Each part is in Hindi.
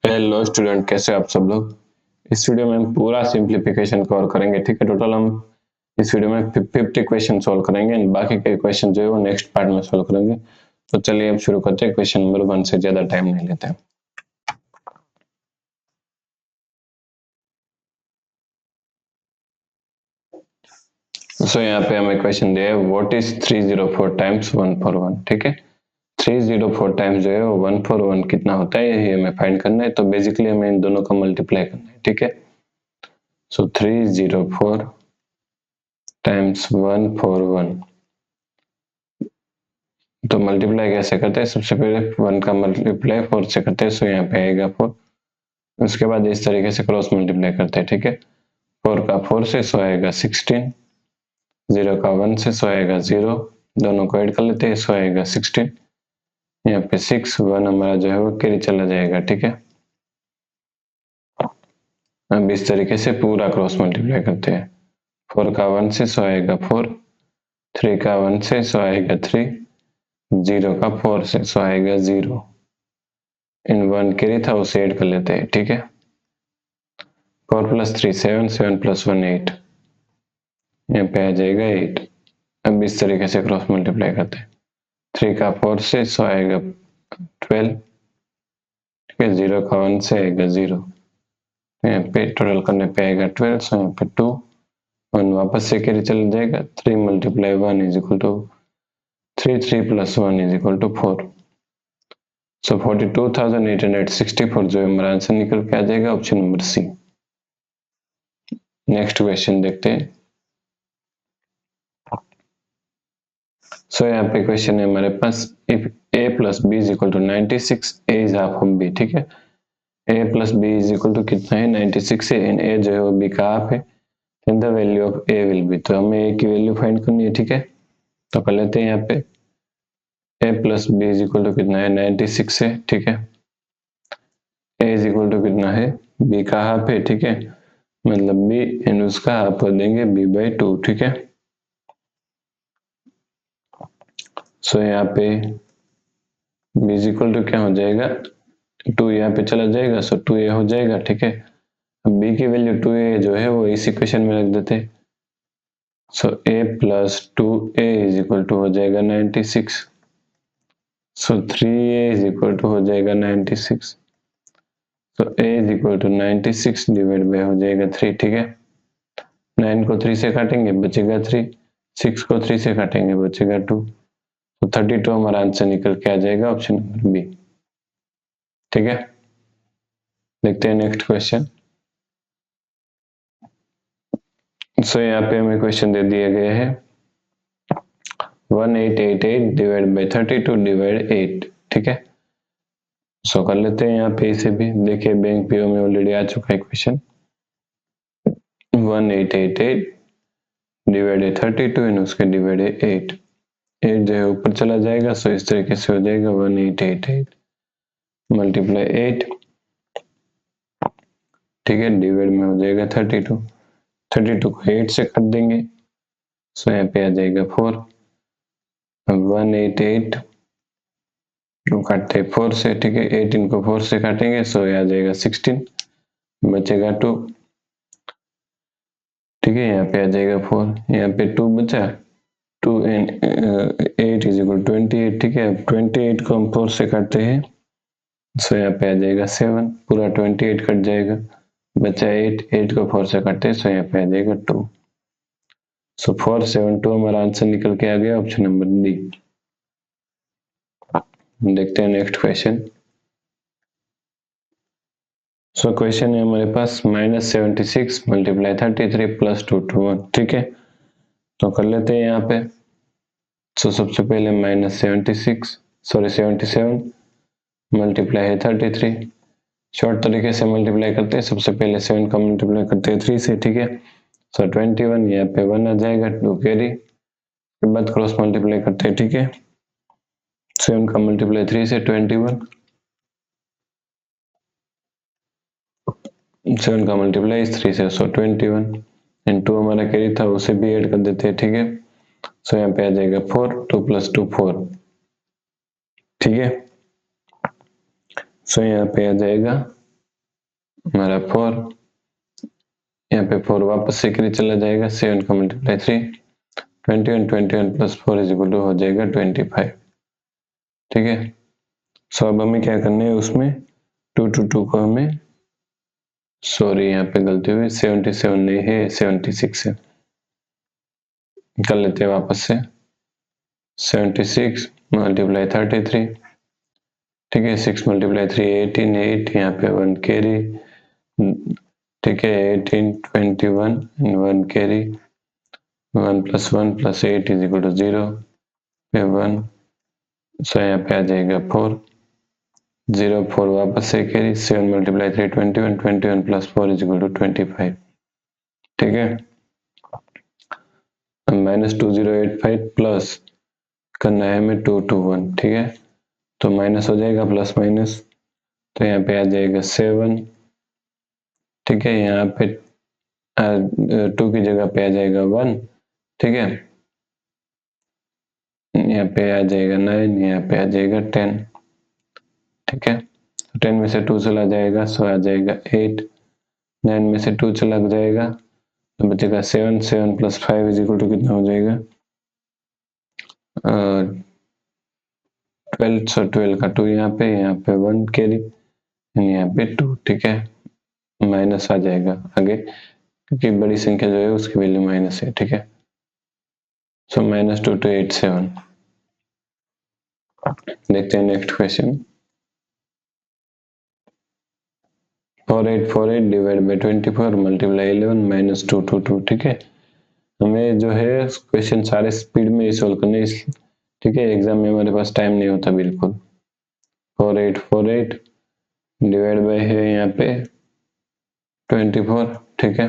हेलो स्टूडेंट, कैसे आप सब लोग। इस वीडियो में हम पूरा सिंप्लीफिकेशन कवर करेंगे। ठीक है, टोटल हम इस वीडियो में 50 क्वेश्चन सॉल्व करेंगे एंड बाकी के क्वेश्चन जो है वो नेक्स्ट पार्ट में सॉल्व करेंगे। तो चलिए अब शुरू करते हैं। क्वेश्चन नंबर 1 से ज्यादा टाइम नहीं लेते हैं। सो यहाँ पे हमें क्वेश्चन दिया है व्हाट इज 304 टाइम्स 141। ठीक है, 304 टाइम्स जो है वो 141 कितना होता है ये हमें फाइंड करना है। तो बेसिकली हमें इन दोनों का मल्टीप्लाई करना है। ठीक है, सो 304 टाइम्स 141, तो मल्टीप्लाई कैसे करते हैं। सबसे पहले 1 का मल्टीप्लाई 4 से करते हैं, सो यहाँ पे आएगा 4। उसके बाद इस तरीके से क्रॉस मल्टीप्लाई करते हैं। ठीक है, 4 का 4 से सो आएगा 16, 0 का 1 से सो आएगा 0, दोनों को ऐड कर लेते हैं, सो आएगा 16। यहाँ पे 6 1 हमारा जो है वो कैरी चला जाएगा। ठीक है, अब इस तरीके से पूरा क्रॉस मल्टीप्लाई करते हैं। 4 का 1 से सो आएगा 4, 3 का 1 से सो आएगा 3, 0 का 4 से सो आएगा 0। इन 1 कैरी था उसे ऐड कर लेते हैं। ठीक है, 4 + 3 7, 7 + 1 8, यहाँ पे आ जाएगा 8। अब इस तरीके से क्रॉस मल्टीप्लाई करते हैं। 3 का 4 से सो आएगा 12, ठीक है, 0 का 1 से आएगा 0, यहाँ पे टोटल करने पे आएगा 12, सो यहाँ पे 2, 1 वापस से कैरी चला जाएगा। 3 × 1 = 3, 3 + 1 = 4। सो 42,864 जो हमारा आंसर निकल के आ जाएगा option number C. Next question देखते हैं। सो यहाँ पे क्वेश्चन है हमारे पास, if a + b = 96, a is half of b। ठीक है, a + b = कितना है 96 है, एंड a जो है वो b का हाफ है, and the value of a will be. तो हमें a की वैल्यू फाइंड करनी है। ठीक है, तो कर लेते हैं। यहाँ पे a + b = कितना है 96 है। ठीक है, a = कितना है b का हाफ है। ठीक है, मतलब b एंड उसका हाफ कर देंगे b/2। ठीक है, सो यहाँ पे b = क्या हो जाएगा 2, यहाँ पे चला जाएगा, सो 2a हो जाएगा। ठीक है, अब b की वैल्यू 2a जो है वो इस इक्वेशन में रख देते हैं। सो a + 2a = हो जाएगा 96, सो 3a = हो जाएगा 96, तो a = 96 डिवाइड बाय हो जाएगा 3। ठीक है, 9 को 3 से काटेंगे बचेगा 3, 6 को 3 से काटेंगे बचेगा 2, तो 32 हमारा आंसर निकल के आ जाएगा ऑप्शन नंबर बी। ठीक है, देखते हैं नेक्स्ट क्वेश्चन। सो यहाँ पे हमें क्वेश्चन दे दिए गए हैं 1888 डिवाइड बाय 32 डिवाइड 8। ठीक है, सो कर लेते हैं। यहाँ पे इसे भी देखिए, बैंक पीओ में ऑलरेडी आ चुका है क्वेश्चन। 1888 डिवाइड 32 एंड उसके डिवाइड 8, 8 जो है ऊपर चला जाएगा, सो इस तरीके से हो जाएगा 1888 मल्टीप्लाई 8। ठीक है, डिवाइड में हो जाएगा 32, 32 को 8 से काट देंगे, सो यहाँ पे आ जाएगा 4। 188 को काटते 4 से। ठीक है, 18 को 4 से काटेंगे, सो आ जाएगा 16, बचेगा 2। ठीक है, यहाँ पे आ जाएगा 4, यहाँ पे 2 बचा, 2 एंड 8 = 28। ठीक है, 28 को हम 4 से काटते हैं, सो यहाँ पे आ जाएगा 7, पूरा 28 कट जाएगा, बचा 8, 8 को 4 से काटते हैं, सो यहाँ पे आ जाएगा 2। सो 472 हमारा आंसर निकल के आ गया ऑप्शन नंबर डी। देखते हैं नेक्स्ट क्वेश्चन। सो क्वेश्चन है हमारे पास -76 × 33 + 221। ठीक है, तो कर लेते हैं यहाँ पे। सो सबसे पहले -77 मल्टीप्लाई है 33, शॉर्ट तरीके से मल्टीप्लाई करते हैं। सबसे पहले 7 का मल्टीप्लाई करते हैं 3 से। ठीक है, सो 21, यहाँ पे 1 आ जाएगा, 2 कैरी, के बाद क्रॉस मल्टीप्लाई करते हैं। ठीक है, 7 का मल्टीप्लाई 3 से 21, 7 का मल्टीप्लाई 3 से, सो 21 एंड 2 हमारा कैरी था उसे भी ऐड कर देते हैं। ठीक है, सो यहाँ पे आ जाएगा 4, 2 + 2 4। ठीक है, सो यहाँ पे आ जाएगा हमारा 4, यहाँ पे 4 वापस से करी चला जाएगा, 7 का multiply 3, 21 plus 4 is equal to हो जाएगा 25। ठीक है, सो अब हमें क्या करना है, उसमें 2 to 2 को हमें, सॉरी यहाँ पे गलती हुई, 77 नहीं है 76 है, कर लेते हैं वापस से, 76 मल्टीप्लाई 33, ठीक है, 6 मल्टीप्लाई 3 18, 8 यहाँ पे 1 कैरी, ठीक है, 18 21 1 carry, 1 plus 8 is equal to 0 पे 1, सो यहाँ पे आ जाएगा 4, 0 4 वापस से carry, 7 multiply 3 21, 21 plus 4 is equal to 25। ठीक है, -2085 प्लस करना है हमें 221, ठीक है, तो माइनस हो जाएगा प्लस माइनस, तो यहाँ पे आ जाएगा 7, ठीक है, यहाँ पे 2 की जगह पे आ जाएगा 1, ठीक है, यहाँ पे आ जाएगा 9, यहाँ पे आ जाएगा 10, ठीक है, 10 में से 2 चला जाएगा, सो आ जाएगा 8, 9 में से 2 चला जाएगा तो बचेगा 7, 7 प्लस 5 इज इक्वल टू कितना हो जाएगा 12, सो 12 का 2 यहाँ पे 1 कैरी, यहाँ पे 2, ठीक है, माइनस आ जाएगा आगे, क्योंकि बड़ी संख्या जो है उसकी वैल्यू माइनस है, ठीक है, सो -2287। देखते हैं next question, 4848 divide by 24 multiply 11 -222, ठीक है, हमें जो है क्वेश्चन सारे स्पीड में ही सोल्व करने, ठीक है, एग्जाम में हमारे पास टाइम नहीं होता बिल्कुल। 4848 डिवाइड बाई है यहाँ पे 24, ठीक है,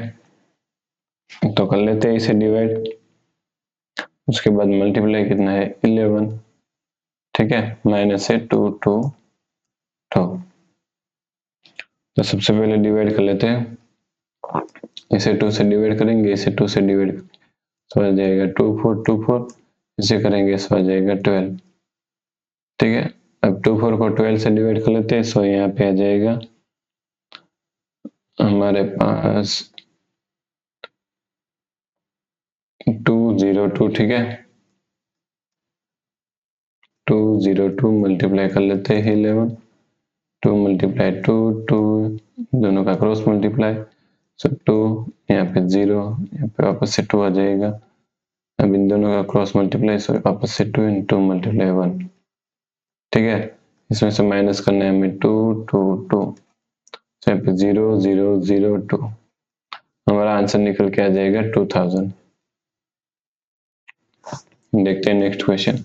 तो कर लेते हैं इसे डिवाइड, उसके बाद मल्टीप्लाई कितना है 11, ठीक है, माइनस है 2 2 2, तो सबसे पहले डिवाइड कर लेते हैं, इसे 2 से डिवाइड करेंगे, इसे 2 से डिवाइड, तो आ जाएगा 2 4 2 4, इसे करेंगे सो आ जाएगा 12, ठीक है, अब 2 4 को 12 से डिवाइड कर लेते हैं, सो यहाँ पे आ जाएगा हमारे पास 202, ठीक है, 202 मल्टीप्लाई कर लेते हैं 11, 2 मल्टीप्लाई 2 2, दोनों का क्रॉस मल्टीप्लाई, सो 2 यहाँ पे 0, यहाँ पे वापस से 2 आ जाएगा, अब इन दोनों का क्रॉस मल्टीप्लाई, सो वापस से 2 इन 2 मल्टीप्लाई 1, ठीक है, इसमें से माइनस करना है हमें 2 2 2, सो यहाँ पे 0 0 0 2, हमारा आंसर निकल के आ जाएगा 2000। देखते हैं नेक्स्ट क्वेश्चन,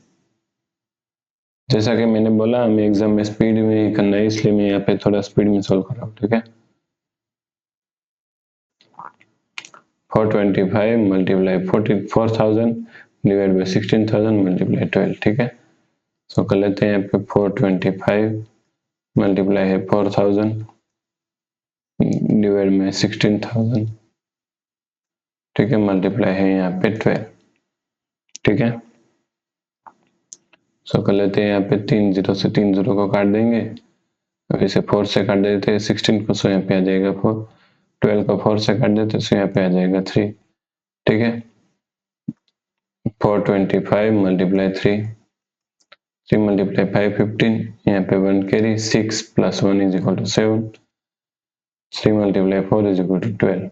जैसा कि मैंने बोला हमें एग्जाम में स्पीड में ही करना है, इसलिए मैं यहाँ पे थोड़ा स्पीड में सोल्व कर रहा हूँ, ठीक है, 425 मल्टीप्लाई 4000 डिवाइड बाई 16000 मल्टीप्लाई 12, ठीक है, सो कर लेते हैं यहाँ पे 425 मल्टीप्लाई है 4000 डिवाइड में 16000, ठीक है, मल्टीप्लाई है यहाँ पे 12, ठीक है, सो कर लेते हैं यहाँ पे 3 0 से 3 0 को काट देंगे, अब इसे 4 से काट देते हैं 16 को, सो यहाँ पे आ जाएगा 4, 12 को 4 से काट देते हैं, सो यहाँ पे आ जाएगा 3, ठीक है, 425 मल्टीप्लाई 3, 3 मल्टीप्लाई 5 15, यहाँ पे 1 carry, 6 plus 1 is equal to 7, 3 multiply 4 is equal to 12,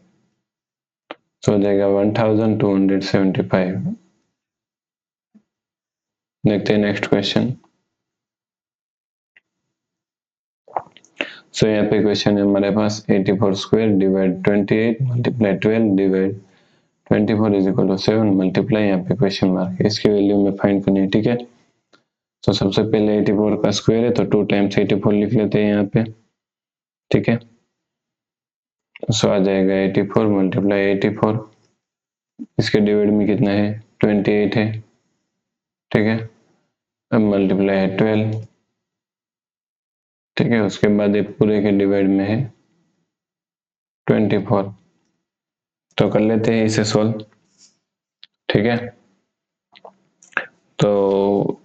so हो जाएगा 1275। देखते हैं नेक्स्ट क्वेश्चन, सो यहाँ पे क्वेश्चन है हमारे पास 84 square divide 28 multiply 12 divide 24 is equal to 7 multiply, यहाँ पे क्वेश्चन मार्क है, इसकी वैल्यू में फाइंड करनी है, ठीक है, तो सबसे पहले 84 का स्क्वायर है तो 2 टाइम्स 84 लिख लेते हैं यहाँ पे, ठीक है, सो आ जाएगा 84 मल्टीप्लाई 84, इसके डिवाइड में कितना है 28 है, ठीक है, अब मल्टीप्लाई है 12, ठीक है, उसके बाद ये पूरे के डिवाइड में है 24, तो कर लेते हैं इसे सोल्व, ठीक है, तो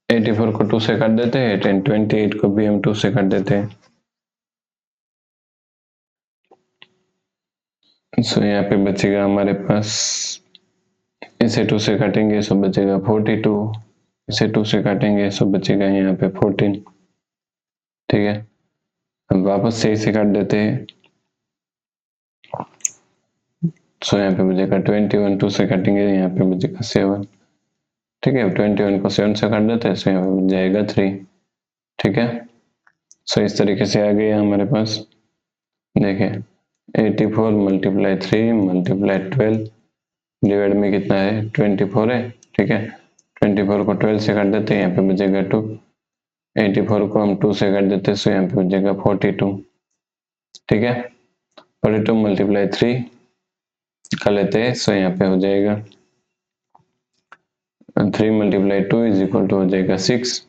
84 को 2 से काट देते हैं, 28 को भी हम 2 से काट देते हैं, सो यहाँ पे बचेगा हमारे पास, इसे 2 से काटेंगे सो बचेगा 42, इसे 2 से काटेंगे सो बचेगा यहाँ पे 14। ठीक है, अब वापस से इसे काट देते हैं, सो यहाँ पे बचेगा 21, 2 से काटेंगे यहाँ पे बचेगा 7। ठीक है, 21 को 7 से काट देते हैं सो यहाँ पे बच जाएगा 3। ठीक है, सो इस तरीके से आ गया हमारे पास। देखें 84 मल्टीप्लाई 3 मल्टीप्लाई 12 डिवाइड में कितना है 24 है। ठीक है, 24 को 12 से काट देते हैं, यहाँ पे बचेगा 2। 84 को हम 2 से काट देते हैं सो यहाँ पे बचेगा 42। ठीक है, 42 मल्टीप्लाई 3 कर लेते हैं सो यहाँ पे हो जाएगा 3 मल्टीप्लाई 2 इज इक्वल टू हो जाएगा 6।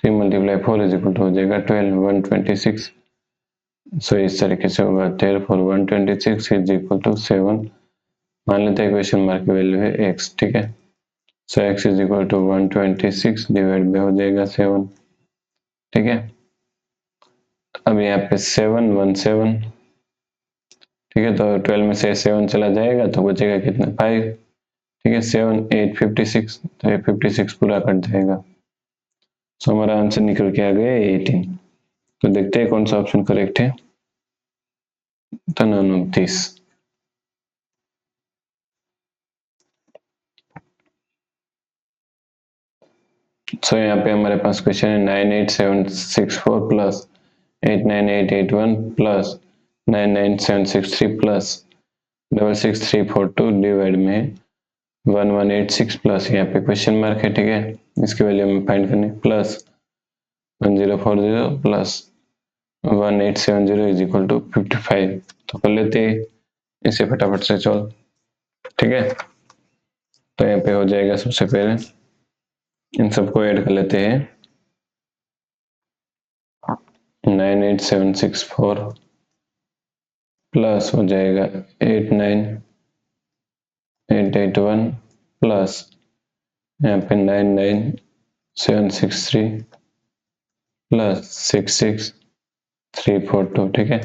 3 मल्टीप्लाई 4 इज इक्वल टू हो जाएगा 12, 126। सो इस तरीके से होगा, therefore 126 इज इक्वल टू 7। मान लेते हैं क्वेश्चन मार्क की वैल्यू है x। ठीक है, so x is equal to 126 divide में हो जाएगा 7। ठीक है, अब यहाँ पे 7 1 7। ठीक है, तो 12 में से 7 चला जाएगा तो बचेगा कितना 5। ठीक है, 7 8 56, तो ये 56 पूरा कट जाएगा। सो हमारा आंसर निकल के आ गया 18। तो देखते हैं कौन सा ऑप्शन करेक्ट है। तो नन ऑफ दिस। सो यहाँ पे हमारे पास क्वेश्चन है 98764 प्लस 89881 प्लस 99763 प्लस 66342 डिवाइड में 1186 प्लस यहाँ पे क्वेश्चन मार्क है। ठीक है, इसकी वैल्यू हमें फाइंड करनी, plus 1040 plus 1870 is equal to 55। तो कर लेते हैं इसे फटाफट से सॉल्व। ठीक है, तो यहाँ पे हो जाएगा, सबसे पहले इन सबको ऐड कर लेते हैं। 98764 प्लस हो जाएगा 89881 प्लस यहाँ पे 99763 प्लस 66342। ठीक है,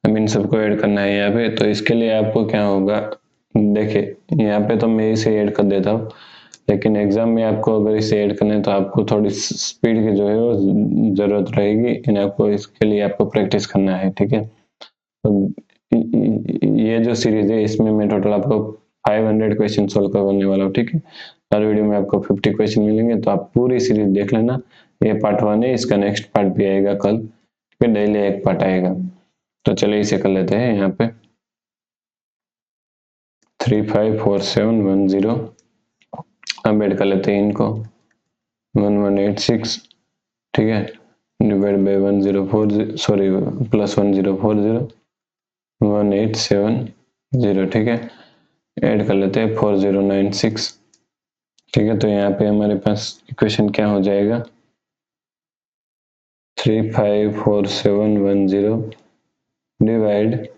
अब इन सबको ऐड करना है यहाँ पे। तो इसके लिए आपको क्या होगा, देखिए यहाँ पे तो मैं इसे ऐड कर देता हूँ, लेकिन एग्जाम में आपको अगर इसे ऐड करना है तो आपको थोड़ी स्पीड की जो है वो जरूरत रहेगी, इन आपको इसके लिए आपको प्रैक्टिस करना है। ठीक है, तो ये जो सीरीज है इसमें मैं टोटल आपको 500 क्वेश्चन सोल्व करवाने वाला हूँ। ठीक है, हर वीडियो में आपको 50 क्वेश्चन मिलेंगे, तो आप पूरी सीरीज देख लेना। ये पार्ट 1 है, इसका नेक्स्ट पार्ट भी आएगा कल, फिर डेली एक पार्ट आएगा। तो चलिए इसे कर लेते हैं। यहाँ पे 354710 अब ऐड कर लेते हैं इनको, 1186। ठीक है, डिवाइड बाई 1040, सॉरी प्लस 1040 1870। ठीक है, ऐड कर लेते हैं 4096। ठीक है, तो यहाँ पे हमारे पास इक्वेशन क्या हो जाएगा, 354710 डिवाइड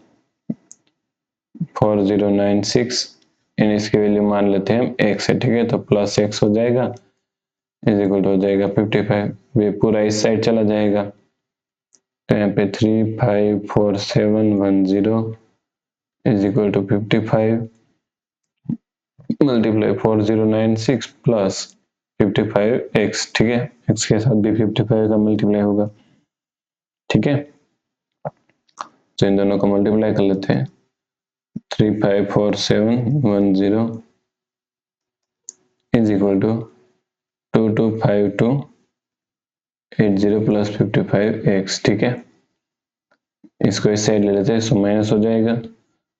4096 इन इसकी वैल्यू मान लेते हैं हम x है। ठीक है, तो प्लस x हो जाएगा इज इक्वल टू हो जाएगा 55। ये पूरा इस साइड चला जाएगा, तो यहाँ पे 354710 is equal to 55 multiply 4096 plus 55x। ठीक है, x के साथ भी 55 का मल्टीप्लाई होगा। ठीक है, तो इन दोनों को मल्टीप्लाई कर लेते हैं। 354710 is equal to 225280 plus 55x। ठीक है, इसको इस साइड ले लेते हैं, सो माइनस हो जाएगा,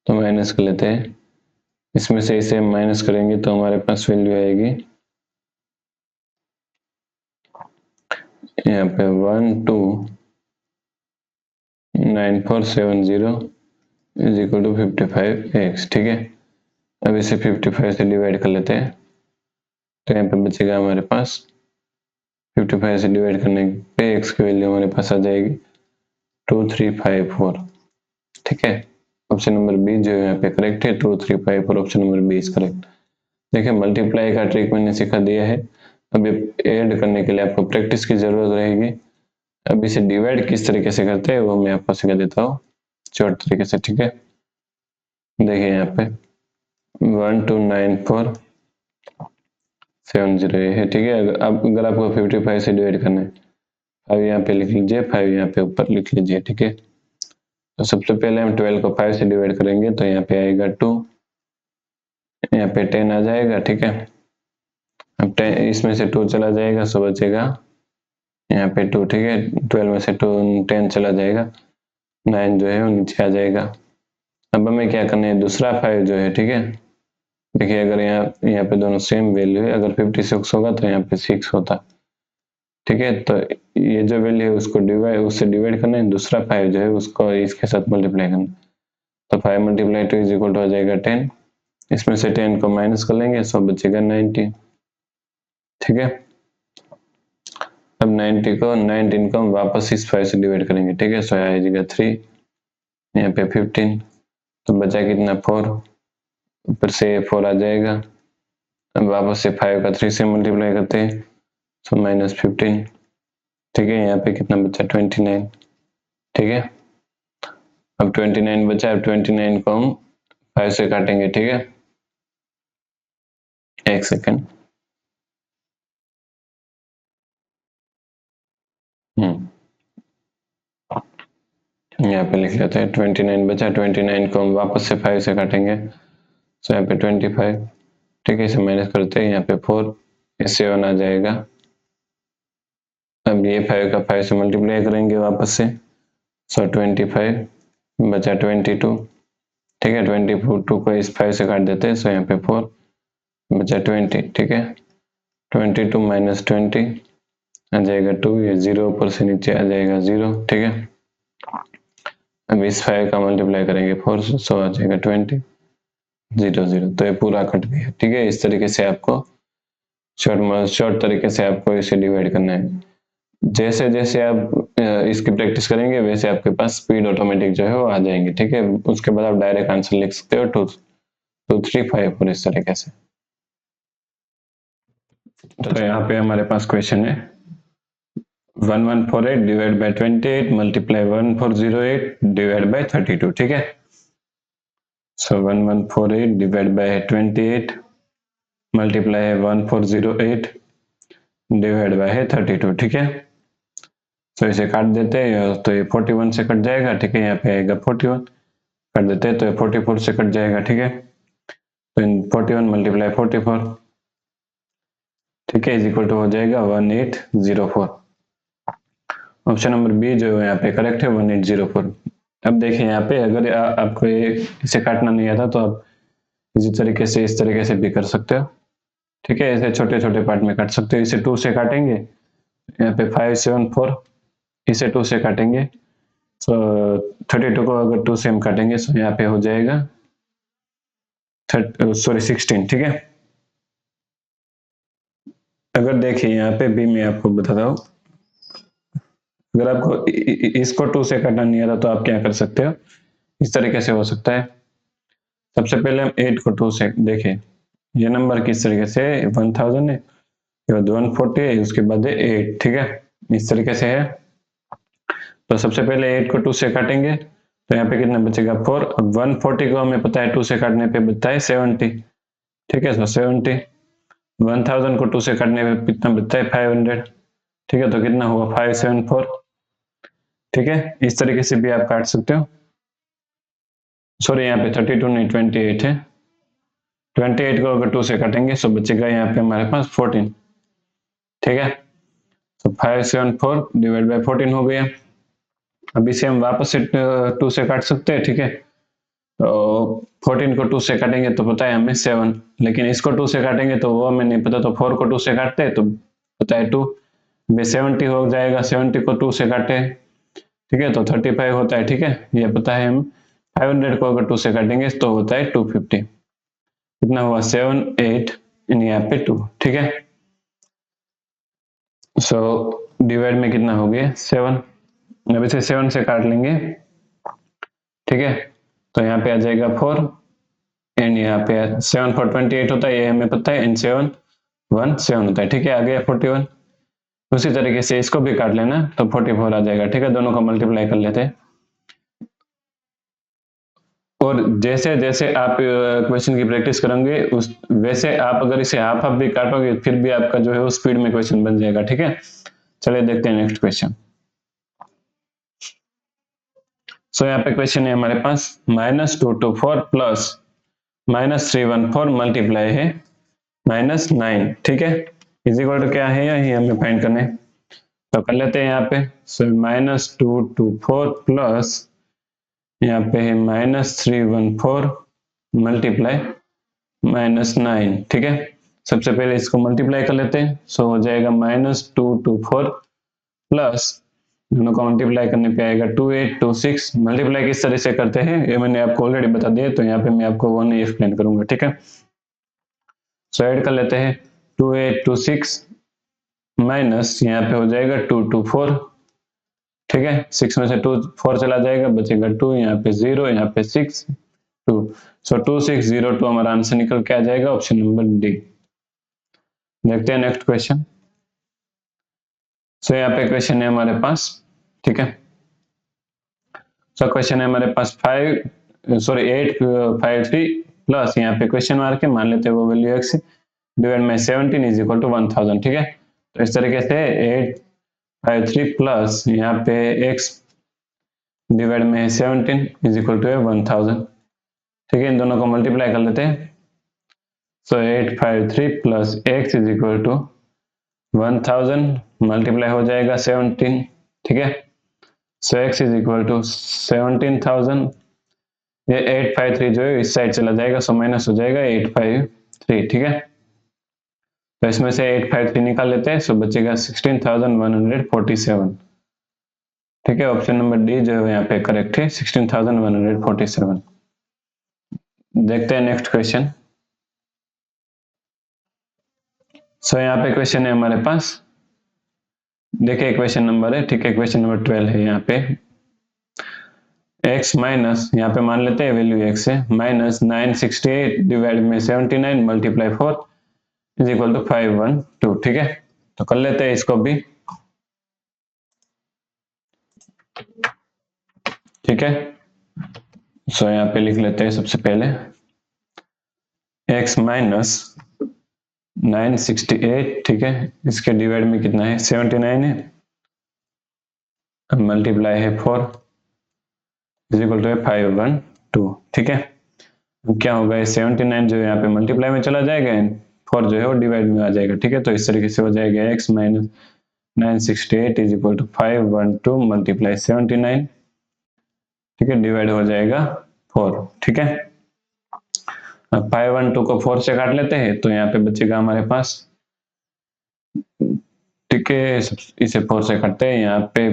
तो माइनस कर लेते हैं। इसमें से इसे माइनस करेंगे तो हमारे पास वैल्यू आएगी यहाँ पे 129470 इज इक्वल टू 55x। ठीक है, अब इसे 55 से डिवाइड कर लेते हैं, तो यहाँ पे बचेगा हमारे पास 55 से डिवाइड करने पे x की वैल्यू हमारे पास आ जाएगी 2354। ठीक है, ऑप्शन नंबर बी जो है यहाँ पे करेक्ट है, 2354 option number B is correct. देखिए मल्टीप्लाई का ट्रिक मैंने सिखा दिया है, अब ये ऐड करने के लिए आपको प्रैक्टिस की जरूरत रहेगी। अब इसे डिवाइड किस तरीके से करते हैं वो मैं आपको सिखा देता हूँ शॉर्ट तरीके से। ठीक है, देखिए यहाँ पे 129470 है, ठीक है। अगर आपको 55 से डिवाइड करना है, 5 यहाँ पे लिख लीजिए, 5 यहाँ पे ऊपर लिख लीजिए, ठीक है। तो सबसे पहले हम 12 को 5 से डिवाइड करेंगे, तो यहाँ पे आएगा 2, यहाँ पे 10 आ जाएगा, ठीक है। अब 10 इसमें से 2 चला जाएगा, सो बचेगा यहाँ पे 2, ठीक है। 12 में से 2 10 चला जाएगा, 9 जो है वो नीचे आ जाएगा। अब हमें क्या करना है, दूसरा 5 जो है, ठीक है। देखिए अगर यहाँ पे दोनों सेम वैल्यू है, अगर 56 होगा तो यहाँ पे 6 होता, ठीक है। तो ये जो वैल्यू है उससे डिवाइड करना है, दूसरा 5 जो है उसको इसके साथ मल्टीप्लाई करना। तो 5 मल्टीप्लाई 2 इज इक्वल टू हो जाएगा 10, इसमें से 10 को माइनस कर लेंगे, सो बचेगा 90, ठीक है। अब 19 को हम वापस इस 5 से डिवाइड करेंगे, ठीक है। सो आ जाएगा 3, यहाँ पे 15, तो बचा कितना 4, ऊपर से 4 आ जाएगा। अब वापस से 5 का 3 से मल्टीप्लाई करते हैं, सो -15, ठीक है। यहाँ पे कितना बचा 29, ठीक है। अब 29 बचा, अब 29 को हम 5 से काटेंगे, ठीक है। एक सेकंड, यहाँ पे लिख लेते हैं 29 बचा, 29 को हम वापस से 5 से काटेंगे, सो यहाँ पे 25, ठीक है। इसे माइनस करते हैं, यहाँ पे 4, इससे 1 आ जाएगा। अब ये 5 का 5 से मल्टीप्लाई करेंगे वापस से, सो 25 बचा 22, ठीक है। 22 को इस 5 से काट देते हैं, सो यहाँ पे 4 बचा 20, ठीक है। 22 माइनस 20 आ जाएगा 2, ये 0 ऊपर से नीचे आ जाएगा 0, ठीक है। अब इस 5 का मल्टीप्लाई करेंगे 4 से, सो आ जाएगा 20, 0 0, तो ये पूरा कट गया, ठीक है। इस तरीके से आपको शॉर्ट तरीके से आपको इसे डिवाइड करना है। जैसे जैसे आप इसकी प्रैक्टिस करेंगे, वैसे आपके पास स्पीड ऑटोमेटिक जो है वो आ जाएंगे, ठीक है। उसके बाद आप डायरेक्ट आंसर लिख सकते हो 2 2 3 5 और इस तरीके से। तो यहाँ पे हमारे पास क्वेश्चन है 1148 divide by 28 multiply 1408 divide by 32, ठीक है। सो 1148 divide by 28 multiply 1408 divide by है 32, ठीक है। तो इसे काट देते हैं, तो ये 41 से कट जाएगा, ठीक है। यहाँ पे आएगा 41, काट देते हैं तो ये 44 से कट जाएगा, ठीक है। तो 41 मल्टीप्लाई 44, ठीक है, इज इक्वल टू हो जाएगा 1804। ऑप्शन नंबर बी जो है यहाँ पे करेक्ट है, 1804। अब देखिए यहाँ पे अगर आपको इसे काटना नहीं आता तो आप इसी तरीके से इस तरीके से भी कर सकते हो, ठीक है। ऐसे छोटे छोटे पार्ट में काट सकते हो। इसे 2 से काटेंगे, यहाँ पे 574, इसे 2 से काटेंगे, तो 32 को अगर 2 से हम काटेंगे तो यहाँ पे हो जाएगा 16, ठीक है। अगर देखिए यहाँ पे भी मैं आपको बताता हूँ, अगर आपको इसको 2 से काटना नहीं आता तो आप क्या कर सकते हो, इस तरीके से हो सकता है। सबसे पहले हम 8 को 2 से देखें, ये नंबर किस तरीके से 1000 है, ये 140 है, उसके बाद है 8, ठीक है, इस तरीके से है। तो सबसे पहले 8 को 2 से काटेंगे, तो यहाँ पे कितना बचेगा 4। अब 140 को हमें पता है 2 से काटने पे बचता है 70, ठीक है। तो 70, 1000 को 2 से काटने पे कितना बचता है 500, ठीक है। तो कितना हुआ 574, ठीक है। इस तरीके से भी आप काट सकते हो। सॉरी यहाँ पे 32 नहीं 28 है, 28 को अगर 2 से काटेंगे तो बचेगा यहाँ पे हमारे पास 14, ठीक है। तो 574 डिवाइड बाय 14 हो गया। अब इसे हम वापस से 2 से काट सकते हैं, ठीक है। तो 14 को 2 से काटेंगे तो पता है हमें 7, लेकिन इसको 2 से काटेंगे तो वो हमें नहीं पता, तो 4 को 2 से काटते हैं तो पता है 2, 70 हो जाएगा, 70 को 2 से काटे, ठीक है, तो 35 होता है, ठीक है, ये पता है हम। 500 को अगर 2 से काटेंगे तो होता है 250, कितना हुआ 7 8 यहाँ पे 2, ठीक है। सो डिवाइड में कितना हो गया 7, अब इसे 7 से काट लेंगे, ठीक है। तो यहाँ पे आ जाएगा 4 एंड यहाँ पे 7 4 28 होता है, ये हमें पता है, एंड 7 1 7 होता है, ठीक है। आ गया 41। उसी तरीके से इसको भी काट लेना तो 44 आ जाएगा, ठीक है। दोनों को मल्टीप्लाई कर लेते हैं, और जैसे जैसे आप क्वेश्चन की प्रैक्टिस करेंगे उस वैसे आप अगर इसे हाफ हाफ भी काटोगे फिर भी आपका जो है वो स्पीड में क्वेश्चन बन जाएगा। ठीक है, चलिए देखते हैं नेक्स्ट क्वेश्चन। सो यहाँ पे क्वेश्चन है हमारे पास -224 प्लस -314 मल्टीप्लाई है -9। ठीक है, इज इक्वल टू क्या है यही हमें फाइंड करना है, तो कर लेते हैं यहाँ पे। सो -224 प्लस यहाँ पे है -314 मल्टीप्लाई -9। ठीक है, सबसे पहले इसको मल्टीप्लाई कर लेते हैं। सो हो जाएगा -224 प्लस दोनों को मल्टीप्लाई करने पे आएगा 2826। मल्टीप्लाई किस तरह से करते हैं ये मैंने आपको ऑलरेडी बता दिया, तो यहाँ पे मैं आपको वो नहीं एक्सप्लेन करूंगा। ठीक है, सो ऐड कर लेते हैं 2826 माइनस यहाँ पे हो जाएगा 224। ठीक है, 6 में से 2 4 चला जाएगा, बचेगा 2, यहाँ पे 0, यहाँ पे 6 2। सो 2602 हमारा आंसर निकल के आ जाएगा ऑप्शन नंबर डी। देखते हैं नेक्स्ट क्वेश्चन। सो यहाँ पे क्वेश्चन है हमारे पास। ठीक है, सो क्वेश्चन है हमारे पास 853 प्लस यहाँ पे क्वेश्चन मार्क है, मान लेते हैं वो वैल्यू x डिवाइड में 17 इज इक्वल टू 1000। ठीक है, तो इस तरीके से 853 प्लस यहाँ पे x डिवाइड में 17 इज इक्वल टू 1000। ठीक है, इन दोनों को मल्टीप्लाई कर लेते हैं। So 853 plus x is equal to 1000 multiply हो जाएगा 17। ठीक है, so x is equal to 17,000। ये 853 जो है इस साइड चला जाएगा, सो माइनस हो जाएगा 853। ठीक है, तो इसमें से 853 निकाल लेते हैं, सो बचेगा 16,147। ठीक है, ऑप्शन नंबर डी जो है यहाँ पे करेक्ट है, 16,147। देखते हैं नेक्स्ट क्वेश्चन। सो यहाँ पे क्वेश्चन है हमारे पास, देखिए क्वेश्चन नंबर है। ठीक है, क्वेश्चन नंबर 12 है। यहाँ पे x माइनस यहाँ पे मान लेते हैं वैल्यू x है -968 डिवाइड में 79 मल्टीप्लाई 4 इज इक्वल टू 512। ठीक है, तो कर लेते हैं इसको भी। ठीक है, सो यहाँ पे लिख लेते हैं सबसे पहले x माइनस 968। ठीक है, इसके डिवाइड में कितना है 79 है, मल्टीप्लाई है 4 इज इक्वल टू 512। ठीक है, क्या होगा, 79 जो है यहाँ पे मल्टीप्लाई में चला जाएगा, 4 जो है वो डिवाइड में आ जाएगा। ठीक है, तो इस तरीके से हो जाएगा x minus 968 is equal to 512 multiply 79। ठीक है, डिवाइड हो जाएगा 4। ठीक है, अब 512 को 4 से काट लेते हैं, तो यहाँ पे बचेगा हमारे पास। ठीक है, इसे 4 से काटते हैं, यहाँ पे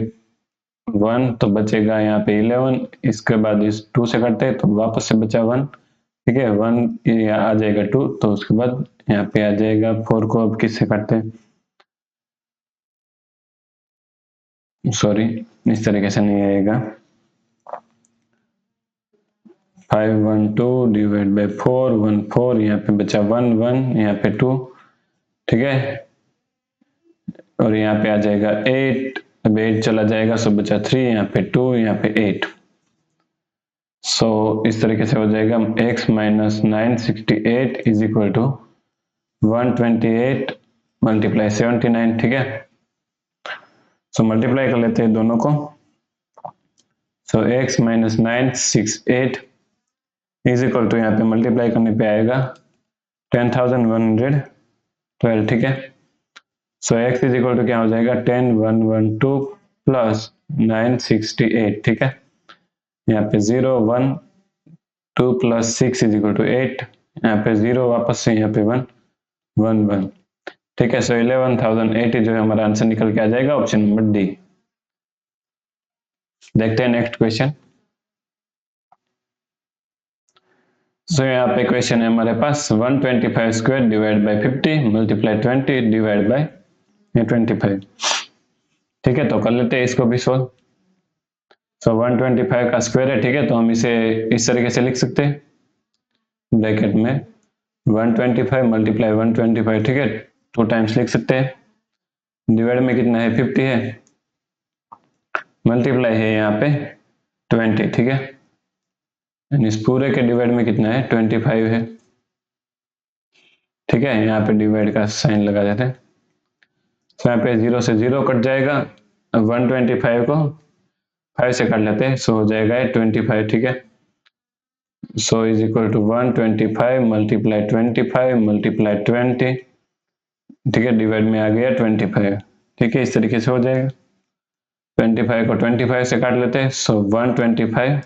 1 तो बचेगा यहाँ पे 11, इसके बाद इस 2 से काटते हैं तो वापस से बचा 1। ठीक है, 1 यहाँ आ जाएगा 2, तो उसके बाद यहाँ पे आ जाएगा 4 को अब किससे काटते हैं, सॉरी इस तरीके से नहीं आएगा। 512 डिवाइड बाई 4 14, यहाँ पे बचा 1 1, यहाँ पे 2। ठीक है, और यहाँ पे आ जाएगा 8, अब 8 चला जाएगा, सो बचा 3, यहाँ पे 2, यहाँ पे 8। सो इस तरीके से हो जाएगा x minus 968 is equal to 128 multiply 79। ठीक है, सो मल्टीप्लाई कर लेते हैं दोनों को। So x minus 968 is equal to यहाँ पे मल्टीप्लाई करने पे आएगा 10,112। ठीक है, so x is equal to क्या हो जाएगा 10,112 प्लस 968। ठीक है, यहाँ पे 0 1 2 प्लस 6 इज इक्वल टू 8, यहाँ पे 0 वापस से यहाँ पे 1 1 1। ठीक है, सो 11,080 जो है हमारा आंसर निकल के आ जाएगा ऑप्शन नंबर डी। देखते हैं नेक्स्ट क्वेश्चन। सो यहाँ पे क्वेश्चन है हमारे पास 125 square divide by 50 multiply 20 divide by 25। ठीक है, तो कर लेते हैं इसको भी सोल्व। सो 125 का स्क्वायर है। ठीक है, तो हम इसे इस तरीके से लिख सकते हैं, ब्रैकेट में 125 मल्टीप्लाई 125। ठीक है, 2 टाइम्स लिख सकते हैं। डिवाइड में कितना है 50 है, मल्टीप्लाई है यहाँ पे 20। ठीक है, इस पूरे के डिवाइड में कितना है 25 है। ठीक है, यहाँ पे डिवाइड का साइन लगा देते हैं। तो यहाँ पे 0 से 0 कट जाएगा, 125 को 5 से काट लेते हैं, सो हो जाएगा 25। ठीक है, so is equal to 125 multiply 25 multiply 20। ठीक है, डिवाइड में आ गया 25। ठीक है, इस तरीके से हो जाएगा। 25 को 25 से काट लेते हैं, सो 125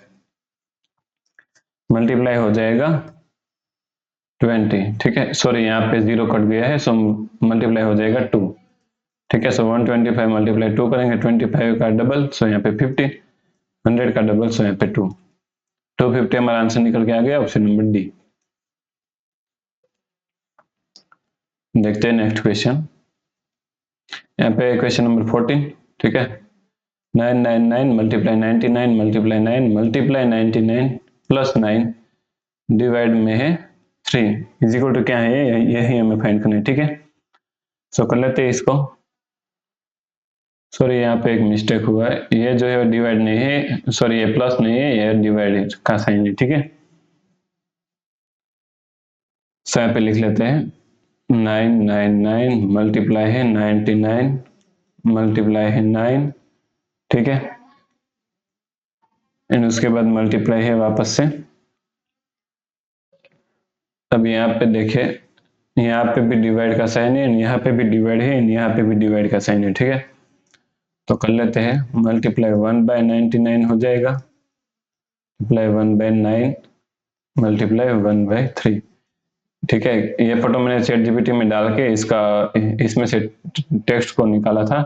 मल्टीप्लाई हो जाएगा 20। ठीक है, सॉरी यहाँ पे 0 कट गया है, सो मल्टीप्लाई हो जाएगा 2। ठीक है, सो 125 मल्टीप्लाई 2 करेंगे, 25 का डबल, सो यहाँ पे 50, 100 का डबल, सो यहाँ पे 250 हमारा आंसर निकल के आ गया, ऑप्शन नंबर डी। देखते हैं नेक्स्ट क्वेश्चन। यहाँ पे क्वेश्चन नंबर 14। ठीक है, 999 multiply 99 multiply 9 multiply 99 plus 9 divide में है 3 इज इक्वल टू क्या है, यही हमें फाइंड करना है। ठीक है, सो कर लेते हैं इसको। सॉरी यहाँ पे एक मिस्टेक हुआ है, ये जो है डिवाइड नहीं है, सॉरी ये प्लस नहीं है, ये डिवाइड का साइन है। ठीक है, सो यहाँ पे लिख लेते हैं 999 मल्टीप्लाई है 99 मल्टीप्लाई है 9। ठीक है, एंड उसके बाद मल्टीप्लाई है वापस से। अब यहाँ पे देखे, यहाँ पे भी डिवाइड का साइन है, यहाँ पे भी डिवाइड है, यहाँ पे भी डिवाइड का साइन है। ठीक है, तो कर लेते हैं, मल्टीप्लाई 1/99 हो जाएगा, मल्टीप्लाई 1/9 मल्टीप्लाई 1/3। ठीक है, ये फोटो मैंने चैट जीपीटी में डाल के इसमें से टेक्स्ट को निकाला था,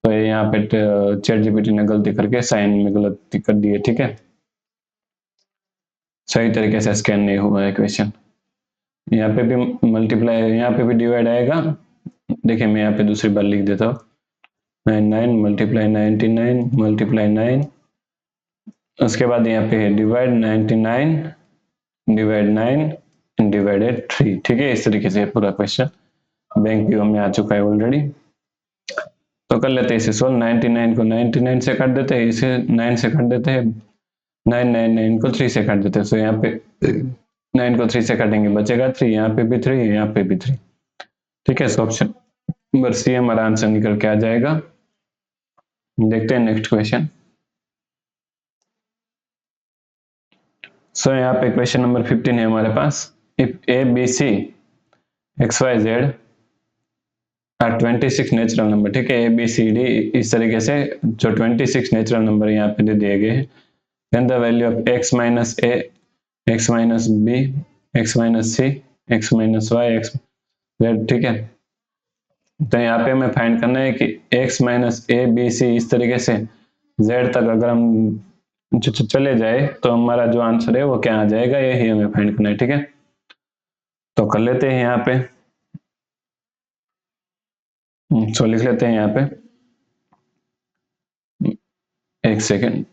तो यहाँ पे चैट जीपीटी ने गलती करके साइन में गलती कर दी है। ठीक है, सही तरीके से स्कैन नहीं हुआ है क्वेश्चन। यहाँ पे भी मल्टीप्लाई, यहाँ पे भी डिवाइड आएगा। देखिए मैं यहाँ पे दूसरी बार लिख देता हूँ, 99 मल्टीप्लाई 99 मल्टीप्लाई 9, उसके बाद यहाँ पे डिवाइड 99 डिवाइड 9 डिवाइडेड 3। ठीक है, इस तरीके से पूरा क्वेश्चन बैंक पीओ में आ चुका है ऑलरेडी। तो कर लेते हैं इसे सोल्व। 99 को 99 से काट देते हैं, इसे 9 से काट देते हैं, 999 को 3 से काट देते हैं। सो यहाँ पे 9 को 3 से काटेंगे, बचेगा 3, यहाँ पे भी 3, यहाँ पे भी 3। ठीक है, सो ऑप्शन नंबर सी हमारा आंसर निकल के आ जाएगा। देखते हैं नेक्स्ट क्वेश्चन। सो यहाँ पे क्वेश्चन नंबर 15 है हमारे पास। If A B C X Y Z are 26 natural number. ठीक है, ए बी सी डी इस तरीके से जो 26 नेचुरल नंबर यहाँ पे दे दिए गए हैं, then the value of X minus A, X minus B, X minus C, X minus Y, X Z. ठीक है, तो यहाँ पे हमें फाइंड करना है कि x minus A B C इस तरीके से z तक अगर हम चले जाए तो हमारा जो आंसर है वो क्या आ जाएगा, यही हमें फाइंड करना है। ठीक है, तो कर लेते हैं यहाँ पे, सो लिख लेते हैं यहाँ पे, एक सेकेंड।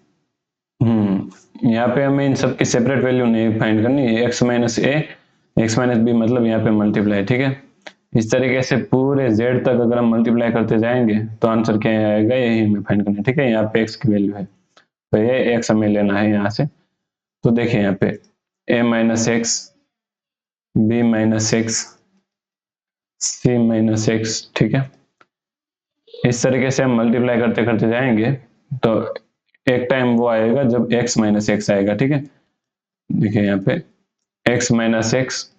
यहाँ पे हमें इन सब की सेपरेट वैल्यू नहीं फाइंड करनी है, x minus A, X minus B, मतलब यहाँ पे मल्टीप्लाई। ठीक है, इस तरीके से पूरे z तक अगर हम मल्टीप्लाई करते जाएंगे तो आंसर क्या आएगा, यही हमें फाइंड करना है। ठीक है, यहाँ पे x की वैल्यू है, तो ये x हमें लेना है यहाँ से। तो देखिए यहाँ पे a minus X, B minus X, C minus X. ठीक है, इस तरीके से हम मल्टीप्लाई करते करते जाएंगे तो एक टाइम वो आएगा जब x माइनस एक्स आएगा। ठीक है, देखिए यहाँ पे x minus X,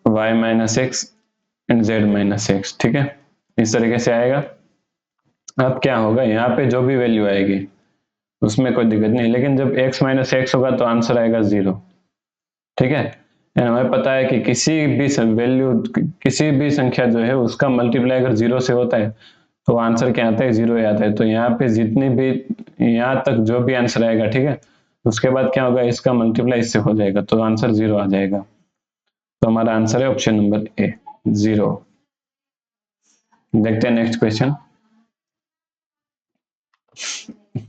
Y minus X and z minus X. ठीक है, इस तरीके से आएगा। अब क्या होगा, यहाँ पे जो भी वैल्यू आएगी उसमें कोई दिक्कत नहीं, लेकिन जब x माइनस एक्स होगा तो आंसर आएगा 0। ठीक है, हमें पता है कि किसी भी वैल्यू, किसी भी संख्या जो है उसका मल्टीप्लाई अगर 0 से होता है तो आंसर क्या आता है, 0 ही आता है। तो यहाँ पे जितनी भी, यहाँ तक जो भी आंसर आएगा, ठीक है, उसके बाद क्या होगा, इसका मल्टीप्लाई इससे हो जाएगा तो आंसर 0 आ जाएगा। तो हमारा आंसर है ऑप्शन नंबर ए, 0। देखते हैं नेक्स्ट क्वेश्चन।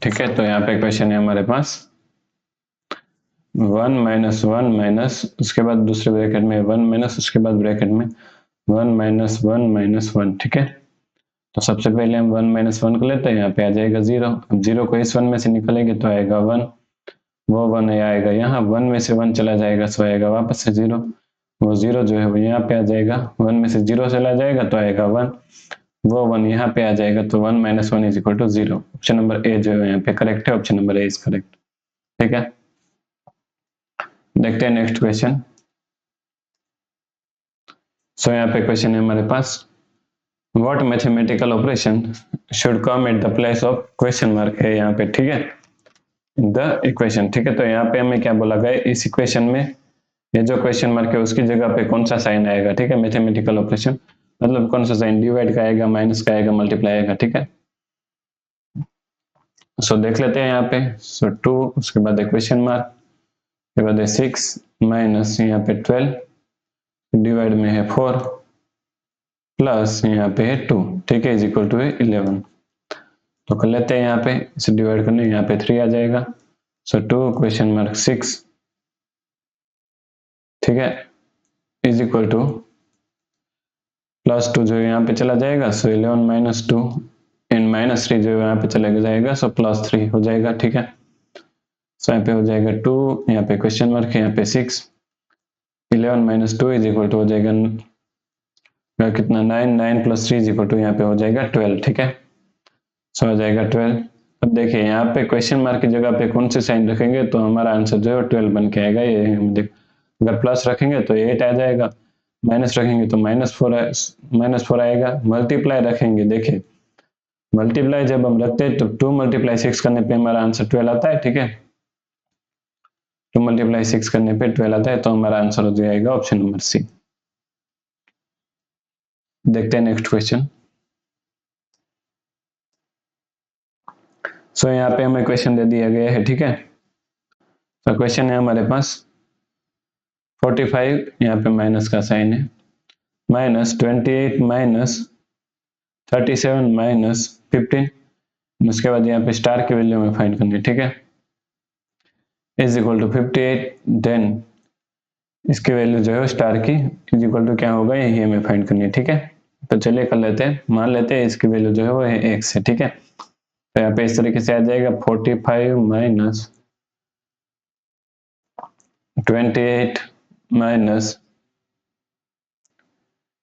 ठीक है, तो यहाँ पे क्वेश्चन है हमारे पास 1 माइनस 1 माइनस, उसके बाद दूसरे ब्रैकेट में 1 माइनस, उसके बाद ब्रैकेट में 1 माइनस 1 माइनस 1। ठीक है, तो सबसे पहले हम 1 माइनस 1 को लेते हैं, यहाँ पे आ जाएगा 0। अब 0 को इस 1 में से निकालेंगे तो आएगा 1, वो 1 आएगा यहाँ, 1 में से 1 चला जाएगा सो आएगा वापस से 0, वो 0 जो है वो यहाँ पे आ जाएगा, 1 में से 0 चला जाएगा तो आएगा 1, वो 1 यहाँ पे आ जाएगा तो 1 - 1 = 0। ऑप्शन नंबर ए जो है यहाँ पे करेक्ट है, option number A is correct. ठीक है, देखते हैं नेक्स्ट क्वेश्चन। सो यहाँ पे क्वेश्चन है हमारे पास, what mathematical operation should come at the place of question mark है यहाँ पे। ठीक है, द इक्वेशन। ठीक है, तो यहाँ पे हमें क्या बोला गया, इस इक्वेशन में ये जो क्वेश्चन मार्क है उसकी जगह पे कौन सा साइन आएगा। ठीक है, मैथमेटिकल ऑपरेशन मतलब कौन सा साइन, डिवाइड का आएगा, माइनस का आएगा, मल्टीप्लाई आएगा। ठीक है, सो देख लेते हैं यहाँ पे। सो 2, उसके बाद क्वेश्चन मार्क, उसके बाद 6 माइनस यहाँ पे 12, डिवाइड में है 4, प्लस यहाँ पे है 2। ठीक है, इज इक्वल टू है 11। तो कर लेते हैं यहाँ पे, इसे डिवाइड करने, यहाँ पे 3 आ जाएगा। सो 2 क्वेश्चन मार्क 6, ठीक है, इज इक्वल टू प्लस 2 जो यहाँ पे चला जाएगा, सो 11 - 2 एंड -3 जो यहाँ पे चला जाएगा, सो +3 हो जाएगा। ठीक है, सो यहाँ पे हो जाएगा 2, यहाँ पे क्वेश्चन मार्क है, यहाँ पे 6, 11 - 2 इज इक्वल टू हो जाएगा कितना, 9, 9 + 3 इज इक्वल टू यहाँ पे हो जाएगा 12। ठीक है, सो हो जाएगा 12। अब देखिए यहाँ पे क्वेश्चन मार्क की जगह पे कौन से साइन रखेंगे तो हमारा आंसर जो है 12 बन के आएगा। ये हम देख, अगर प्लस रखेंगे तो 8 आ जाएगा, माइनस रखेंगे तो -4 आएगा, मल्टीप्लाई रखेंगे, देखिए मल्टीप्लाई जब हम रखते हैं तो 2 × 6 करने पे हमारा आंसर 12 आता है। ठीक है, 2 × 6 करने पे 12 आता है, तो हमारा आंसर हो जाएगा ऑप्शन नंबर सी। देखते हैं नेक्स्ट क्वेश्चन। सो यहाँ पे हमें क्वेश्चन दे दिया गया है। ठीक है, तो क्वेश्चन है हमारे पास 45, यहाँ पे माइनस का साइन है, -28 - 37 - 15, उसके बाद यहाँ पे स्टार की वैल्यू हमें फाइंड करनी है। ठीक है, इज इक्वल टू 58, देन इसकी वैल्यू जो है स्टार की इज इक्वल टू क्या होगा, यही हमें फाइंड करनी है। ठीक है, तो चलिए कर लेते हैं, मान लेते हैं इसकी वैल्यू जो है वो है x है। ठीक है, तो यहाँ पे इस तरीके से आ जाएगा 45 - 28 माइनस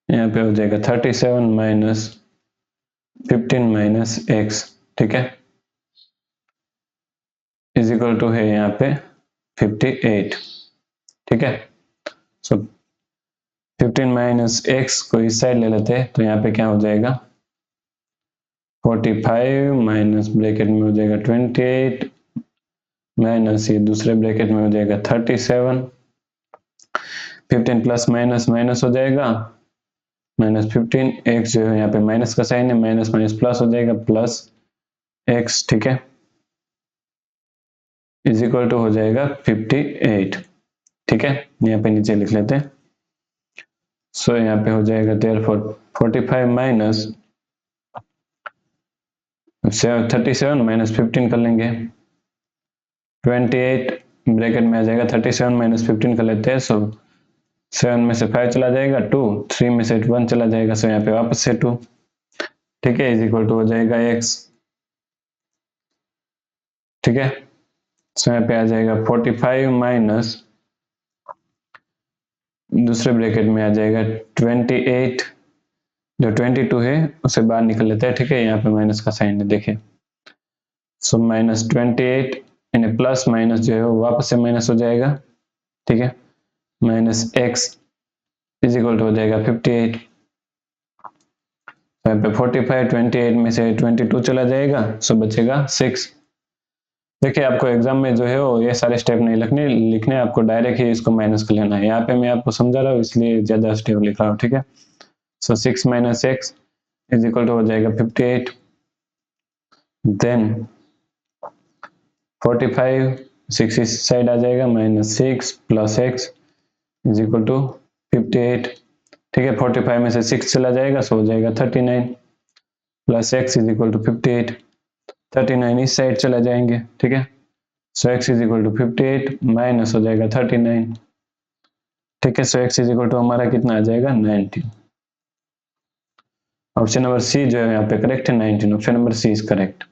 यहाँ पे हो जाएगा 37 - 15 - x। ठीक है, इज इक्वल टू है यहाँ पे 58। ठीक है, सो 15 - x को इस साइड ले लेते हैं, तो यहाँ पे क्या हो जाएगा 45 माइनस ब्रैकेट में हो जाएगा 28 माइनस ये दूसरे ब्रैकेट में हो जाएगा 37, 15 प्लस माइनस माइनस हो जाएगा, -15, x जो है यहाँ पे माइनस का साइन है, माइनस माइनस प्लस हो जाएगा, प्लस x। ठीक है, इज इक्वल टू हो जाएगा 58। ठीक है, यहाँ पे नीचे लिख लेते हैं। सो यहाँ पे हो जाएगा देयरफॉर 45 माइनस 37 - 15 कर लेंगे, 28 ब्रैकेट में आ जाएगा, 37 - 15 कर लेते हैं। सो 7 में से 5 चला जाएगा 2, 3 में से 1 चला जाएगा, सो यहाँ पे वापस से 2। ठीक है, इज इक्वल टू हो जाएगा x। ठीक है, सो यहाँ पे आ जाएगा 45 माइनस दूसरे ब्रैकेट में आ जाएगा 28, जो 22 है उसे बाहर निकल लेते हैं। ठीक है, यहाँ पे माइनस का साइन है, देखिए, सो -28 यानी प्लस माइनस जो है वो वापस से माइनस हो जाएगा। ठीक है, -x इज इक्वल टू हो जाएगा 58। यहाँ पे 45, 28 में से 22 चला जाएगा, सो बचेगा 6। देखिए आपको एग्जाम में जो है वो ये सारे स्टेप नहीं लिखने, आपको डायरेक्ट ही इसको माइनस कर लेना है। यहाँ पे मैं आपको समझा रहा हूँ इसलिए ज्यादा स्टेप लिख रहा हूँ। ठीक है, सो 6 - x इज इक्वल टू हो जाएगा 58, देन 45, 6 इस साइड आ जाएगा, -6 plus x is equal to 58। ठीक है, 45 में से 6 चला जाएगा, सो हो जाएगा 39, plus x is equal to 58, 39 इस साइड चला जाएंगे। ठीक है, so x is equal to 58 minus हो जाएगा 39। ठीक है, so x is equal to हमारा कितना आ जाएगा 19। ऑप्शन नंबर सी जो है यहाँ पे करेक्ट है, 19। Option number C is correct.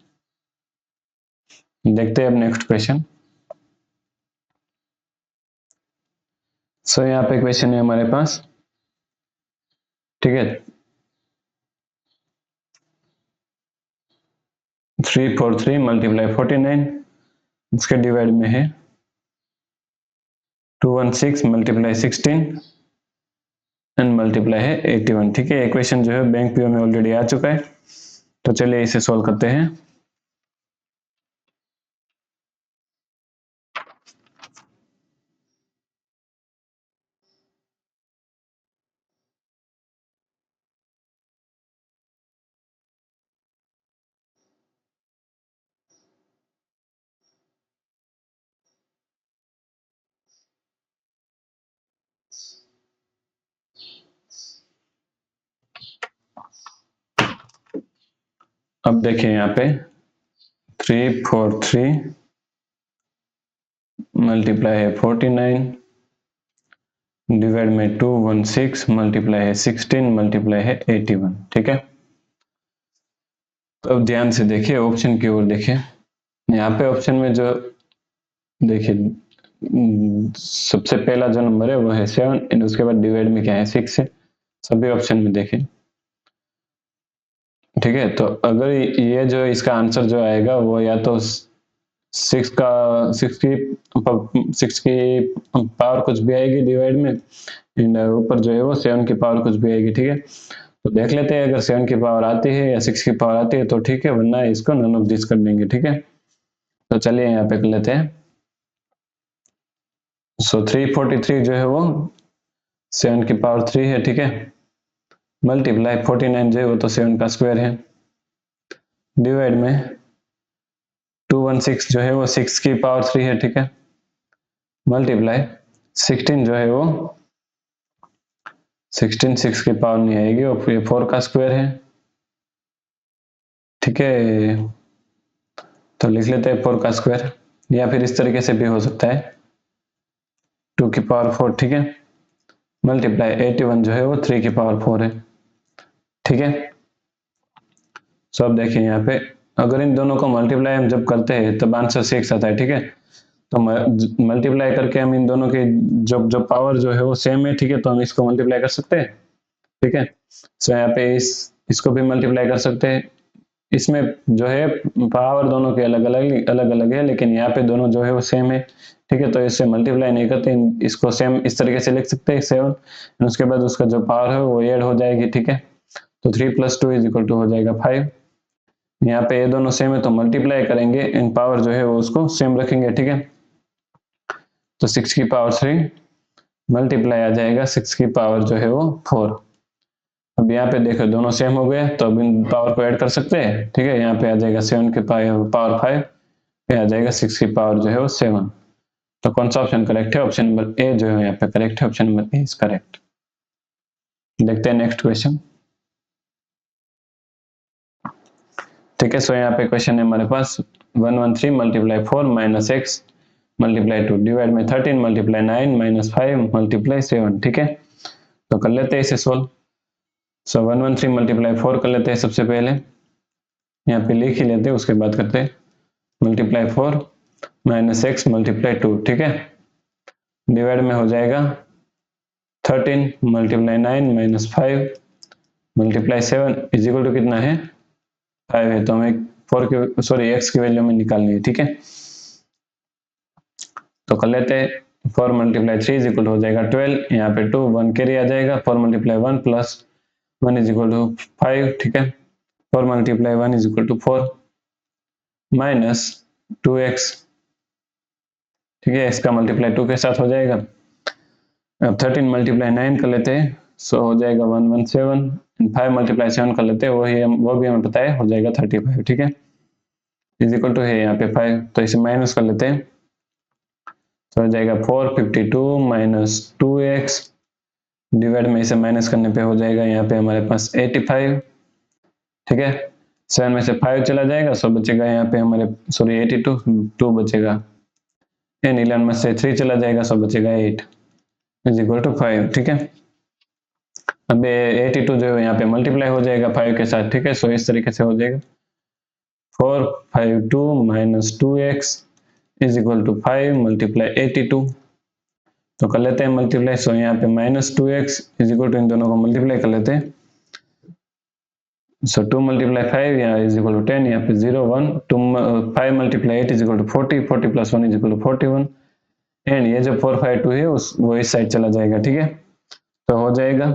देखते हैं अब नेक्स्ट क्वेश्चन। सो यहाँ पे क्वेश्चन है हमारे पास, ठीक है, 343 मल्टीप्लाई 49, इसके डिवाइड में है 216 मल्टीप्लाई 16 एंड मल्टीप्लाई है 81। ठीक है, इक्वेशन जो है बैंक पीओ में ऑलरेडी आ चुका है, तो चलिए इसे सॉल्व करते हैं। अब देखिए यहाँ पे 343 मल्टीप्लाई है 49 डिवाइड में 216 मल्टीप्लाई है 16 मल्टीप्लाई है 81। ठीक है, तो अब ध्यान से देखिए, ऑप्शन की ओर देखिए। यहाँ पे ऑप्शन में जो देखिए सबसे पहला जो नंबर है वो है 7 एंड उसके बाद डिवाइड में क्या है 6 है, सभी ऑप्शन में देखें। ठीक है, तो अगर ये जो इसका आंसर जो आएगा वो या तो 6 की पावर कुछ भी आएगी डिवाइड में, एंड ऊपर जो है वो 7 की पावर कुछ भी आएगी। ठीक है, तो देख लेते हैं, अगर 7 की पावर आती है या 6 की पावर आती है तो ठीक है, वरना इसको नन ऑफ दिस कर देंगे। ठीक है, तो चलिए यहाँ पे कर लेते हैं। सो 343 जो है वो 7 की पावर 3 है। ठीक है, मल्टीप्लाई 49 जो है वो तो 7 का स्क्वायर है, डिवाइड में 216 जो है वो 6 की पावर 3 है। ठीक है, मल्टीप्लाई 16 जो है वो 16 6 की पावर नहीं आएगी और ये 4 का स्क्वायर है। ठीक है, तो लिख लेते हैं 4 का स्क्वायर, या फिर इस तरीके से भी हो सकता है 2 की पावर 4। ठीक है, मल्टीप्लाई 81 जो है वो 3 की पावर 4 है। ठीक है, सो अब देखिए यहाँ पे अगर इन दोनों को मल्टीप्लाई हम जब करते हैं तब आंसर 6 आता है। ठीक है, तो मल्टीप्लाई करके हम इन दोनों की जो पावर जो है वो सेम है। ठीक है, तो हम इसको मल्टीप्लाई कर सकते हैं। ठीक है, सो यहाँ पे इसको भी मल्टीप्लाई कर सकते हैं। इसमें जो है पावर दोनों के अलग अलग है, लेकिन यहाँ पे दोनों जो है वो सेम है। ठीक है, तो इससे मल्टीप्लाई नहीं करते, इसको सेम इस तरीके से लिख सकते हैं 7, उसके बाद उसका जो पावर है वो ऐड हो जाएगी। ठीक है, तो 3 + 2 = हो जाएगा 5। यहाँ पे ये दोनों सेम है तो मल्टीप्लाई करेंगे, इन पावर जो है वो उसको सेम रखेंगे। ठीक है, तो 6 की पावर 3 मल्टीप्लाई आ जाएगा 6 की पावर जो है वो 4। अब यहाँ पे देखो दोनों सेम हो गए, तो अब इन पावर को ऐड कर सकते हैं। ठीक है, यहाँ पे आ जाएगा 7 की पावर 5, पे आ जाएगा 6 की पावर जो है वो 7। तो कौन सा ऑप्शन करेक्ट है? ऑप्शन नंबर ए जो है यहाँ पे करेक्ट है, option number A is correct. देखते हैं नेक्स्ट क्वेश्चन। ठीक है, सो यहाँ पे क्वेश्चन है हमारे पास 113 multiply 4 minus x multiply 2 divide में 13 मल्टीप्लाई 9 माइनस 5 मल्टीप्लाई 7। ठीक है, तो कर लेते हैं इसे सोल्व। सो 113 मल्टीप्लाई 4 कर लेते हैं सबसे पहले, यहाँ पे लिख ही लेते हैं, उसके बाद करते हैं मल्टीप्लाई 4 माइनस एक्स मल्टीप्लाई 2। ठीक है, डिवाइड में हो जाएगा 13 multiply 9 minus 5 multiply 7 is equal to कितना है 5 है, तो हमें 4 की सॉरी एक्स की वैल्यू में निकालनी है। ठीक है, तो कर लेते हैं 4 मल्टीप्लाई 3 इज इक्वल हो जाएगा 12, यहाँ पे 2 1 कैरी आ जाएगा, 4 multiply 1 plus 1 is equal to 5। ठीक है, 4 multiply 1 is equal to 4 minus 2x। ठीक है, x का मल्टीप्लाई 2 के साथ हो जाएगा। अब 13 मल्टीप्लाई 9 कर लेते हैं, सो हो जाएगा 117, 5 मल्टीप्लाई 7 कर लेते हैं, वो भी हमें पता है हो जाएगा 35। ठीक है, इज इक्वल टू है यहाँ पे 5, तो इसे माइनस कर लेते हैं, तो हो जाएगा 452 माइनस 2x डिवाइड में इसे माइनस करने पे हो जाएगा यहाँ पे हमारे पास 85। ठीक है, 7 में से 5 चला जाएगा, सो बचेगा यहाँ पे हमारे सॉरी 82, 2 बचेगा, एंड 11 में से 3 चला जाएगा, सो बचेगा 8 इज इक्वल टू 5। ठीक है, अब 82 जो है यहाँ पे मल्टीप्लाई हो जाएगा 5 के साथ। ठीक है, सो इस तरीके से हो जाएगा 452 minus 2x is equal to 5 multiply 82। तो कर लेते हैं मल्टीप्लाई। सो यहाँ पे -2x इज इक्वल टू, इन दोनों को मल्टीप्लाई कर लेते हैं। सो 2 × 5 यहाँ इज इक्वल टू 10, यहाँ पे 0 1, 5 × 8 is equal to 40, 40 + 1 is equal to 41, and ये जो 452 है वो इस साइड चला जाएगा, ठीक है। तो हो जाएगा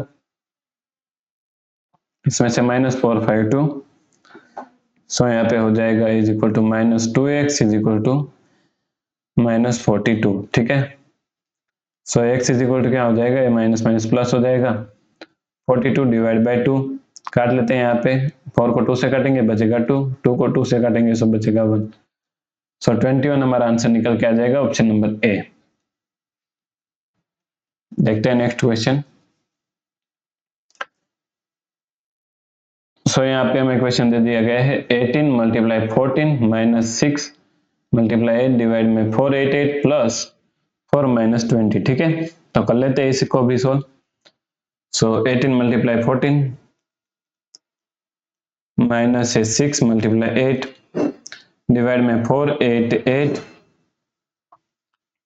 इसमें से -452, सो यहाँ पे हो जाएगा is equal to -2x is equal to -42, ठीक है। So x is equal to क्या हो जाएगा, ये माइनस माइनस प्लस हो जाएगा, 42 डिवाइड बाई 2, काट लेते हैं यहाँ पे, 4 को 2 से काटेंगे बचेगा 2, 2 को 2 से काटेंगे सो बचेगा 1। सो 21 हमारा आंसर निकल के आ जाएगा ऑप्शन नंबर ए। देखते हैं नेक्स्ट क्वेश्चन। सो यहाँ पे हमें क्वेश्चन दे दिया गया है 18 × 14 - 6 × 8 डिवाइड में 488 प्लस 4 - 20, ठीक है। तो कर लेते हैं इसको भी सोल्व। सो 18 × 14 माइनस है 6 × 8 डिवाइड में 488,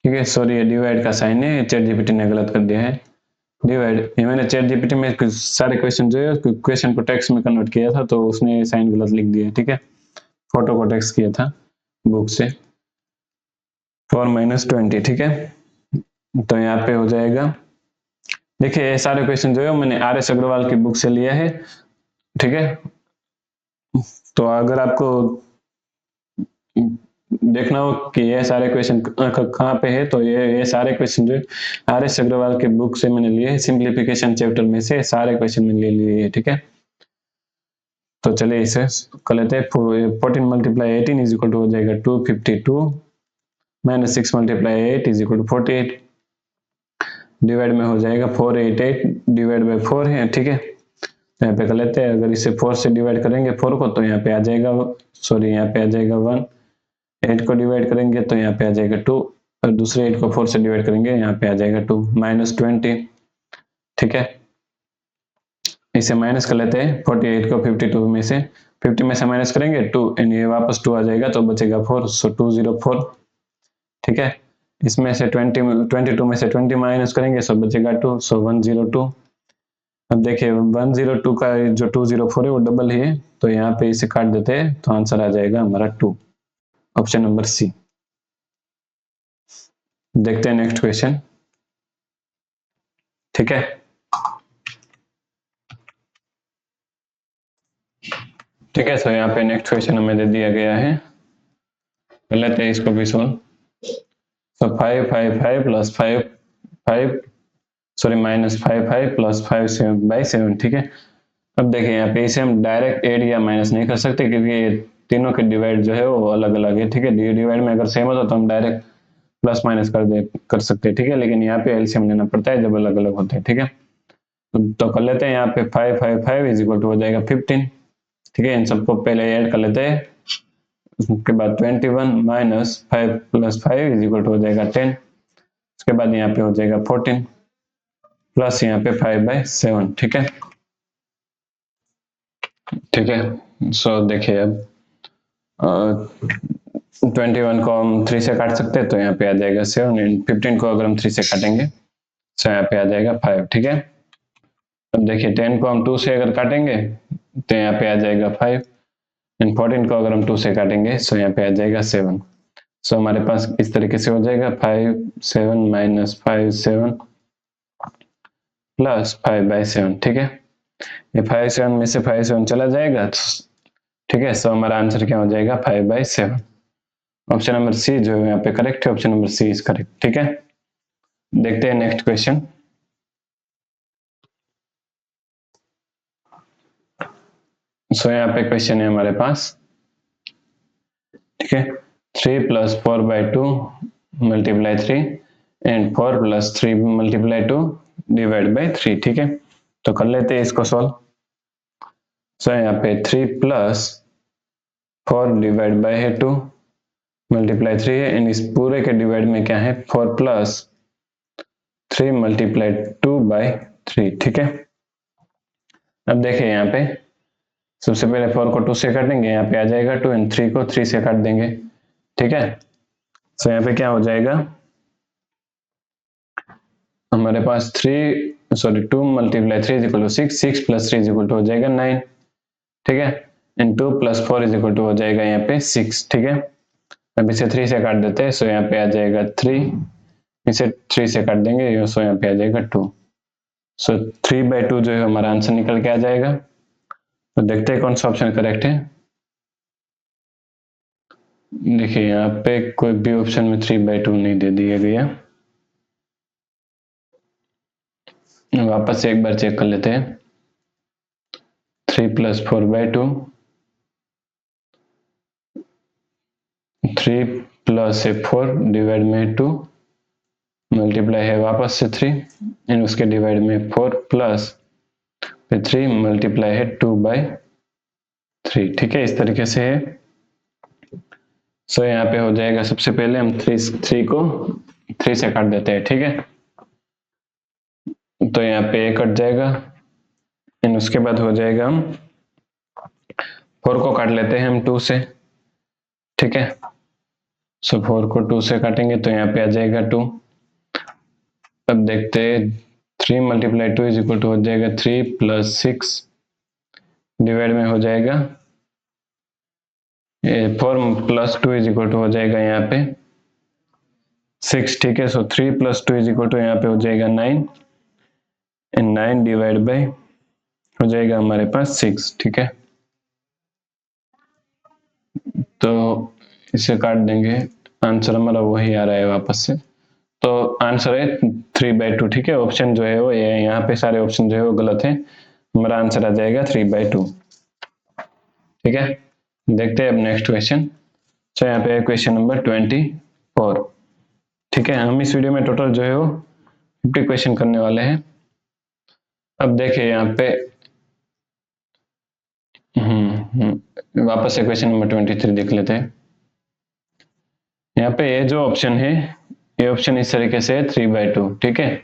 ठीक है। सॉरी ये डिवाइड का साइन है, चैट जीपीटी ने गलत कर दिया है, डिवाइड। ये मैंने चैट जीपीटी में सारे क्वेश्चन जो है क्वेश्चन को टेक्स्ट में कन्वर्ट किया था तो उसने साइन गलत लिख दिया, ठीक है। फोटो को टेक्स्ट किया था बुक से, 4 - 20, ठीक है। तो यहाँ पे हो जाएगा, देखिए ये सारे क्वेश्चन जो है मैंने RS अग्रवाल की बुक से लिया है, ठीक है। तो अगर आपको देखना हो कि ये सारे क्वेश्चन कहाँ पे है, तो ये सारे क्वेश्चन जो RS अग्रवाल के बुक से मैंने लिए, सिंप्लीफिकेशन चैप्टर में से सारे क्वेश्चन मैंने ले लिए, ठीक है। तो चलिए इसे कर लेते हैं। 14 × 18 इज इक्वल टू हो जाएगा 252 -6 × 8 इज इक्वल टू 48, डिवाइड में हो जाएगा 488 डिवाइड बाई 4 है, ठीक है। तो यहाँ पे कर लेते हैं, अगर इसे 4 से डिवाइड करेंगे 4 को तो यहाँ पे आ जाएगा, सॉरी यहाँ पे आ जाएगा 1, 8 को डिवाइड करेंगे तो यहाँ पे आ जाएगा 2, और दूसरे 8 को 4 से डिवाइड करेंगे यहाँ पे आ जाएगा 2 -20, ठीक है। इसे माइनस कर लेते हैं, 48 को 52 में से, 50 में से माइनस करेंगे 2, एंड ये वापस 2 आ जाएगा तो बचेगा 4, सो 204, ठीक है। इसमें से 22 में से 20 माइनस करेंगे सो बचेगा 2, सो 102। अब देखिए 102 का जो 204 है वो डबल ही है, तो यहाँ पे इसे काट देते हैं तो आंसर आ जाएगा हमारा 2, ऑप्शन नंबर सी। देखते हैं नेक्स्ट क्वेश्चन, ठीक है। ठीक है, सो यहाँ पे नेक्स्ट क्वेश्चन हमें दे दिया गया है, कर लेते हैं इसको भी सोल्व। सो 5 5 5 प्लस 5 5 सॉरी -5 प्लस 5 7/7, ठीक है। अब देखिए यहाँ पे इसे हम डायरेक्ट ऐड या माइनस नहीं कर सकते क्योंकि ये तीनों के डिवाइड जो है वो अलग अलग है, ठीक है। डिवाइड में अगर सेम होता तो हम डायरेक्ट प्लस माइनस कर सकते हैं, ठीक है। लेकिन यहाँ पे एलसीएम लेना पड़ता है जब अलग अलग होते हैं, ठीक है। तो कर लेते हैं यहाँ पे 5 5 5 इज इक्वल टू हो जाएगा 15, ठीक है। इन सबको पहले ऐड कर लेते हैं, उसके बाद 21 minus 5 plus 5 is equal to हो जाएगा 10, उसके बाद यहाँ पे हो जाएगा 14 प्लस यहाँ पे 5/7, ठीक है, ठीक है। सो देखिए अब 21 को हम 3 से काट सकते हैं तो यहाँ पे आ जाएगा 7, एंड 15 को अगर हम 3 से काटेंगे तो यहाँ पे आ जाएगा 5, ठीक है। अब देखिए 10 को हम 2 से अगर काटेंगे तो यहाँ पे आ जाएगा 5, एंड 14 को अगर हम 2 से काटेंगे तो यहाँ पे आ जाएगा 7। सो हमारे पास इस तरीके से हो जाएगा 5 7 माइनस 5 7 प्लस 5/7, ठीक है। ये 5 7 में से 5 7 चला जाएगा, ठीक है। सो हमारा आंसर क्या हो जाएगा 5/7, ऑप्शन नंबर सी जो है यहाँ पे करेक्ट है, option number C is correct, ठीक है। देखते हैं नेक्स्ट क्वेश्चन। सो यहाँ पे क्वेश्चन है हमारे पास, ठीक है। 3 + 4/2 × 3 एंड 4 + 3 × 2 डिवाइड बाई 3, ठीक है। तो कर लेते हैं इसको सॉल्व। सो यहाँ पे 3 + 4 डिवाइड बाई है 2 × 3 है, एंड इस पूरे के डिवाइड में क्या है 4 + 3 × 2/3, ठीक है। अब देखिए यहाँ पे सबसे पहले 4 को 2 से काटेंगे, यहाँ पे आ जाएगा 2, एंड 3 को 3 से काट देंगे, ठीक है। सो यहाँ पे क्या हो जाएगा हमारे पास 2 multiply 3 is equal to 6, 6 plus 3 is equal to हो जाएगा 9, ठीक है, and 2 plus 4 is equal to हो जाएगा यहाँ पे 6, ठीक है। अब इसे 3 से काट देते हैं, सो यहाँ पे आ जाएगा 3, इसे 3 से काट देंगे, सो यहाँ पे आ जाएगा 2, सो 3/2 जो है हमारा आंसर निकल के आ जाएगा। तो देखते हैं कौन सा ऑप्शन करेक्ट है। देखिए यहाँ पे कोई भी ऑप्शन में 3/2 नहीं दे दिया गया। वापस से एक बार चेक कर लेते हैं। 3 + 4/2, 3 + 4 डिवाइड में 2, मल्टीप्लाई है वापस से 3 एंड उसके डिवाइड में 4 प्लस फिर 3 मल्टीप्लाई है 2/3, ठीक है, इस तरीके से है। सो यहाँ पे हो जाएगा, सबसे पहले हम 3 को 3 से काट देते हैं, ठीक है, तो यहाँ पे 1 कट जाएगा एंड उसके बाद हो जाएगा हम 4 को काट लेते हैं हम 2 से, ठीक है, सो 4 को 2 से काटेंगे तो यहाँ पे आ जाएगा 2। अब देखते हैं 3 × 2 इज इक्वल टू हो जाएगा 3 + 6 डिवाइड में हो जाएगा 4 + 2 इज इक्वल टू हो जाएगा यहाँ पे 6, ठीक है, सो 3 + 2 इज इक्वल टू यहाँ पे हो जाएगा 9 एंड 9 डिवाइड बाय हो जाएगा हमारे पास 6, ठीक है, तो इसे काट देंगे, आंसर हमारा वही आ रहा है वापस से। तो आंसर है 3/2, ठीक है, ऑप्शन जो है वो ये, यहाँ पे सारे ऑप्शन जो है वो गलत है, हमारा आंसर आ जाएगा 3/2, ठीक है। देखते हैं अब नेक्स्ट क्वेश्चन। तो यहाँ पे क्वेश्चन नंबर 24, ठीक है, हम इस वीडियो में टोटल जो है वो 50 क्वेश्चन करने वाले हैं। अब देखिए यहाँ पे वापस से क्वेश्चन नंबर 23 देख लेते हैं। यहाँ पे ये जो ऑप्शन है, ये ऑप्शन इस तरीके से है 3/2, ठीक है,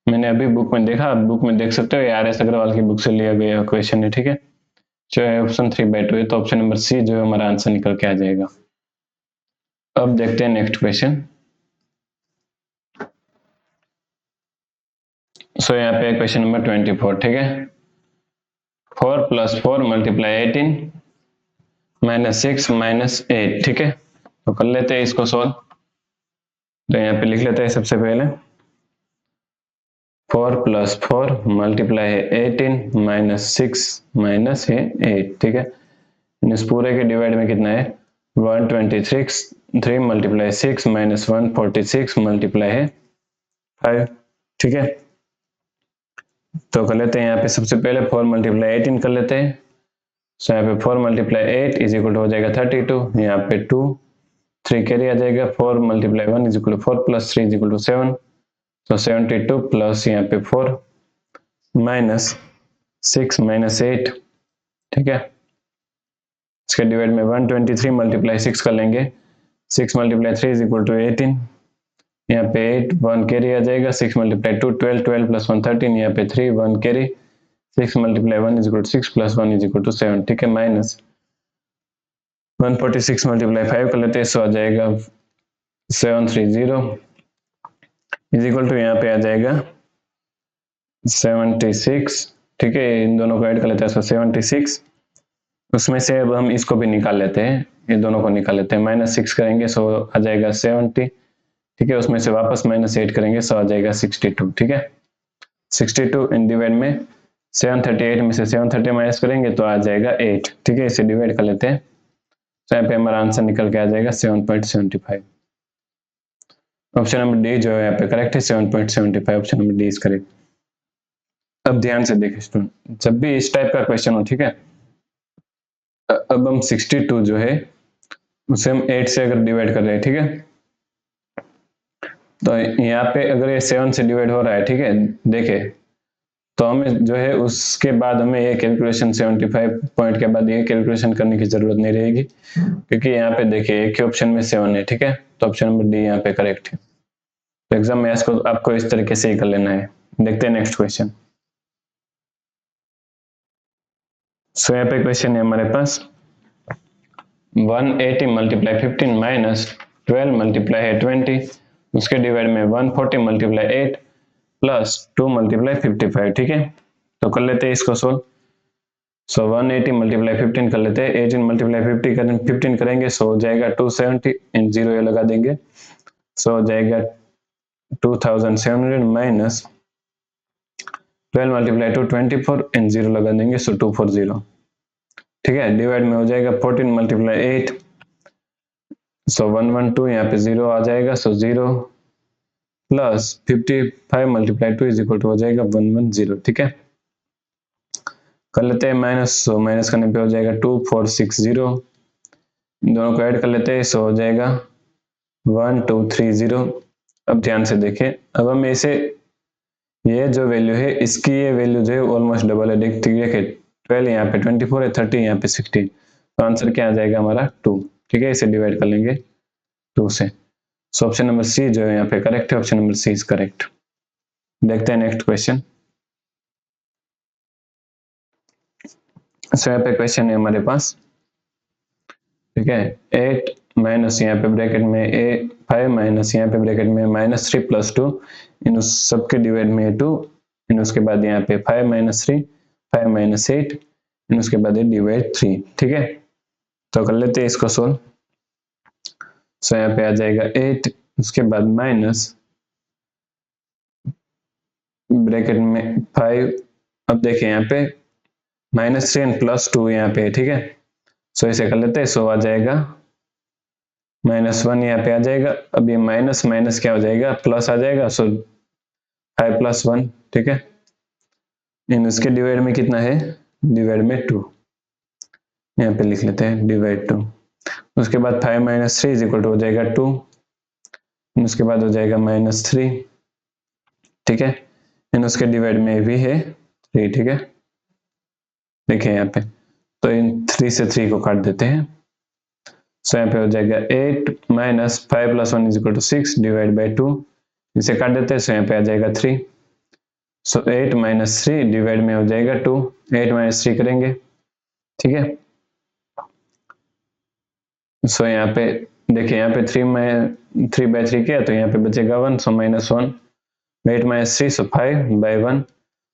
मैंने अभी बुक में देखा, आप बुक में देख सकते हो, ये RS अग्रवाल की बुक से लिया गया क्वेश्चन है, ठीक है, जो है ऑप्शन 3/2 है, तो ऑप्शन नंबर सी जो है हमारा आंसर निकल के आ जाएगा। अब देखते हैं नेक्स्ट क्वेश्चन। सो यहाँ पे क्वेश्चन नंबर 24, ठीक है, 4 + 4 × 18 -6 -8, ठीक है, तो कर लेते हैं इसको सॉल्व। तो यहाँ पे लिख लेते हैं सबसे पहले 4 + 4 × 18 -6 -8, ठीक है, इस पूरे के डिवाइड में कितना है 126, 3 × 6 -146 मल्टीप्लाई है 5, ठीक है, तो कर लेते हैं यहाँ पे सबसे पहले 4 × 18 कर लेते हैं। सो यहाँ पे 4 × 8 इज इक्वल टू हो जाएगा 32, यहाँ पे 2 3 कैरी आ जाएगा, 4 × 1 is equal to 4 + 3 is equal to 7, तो 72 प्लस यहाँ पे 4 -6 -8, ठीक है, इसके डिवाइड में 123 × 6 कर लेंगे, 6 × 3 इज इक्वल टू 18, यहाँ पे 8 1 कैरी आ जाएगा, 6 × 2 12, 12 + 1 13, यहाँ पे 3 1 carry, 6 × 1 is equal to 6 + 1 is equal to 7, ठीक है, माइनस 146 × 5 कर लेते हैं, सो आ जाएगा 730 इज इक्वल टू यहाँ पे आ जाएगा 76, ठीक है, इन दोनों को ऐड कर लेते हैं, सो 76, उसमें से अब हम इसको भी निकाल लेते हैं, ये दोनों को निकाल लेते हैं, -6 करेंगे सो आ जाएगा 70, ठीक है, उसमें से वापस -8 करेंगे सो आ जाएगा 62, ठीक है, 62 इन डिवाइड में 738 में से 730 माइनस करेंगे तो आ जाएगा 8, ठीक है, इसे डिवाइड कर लेते हैं, तो यहाँ पे हमारा आंसर निकल के आ जाएगा 7.75। ऑप्शन नंबर डी जो है यहाँ पे करेक्ट है, 7.75 option number D is correct. अब ध्यान से देखें स्टूडेंट, जब भी इस टाइप का क्वेश्चन हो, ठीक है, अब हम 62 जो है उसे हम 8 से अगर डिवाइड कर रहे हैं, ठीक है, तो यहाँ पे अगर ये 7 से डिवाइड हो रहा है, ठीक है, देखे तो हमें जो है उसके बाद हमें ये कैलकुलेशन 75 पॉइंट के बाद ये कैलकुलेशन करने की जरूरत नहीं रहेगी, क्योंकि यहाँ पे देखिए एक ही ऑप्शन में 7 है, ठीक है, तो ऑप्शन नंबर डी यहाँ पे करेक्ट है। तो एग्जाम में इसको आपको इस तरीके से ही कर लेना है। देखते हैं नेक्स्ट क्वेश्चन। सो यहाँ पे क्वेश्चन है हमारे पास 180 × 15 -12 × 20, उसके डिवाइड में 140 × 8 प्लस 2 मल्टीप्लाई 55, ठीक है। तो कर लेते हैं इसको सोल्व। सो 180 मल्टीप्लाई 15 कर लेते हैं, 18 मल्टीप्लाई 15 करेंगे, सो हो जाएगा 270 एंड 0 ये लगा देंगे, सो हो जाएगा 2700 माइनस 12 मल्टीप्लाई टू 24 एंड 0 लगा देंगे, सो 240, ठीक है। डिवाइड में हो जाएगा 14 मल्टीप्लाई 8, सो 112, यहाँ पे 0 आ जाएगा, so 0 plus 55 multiply 2 is equal to हो जाएगा 110, ठीक है। कर लेते हैं माइनस, सो माइनस करने पे हो जाएगा 2460, दोनों को ऐड कर लेते हैं, सो हो जाएगा 1230। अब ध्यान से देखें, अब हम इसे, ये जो वैल्यू है इसकी ये वैल्यू जो है ऑलमोस्ट डबल है, देखिए 12 यहाँ पे 24 है, 30 यहाँ पे 16, तो आंसर क्या आ जाएगा हमारा 2, ठीक है। इसे डिवाइड कर लेंगे 2 से, सो ऑप्शन नंबर सी जो है यहाँ पे करेक्ट है, option number C is correct. देखते हैं नेक्स्ट क्वेश्चन। सो यहाँ पे क्वेश्चन है हमारे पास, ठीक है, 8 माइनस यहाँ पे ब्रैकेट में 5 माइनस यहाँ पे ब्रैकेट में -3 प्लस 2, इन उस सबके डिवाइड में 2, इन उसके बाद यहाँ पे 5 माइनस 3, 5 माइनस 8, इन उसके बाद डिवाइड 3, ठीक है। तो कर लेते हैं इसको सोल्व। सो यहाँ पे आ जाएगा 8, उसके बाद माइनस ब्रैकेट में 5, अब देखिए यहाँ पे -3 एंड +2 यहाँ पे, ठीक है। सो इसे कर लेते हैं, सो आ जाएगा -1 यहाँ पे आ जाएगा, अब ये माइनस माइनस क्या हो जाएगा, प्लस आ जाएगा, सो 5 + 1, ठीक है। इन इसके डिवाइड में कितना है, डिवाइड में 2, यहाँ पे लिख लेते हैं डिवाइड 2, उसके बाद 5 माइनस 3 इज इक्वल टू हो जाएगा 2, उसके बाद हो जाएगा -3, ठीक है। इन उसके डिवाइड में भी है 3, ठीक है। देखिए यहाँ पे, तो इन 3 से 3 को काट देते हैं, सो यहाँ पे हो जाएगा 8 minus 5 + 1 is equal to 6 divide by 2, इसे काट देते हैं, सो यहाँ पे आ जाएगा 3, सो 8 माइनस 3 डिवाइड में हो जाएगा 2, 8 माइनस 3 करेंगे, ठीक है। सो यहाँ पे देखिए, यहाँ पे 3/3 किया तो यहाँ पे बचेगा 1, सो -1, 8 माइनस 3, सो 5/1,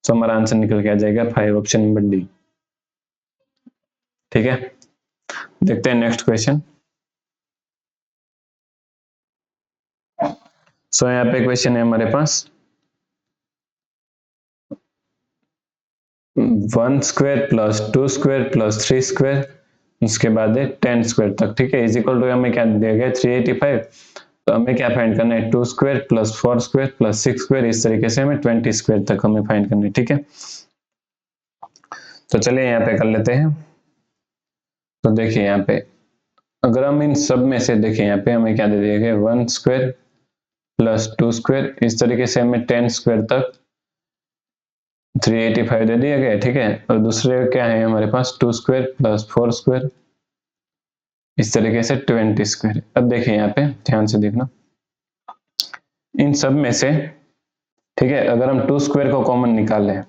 सो हमारा आंसर निकल के आ जाएगा 5, ऑप्शन नंबर डी, ठीक है। देखते हैं नेक्स्ट क्वेश्चन। सो यहाँ पे क्वेश्चन है हमारे पास 1 square plus 2 square plus 3 square, उसके बाद है 10 स्क्वायर तक, ठीक है, इज इक्वल टू हमें क्या दिया गया 385, तो हमें क्या फाइंड करना है 2 square plus 4 square plus 6 square, इस तरीके से हमें 20 स्क्वायर तक हमें फाइंड करना है, ठीक है। तो चलिए यहाँ पे कर लेते हैं। तो देखिए यहाँ पे अगर हम इन सब में से देखिए, यहाँ पे हमें क्या दे दिया गया 1 स्क्वायर प्लस 2 स्क्वायर, इस तरीके से हमें 10 स्क्वायर तक 385 दे दिया गया, ठीक है। और दूसरे क्या है हमारे पास 2 स्क्वायर प्लस 4 स्क्वायर, इस तरीके से 20 स्क्वायर। अब देखिए यहाँ पे ध्यान से देखना, इन सब में से, ठीक है, अगर हम 2 स्क्वायर को कॉमन निकाल लें,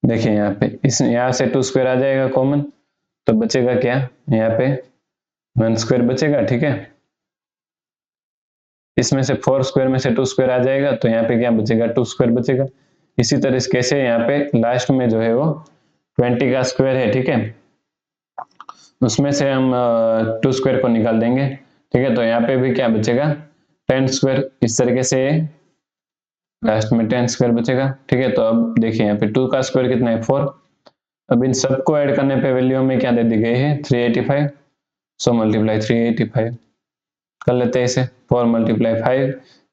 देखिए यहाँ पे इस यहाँ से 2 स्क्वायर आ जाएगा कॉमन, तो बचेगा क्या, यहाँ पे 1 स्क्वायर बचेगा, ठीक है। इसमें से 4 स्क्वायर में से 2 स्क्वायर आ जाएगा, तो यहाँ पे क्या बचेगा 2 स्क्वायर बचेगा। इसी तरीके से यहाँ पे लास्ट में जो है वो 20 का स्क्वायर है, ठीक है, उसमें से हम 2 स्क्वायर को निकाल देंगे, ठीक है। तो यहाँ पे भी क्या बचेगा 10 स्क्वायर, इस तरीके से लास्ट में 10 स्क्वायर बचेगा, ठीक है। तो अब देखिए यहाँ पे 2 का स्क्वायर कितना है 4, अब इन सबको ऐड करने पे वैल्यू में क्या दे दी गई है 385, सो मल्टीप्लाई 385 कर लेते हैं इसे, 4 मल्टीप्लाई 5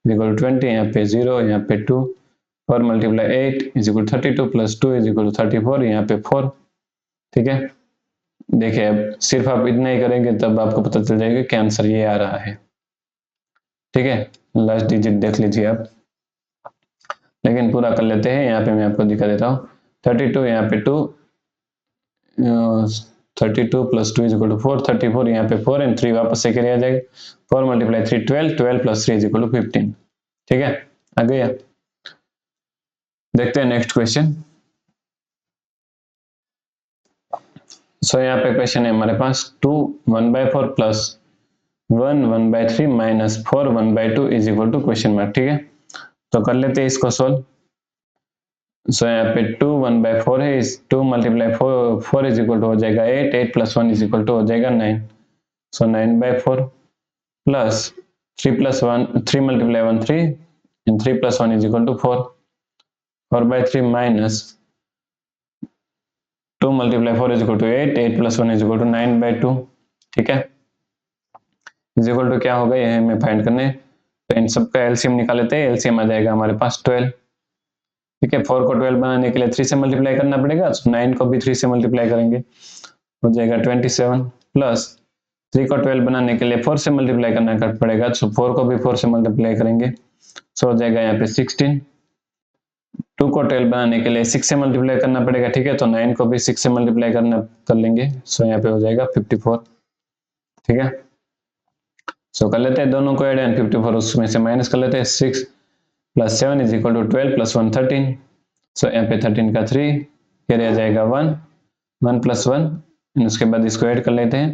इज इक्वल टू 20, यहाँ पे 0, यहाँ पे 2, 4 multiply 8 is equal 32 plus 2 is equal to 34, यहाँ पे 4, ठीक है। देखिए अब सिर्फ आप इतना ही करेंगे तब आपको पता चल जाएगा कि आंसर ये आ रहा है, ठीक है। लास्ट डिजिट देख लीजिए आप, लेकिन पूरा कर लेते हैं, यहाँ पे मैं आपको दिखा देता हूँ 32, यहाँ पे 2, 32 प्लस 2 इज इक्वल टू 4, 34 यहाँ पे 4 एंड 3 वापस से कैरी आ जाएगा, 4 multiply 3 12, 12 plus 3 is equal to 15, ठीक है, आ गया। देखते हैं नेक्स्ट क्वेश्चन। सो यहाँ पे क्वेश्चन है हमारे पास 2 1/4 plus 1 1/3 minus 4 1/2 is equal to question mark, ठीक है। तो कर लेते हैं इसको सोल्व। सो यहाँ पे 2 1/4 है, इस 2 मल्टीप्लाई 4 इज इक्वल टू हो जाएगा 8, 8 प्लस 1 इज इक्वल टू हो जाएगा 9, so 9/4 plus 3 plus 1 3 multiply 1 3 and 3 plus 1 is equal to 4, 4/3 minus 2 multiply 4 is equal to 8, 8 plus 1 is equal to 9/2, ठीक है, इज इक्वल टू क्या होगा ये हमें फाइंड करने है। तो इन सब का एलसीएम निकाल लेते हैं, एलसीएम आ जाएगा हमारे पास 12, ठीक है, 4 को 12 बनाने के लिए 3 से मल्टीप्लाई करना पड़ेगा, तो 9 को भी 3 से मल्टीप्लाई करेंगे, हो जाएगा 27 प्लस 3 को 12 बनाने के लिए 4 से मल्टीप्लाई करना पड़ेगा, तो 4 को भी 4 से मल्टीप्लाई करेंगे, सो हो जाएगा यहाँ पे 16, 2 को 12 बनाने के लिए 6 से मल्टीप्लाई करना पड़ेगा, ठीक है, तो 9 को भी 6 से मल्टीप्लाई कर लेंगे, सो यहाँ पे हो जाएगा 54, ठीक है, सो कर लेते हैं दोनों को ऐड एंड 54 उसमें से माइनस कर लेते हैं, 6 plus 7 is equal to 12 plus 1 13, so यहाँ पे 13 का 3 फिर आ जाएगा 1, 1 प्लस 1 उसके बाद इसको ऐड कर लेते हैं,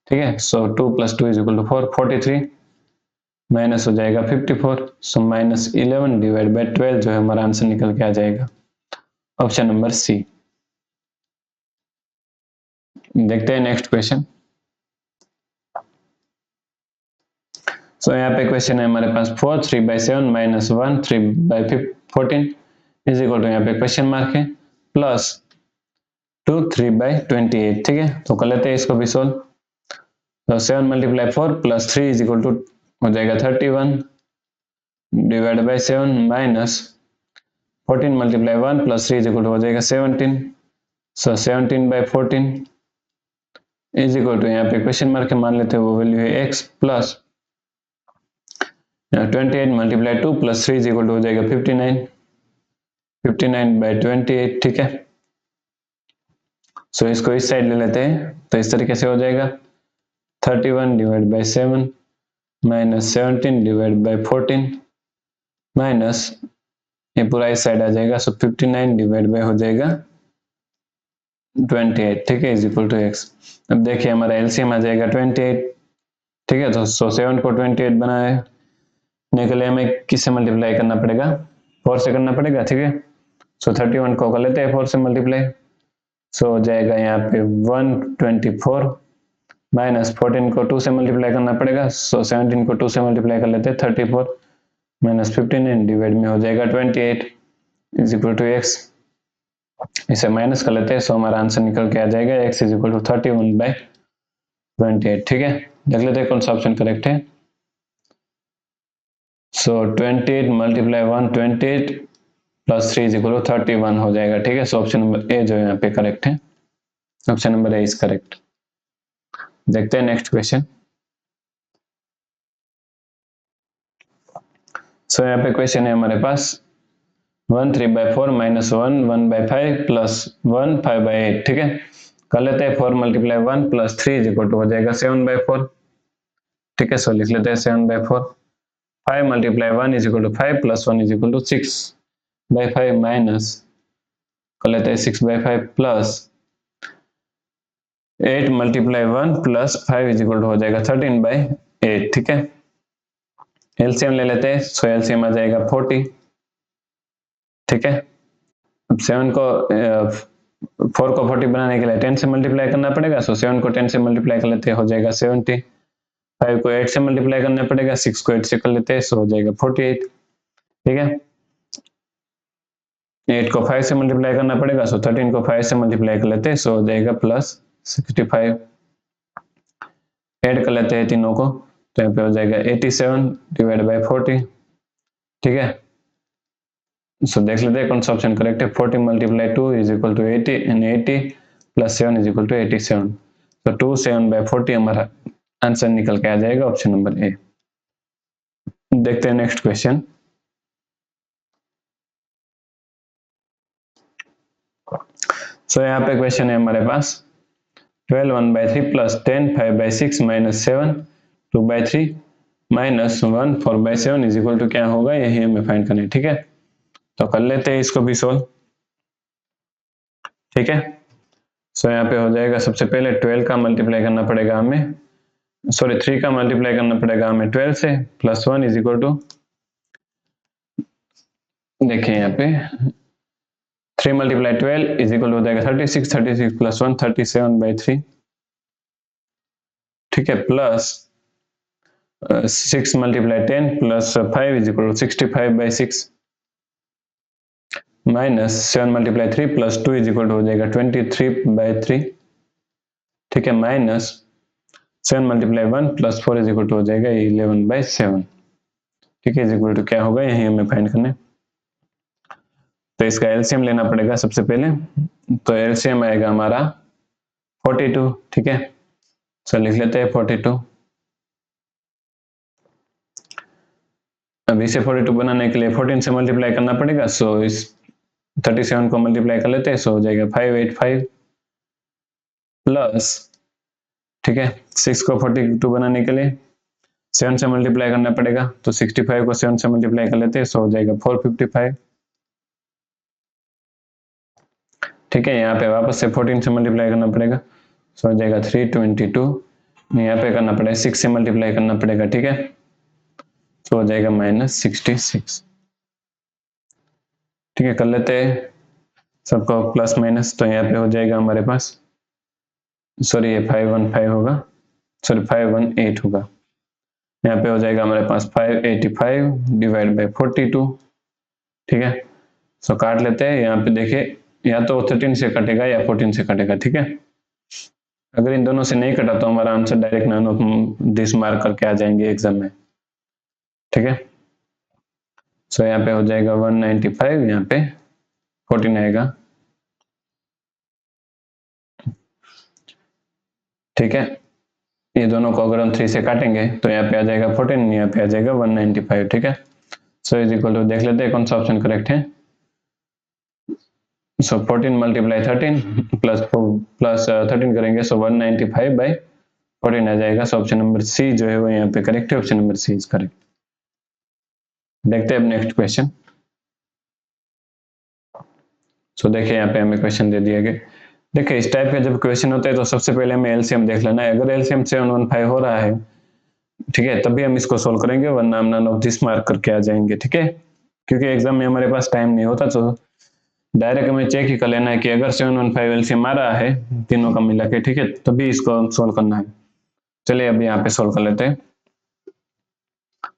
ठीक है, so 2 plus 2 is equal to 4, 43 minus हो जाएगा 54, सो माइनस 11 डिवाइड बाई 12 जो है हमारा आंसर निकल के आ जाएगा ऑप्शन नंबर सी। देखते हैं नेक्स्ट क्वेश्चन। सो यहाँ पे क्वेश्चन है हमारे पास 4 3/7 माइनस 1 3/14 इज इक्वल टू यहाँ पे क्वेश्चन मार्क है प्लस 2 3/28, ठीक है, तो कर लेते हैं इसको भी सोल्व। तो 7 multiply 4 plus 3 is equal to हो जाएगा 31 divide by 7 minus 14 multiply 1 plus 3 is equal to हो जाएगा 17, सो 17/14 इज इक्वल टू यहाँ पे क्वेश्चन मार्क मान लेते हैं वो वैल्यू है x plus 28 multiply 2 plus 3 is equal to हो जाएगा 59, 59/28, ठीक है, सो इसको इस साइड ले लेते हैं, तो इस तरीके से हो जाएगा 31 divide by 7 minus 17 divide by 14 minus ये पूरा इस साइड आ जाएगा, सो 59 डिवाइड बाई हो जाएगा 28, ठीक है, इज इक्वल टू x। अब देखिए हमारा एलसीएम आ जाएगा 28, ठीक है, तो 7 को 28 बनाने के लिए हमें किससे मल्टीप्लाई करना पड़ेगा, 4 से करना पड़ेगा, ठीक है, सो 31 को कर लेते हैं 4 से मल्टीप्लाई, सो हो जाएगा यहाँ पे 124 माइनस 14 को 2 से मल्टीप्लाई करना पड़ेगा, सो 17 को 2 से मल्टीप्लाई कर लेते हैं 34 माइनस 59 डिवाइड में हो जाएगा 28 इज इक्वल टू x, इसे माइनस कर लेते हैं, सो हमारा आंसर निकल के आ जाएगा x इज इक्वल टू 31/28, ठीक है, देख लेते हैं कौन सा ऑप्शन करेक्ट है। So 28 multiply 1 28 plus 3 is equal to 31 हो जाएगा, ठीक है, सो ऑप्शन नंबर ए जो है यहाँ पे करेक्ट है, option number A is correct. देखते हैं नेक्स्ट क्वेश्चन। सो यहाँ पे क्वेश्चन है हमारे पास 1 3/4 माइनस 1 1/5 प्लस 1 5/8, ठीक है, कर लेते हैं 4 multiply 1 plus 3 is equal to हो जाएगा 7/4, ठीक है, सो लिख लेते हैं 7/4, 5 multiply 1 is equal to 5 plus 1 is equal to 6/5 minus कर लेते हैं 6/5 plus 8 multiply 1 plus 5 is equal to हो जाएगा 13/8, ठीक है, एलसीएम ले लेते हैं, सो एलसीएम आ जाएगा 40, ठीक है, अब 7 को 4 को 40 बनाने के लिए 10 से मल्टीप्लाई करना पड़ेगा, सो 7 को 10 से मल्टीप्लाई कर लेते हैं, हो जाएगा 70, 5 को 8 से मल्टीप्लाई करना पड़ेगा, 6 को 8 से कर लेते हैं, सो हो जाएगा 48, ठीक है, 8 को 5 से मल्टीप्लाई करना पड़ेगा, सो 13 को 5 से मल्टीप्लाई कर लेते हैं, सो हो जाएगा प्लस 65, ऐड कर लेते हैं तीनों को, तो यहाँ पे हो जाएगा 87 डिवाइड बाई 40, ठीक है, सो देख लेते हैं कौन सा ऑप्शन करेक्ट है। 40 multiply 2 is equal to 80 and 80 plus 7 is equal to 87, तो 2 7/40 हमारा आंसर निकल के आ जाएगा ऑप्शन नंबर ए। देखते हैं नेक्स्ट क्वेश्चन। सो यहाँ पे क्वेश्चन है हमारे पास 12 1/3 plus 10 5/6 minus 7 2/3 minus 1 4/7 is equal to क्या होगा, यही हमें फाइंड करना है, ठीक है, तो कर लेते हैं इसको भी सोल्व, ठीक है, सो यहाँ पे हो जाएगा सबसे पहले 12 का मल्टीप्लाई करना पड़ेगा हमें, सॉरी 3 का मल्टीप्लाई करना पड़ेगा हमें 12 से प्लस 1 इज इक्वल टू, देखिए यहाँ पे 3 मल्टीप्लाई 12 इज इक्वल हो जाएगा 36, 36 प्लस 1 37/3, ठीक है, plus 6 multiply 10 plus 5 is equal 65/6, minus 7 multiply 3 plus 2 is equal हो जाएगा 23/3, ठीक है, minus 7 multiply 1 plus 4 is equal हो जाएगा 11/7, ठीक है, इज इक्वल टू क्या होगा यही हमें फाइंड करना है। तो इसका एलसीएम लेना पड़ेगा सबसे पहले, तो एलसीएम आएगा हमारा 42, ठीक है, तो लिख लेते हैं 42। अब इसे 42 बनाने के लिए 14 से मल्टीप्लाई करना पड़ेगा, सो इस 37 को मल्टीप्लाई कर लेते हैं, सो हो जाएगा 585 प्लस, ठीक है, 6 को 42 बनाने के लिए 7 से मल्टीप्लाई करना पड़ेगा, तो 65 को 7 से मल्टीप्लाई कर लेते हैं, सो हो जाएगा 455, ठीक है, यहाँ पे वापस से 14 से मल्टीप्लाई करना पड़ेगा, सो हो जाएगा 322, यहाँ पे करना पड़ेगा 6 से मल्टीप्लाई करना पड़ेगा, ठीक है, तो हो जाएगा -66, ठीक है, कर लेते हैं सबको प्लस माइनस, तो यहाँ पे हो जाएगा हमारे पास, सॉरी ये 515 होगा, सॉरी 518 होगा, यहाँ पे हो जाएगा हमारे पास 585 डिवाइड बाई 42, ठीक है, सो काट लेते हैं, यहाँ पे देखिए या तो 13 से कटेगा या 14 से कटेगा, ठीक है, अगर इन दोनों से नहीं कटा तो हमारा answer direct none of this mark करके आ जाएंगे एग्जाम में, ठीक है, सो यहाँ पे हो जाएगा 195, यहाँ पे 14 आएगा, ठीक है, ये दोनों को अगर हम 3 से काटेंगे तो यहाँ पे आ जाएगा 14, यहाँ पे आ जाएगा 195, ठीक है, सो इज इक्वल टू देख लेते हैं कौन सा ऑप्शन करेक्ट है, सो 14 मल्टीप्लाई 13 प्लस 13 करेंगे, सो 195/14 आ जाएगा, सो ऑप्शन नंबर सी जो है वो यहाँ पे करेक्ट है, option number C is correct. देखते हैं अब नेक्स्ट क्वेश्चन। सो देखिए यहाँ पे हमें क्वेश्चन दे दिया गया, देखिए इस टाइप का जब क्वेश्चन होता है तो सबसे पहले हमें एलसीएम देख लेना है, अगर एलसीएम 715 हो रहा है, ठीक है, तभी हम इसको सोल्व करेंगे, वरना हम नन ऑफ दिस मार्क करके आ जाएंगे, ठीक है, क्योंकि एग्जाम में हमारे पास टाइम नहीं होता, तो डायरेक्ट हमें चेक ही कर लेना है कि अगर 715 एलसीएम आ रहा है तीनों का मिला के, ठीक है, तभी इसको सोल्व करना है। चलिए अभी यहाँ पे सोल्व कर लेते हैं।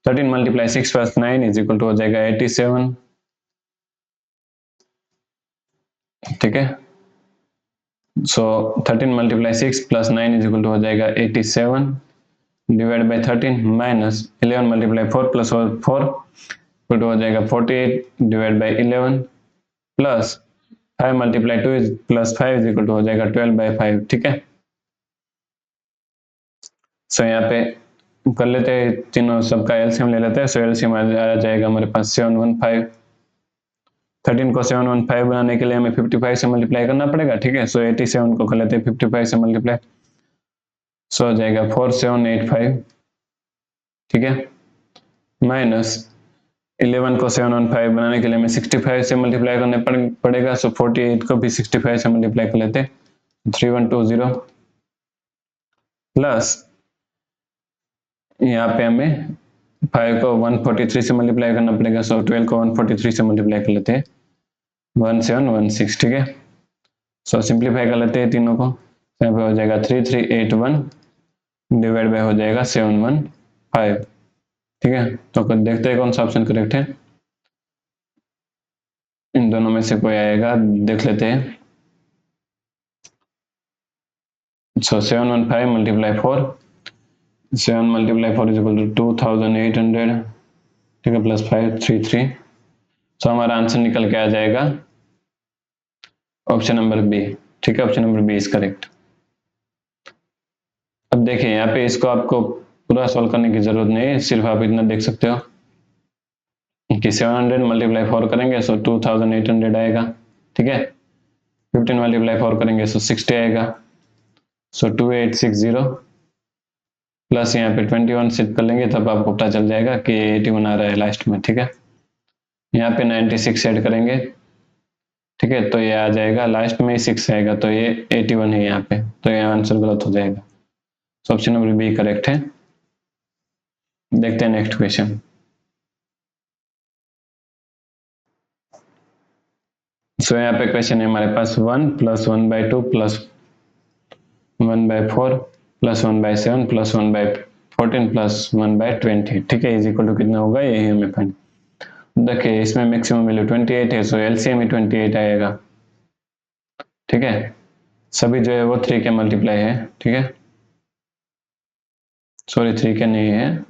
13 multiply 6 plus 9 is equal to हो जाएगा 87, ठीक है, so 13 multiply 6 plus 9 is equal to हो जाएगा 87 divide by 13 minus 11 multiply 4 plus 4 equal to हो जाएगा 48 divide by 11 plus 5 multiply 2 plus 5 is equal to हो जाएगा 12/5, ठीक है, सो यहाँ पे कर लेते हैं तीनों सबका एलसीएम ले लेते हैं, सो एलसीएम आ जाएगा हमारे पास 715, 13 को 715 बनाने के लिए हमें 55 से मल्टीप्लाई करना पड़ेगा, ठीक है, सो 87 को कर लेते हैं 55 से मल्टीप्लाई, सो हो जाएगा 4785, ठीक है, माइनस 11 को 715 बनाने के लिए हमें 65 से मल्टीप्लाई करने पड़ेगा, सो 48 को भी 65 से मल्टीप्लाई कर लेते हैं 3120 प्लस यहाँ पे हमें 5 को 143 से मल्टीप्लाई करना पड़ेगा, सो 12 को 143 से मल्टीप्लाई कर लेते हैं 1716, ठीक है, सो सिंप्लीफाई कर लेते हैं तीनों को, यहाँ पे हो जाएगा 3381 डिवाइड बाय हो जाएगा 715, ठीक है, तो देखते हैं कौन सा ऑप्शन करेक्ट है, इन दोनों में से कोई आएगा, देख लेते हैं, so 715 multiply 4, 7 multiply 4 is equal to 2800, ठीक है, प्लस 533, तो हमारा आंसर निकल के आ जाएगा ऑप्शन नंबर बी, ठीक है, option number B is correct. अब देखिए यहाँ पे इसको आपको पूरा सॉल्व करने की जरूरत नहीं है, सिर्फ आप इतना देख सकते हो कि 700 मल्टीप्लाई 4 करेंगे सो 2800 आएगा, ठीक है, 15 मल्टीप्लाई 4 करेंगे सो 60 आएगा, सो 2860 प्लस यहाँ पे 21 सेट कर लेंगे तब आपको पता चल जाएगा कि 81 आ रहा है लास्ट में, ठीक है, यहाँ पे 96 ऐड करेंगे, ठीक है, तो ये आ जाएगा लास्ट में 6 आएगा, तो ये 81 है यहाँ पे, तो ये आंसर गलत हो जाएगा, so option number B correct है। देखते हैं नेक्स्ट क्वेश्चन। सो यहाँ पे क्वेश्चन है हमारे पास 1 plus 1/2 plus 1/4 plus 1/7 plus 1/14 plus 1/20, ठीक है, इज इक्वल टू कितना होगा, यही हमें फाइंड। देखिए इसमें मैक्सिमम वैल्यू 28 है, सो एलसीएम ही 28 आएगा, ठीक है। सभी जो है वो 3 के मल्टीप्लाई है, ठीक है, सॉरी 3 के नहीं है,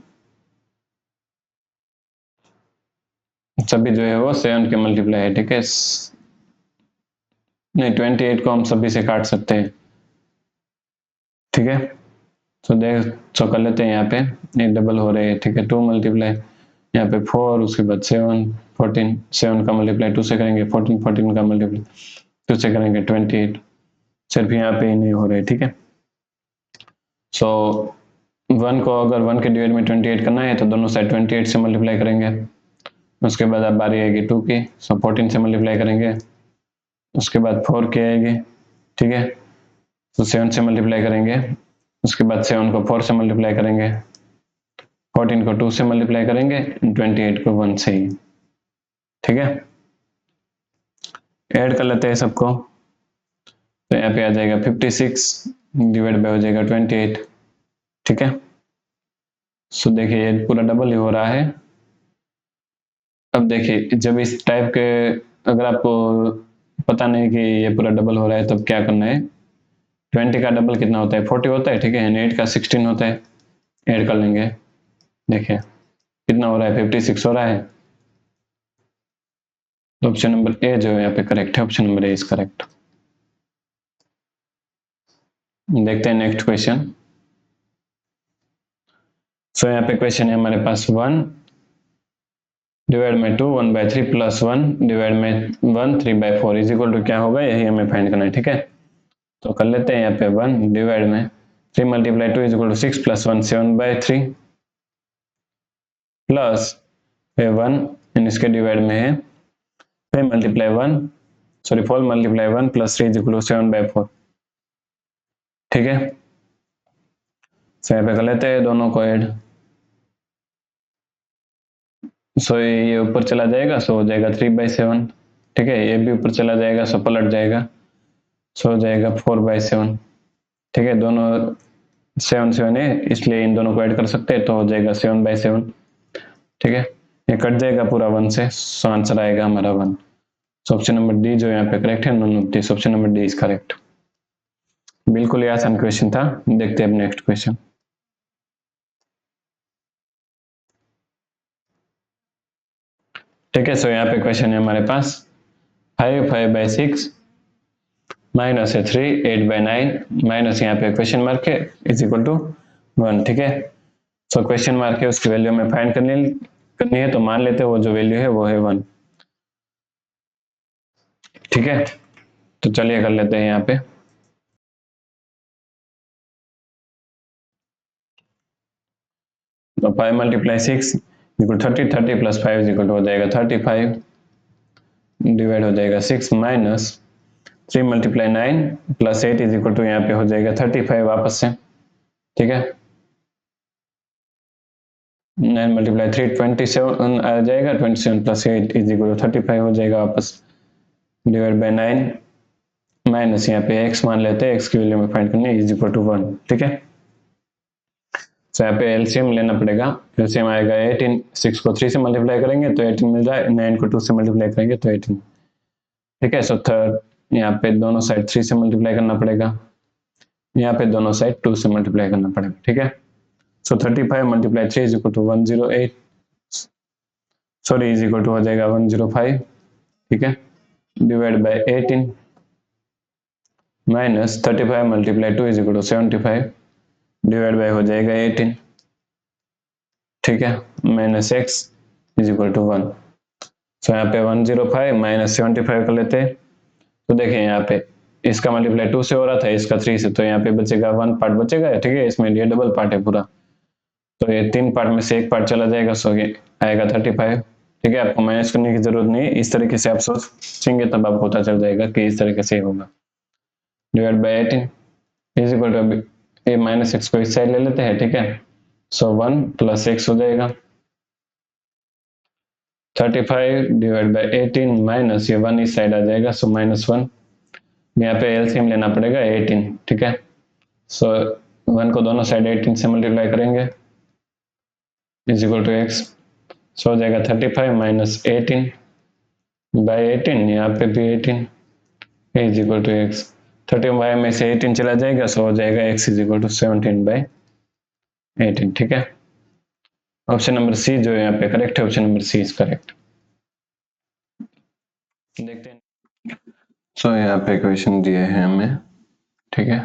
सभी जो है वो 7 के मल्टीप्लाई है, ठीक है। नहीं, 28 को हम सभी से काट सकते हैं, ठीक है। सो कर लेते हैं, यहाँ पे ये डबल हो रहे हैं, ठीक है, 2 मल्टीप्लाई यहाँ पे 4, उसके बाद 7 14, 7 का मल्टीप्लाई 2 से करेंगे 14, 14 का मल्टीप्लाई 2 से करेंगे 28, सिर्फ यहाँ पे ही नहीं हो रहे, ठीक है। सो 1 को अगर 1 के डिवाइड में 28 करना है तो दोनों साइड 28 से मल्टीप्लाई करेंगे, उसके बाद अब बारी आएगी 2 की, सो 14 से मल्टीप्लाई करेंगे, उसके बाद 4 की आएगी, ठीक है, तो 7 से मल्टीप्लाई करेंगे, उसके बाद 7 को 4 से मल्टीप्लाई करेंगे, 14 को 2 से मल्टीप्लाई करेंगे, 28 को 1 से ही, ठीक है। ऐड कर लेते हैं सबको, तो यहाँ पे आ जाएगा 56 डिवाइड बाय हो जाएगा 28, ठीक है। सो देखिए ये पूरा डबल ही हो रहा है। अब देखिए जब इस टाइप के अगर आपको पता नहीं कि ये पूरा डबल हो रहा है तब क्या करना है, 20 का डबल कितना होता है, 40 होता है, ठीक है, 8 का 16 होता है, ऐड कर लेंगे, देखिए कितना हो रहा है, 56 हो रहा है, तो ऑप्शन नंबर ए जो है यहाँ पे करेक्ट है, option number A is correct. देखते हैं नेक्स्ट क्वेश्चन। सो यहाँ पे क्वेश्चन है हमारे पास 1 डिवाइड में 2 1/3 प्लस 1 डिवाइड में 1 3/4 इज इक्वल टू क्या होगा, यही हमें फाइंड करना है, ठीक है। तो कर लेते हैं यहाँ पे 1 डिवाइड में 3 multiply 2 is equal to 6 plus 1 7/3 plus 1 इसके डिवाइड में है 5 multiply 1 sorry 4 multiply 1 plus 3 is equal to 7/4, ठीक है। सो यहाँ पे कर लेते हैं दोनों को ऐड, सो ये ऊपर चला जाएगा, सो हो जाएगा 3/7, ठीक है, ये भी ऊपर चला जाएगा, सो पलट जाएगा, सो हो जाएगा 4/7, ठीक है, दोनों 7 7 है इसलिए इन दोनों को ऐड कर सकते हैं, तो हो जाएगा 7/7, ठीक है, ये कट जाएगा पूरा 1 से, सो आंसर आएगा हमारा 1। सो ऑप्शन नंबर डी जो यहाँ पे करेक्ट है, none of this, option number D is correct. बिल्कुल ही आसान क्वेश्चन था, देखते हैं अब नेक्स्ट क्वेश्चन। ठीक है, सो यहाँ पे क्वेश्चन है हमारे पास 5 5/6 माइनस है 3 8/9 माइनस यहाँ पे क्वेश्चन मार्क है इज इक्वल टू 1, ठीक है। सो क्वेश्चन मार्क है उसकी वैल्यू हमें फाइंड करनी है, तो मान लेते हैं वो जो वैल्यू है वो है 1, ठीक है। तो चलिए कर लेते हैं यहाँ पे, तो 5 मल्टीप्लाई 6 इक्वल 30 30 प्लस 5 इक्वल हो जाएगा 35 डिवाइड हो जाएगा 6 minus 3 multiply 9 plus 8 is equal to यहाँ पे हो जाएगा 35 वापस से, ठीक है। 9 मल्टीप्लाई 3 27 आ जाएगा, 27 प्लस 8 इज इक्वल टू 35 हो जाएगा वापस, डिवाइड बाय 9 माइनस यहाँ पे x मान लेते हैं, x की वैल्यू में फाइंड करनी है इज इक्वल टू 1, ठीक है। तो यहाँ पे एलसीएम लेना पड़ेगा, एलसीएम आएगा 18, 6 को 3 से मल्टीप्लाई करेंगे तो 18 मिल जाए, 9 को 2 से मल्टीप्लाई करेंगे तो 18, ठीक है। सो थर्ड यहाँ पे दोनों साइड 3 से मल्टीप्लाई करना पड़ेगा, यहाँ पे दोनों साइड 2 से मल्टीप्लाई करना पड़ेगा, ठीक है। So 35 multiply 3 is equal to 108, sorry is equal to हो जाएगा 105, ठीक है, divide by 18 minus 35 multiply 2 is equal to 75 divide by हो जाएगा 18, ठीक है, minus x is equal to 1। So यहाँ पे 105 माइनस 75 कर लेते हैं, तो देखिए यहाँ पे इसका मल्टीप्लाई 2 से हो रहा था, इसका 3 से, तो यहाँ पे बचेगा 1 पार्ट बचेगा, ठीक है, इसमें ये डबल पार्ट है पूरा, तो ये 3 पार्ट में से एक पार्ट चला जाएगा, सो ये आएगा 35, ठीक है। आपको माइनस करने की जरूरत नहीं है, इस तरीके से आप सोचेंगे तब आपको पता चल जाएगा कि इस तरीके से होगा, divide by 18 is equal to ये माइनस एक्स को इस साइड ले लेते हैं, ठीक है। सो 1 प्लस एक्स हो जाएगा 35 डिवाइड बाई 18 माइनस ये 1 इस साइड आ जाएगा, सो -1। यहाँ पे एलसीएम लेना पड़ेगा 18, ठीक है। सो 1 को दोनों साइड 18 से मल्टीप्लाई करेंगे इज इक्वल टू एक्स, सो हो जाएगा 35 माइनस 18 बाई 18, यहाँ पे भी 18 इज इक्वल टू एक्स। 35 में से 18 चला जाएगा, सो हो जाएगा x is equal to 17 by 18, ठीक है। ऑप्शन नंबर सी जो है यहाँ पे करेक्ट है, option number C is correct. देखते हैं। सो यहाँ पे क्वेश्चन दिए हैं हमें, ठीक है।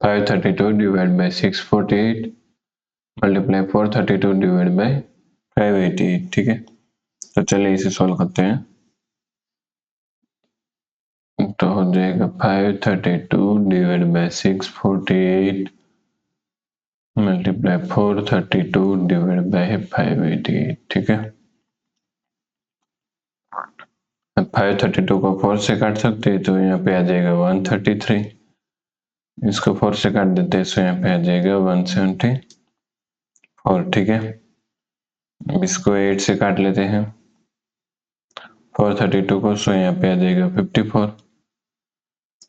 532 divide by 648 multiply 432 divide by 588, ठीक है। तो चलिए इसे सॉल्व करते हैं। तो हो जाएगा 532 divide by 648 multiply 432 divide by 588, ठीक है। 532 को 4 से काट सकते हैं, तो यहाँ पे आ जाएगा 133। इसको 4 से काट देते हैं, तो यहाँ पे आ जाएगा 174, ठीक है। अब इसको 8 से काट लेते हैं 432 को, सो यहाँ पे आ जाएगा 54,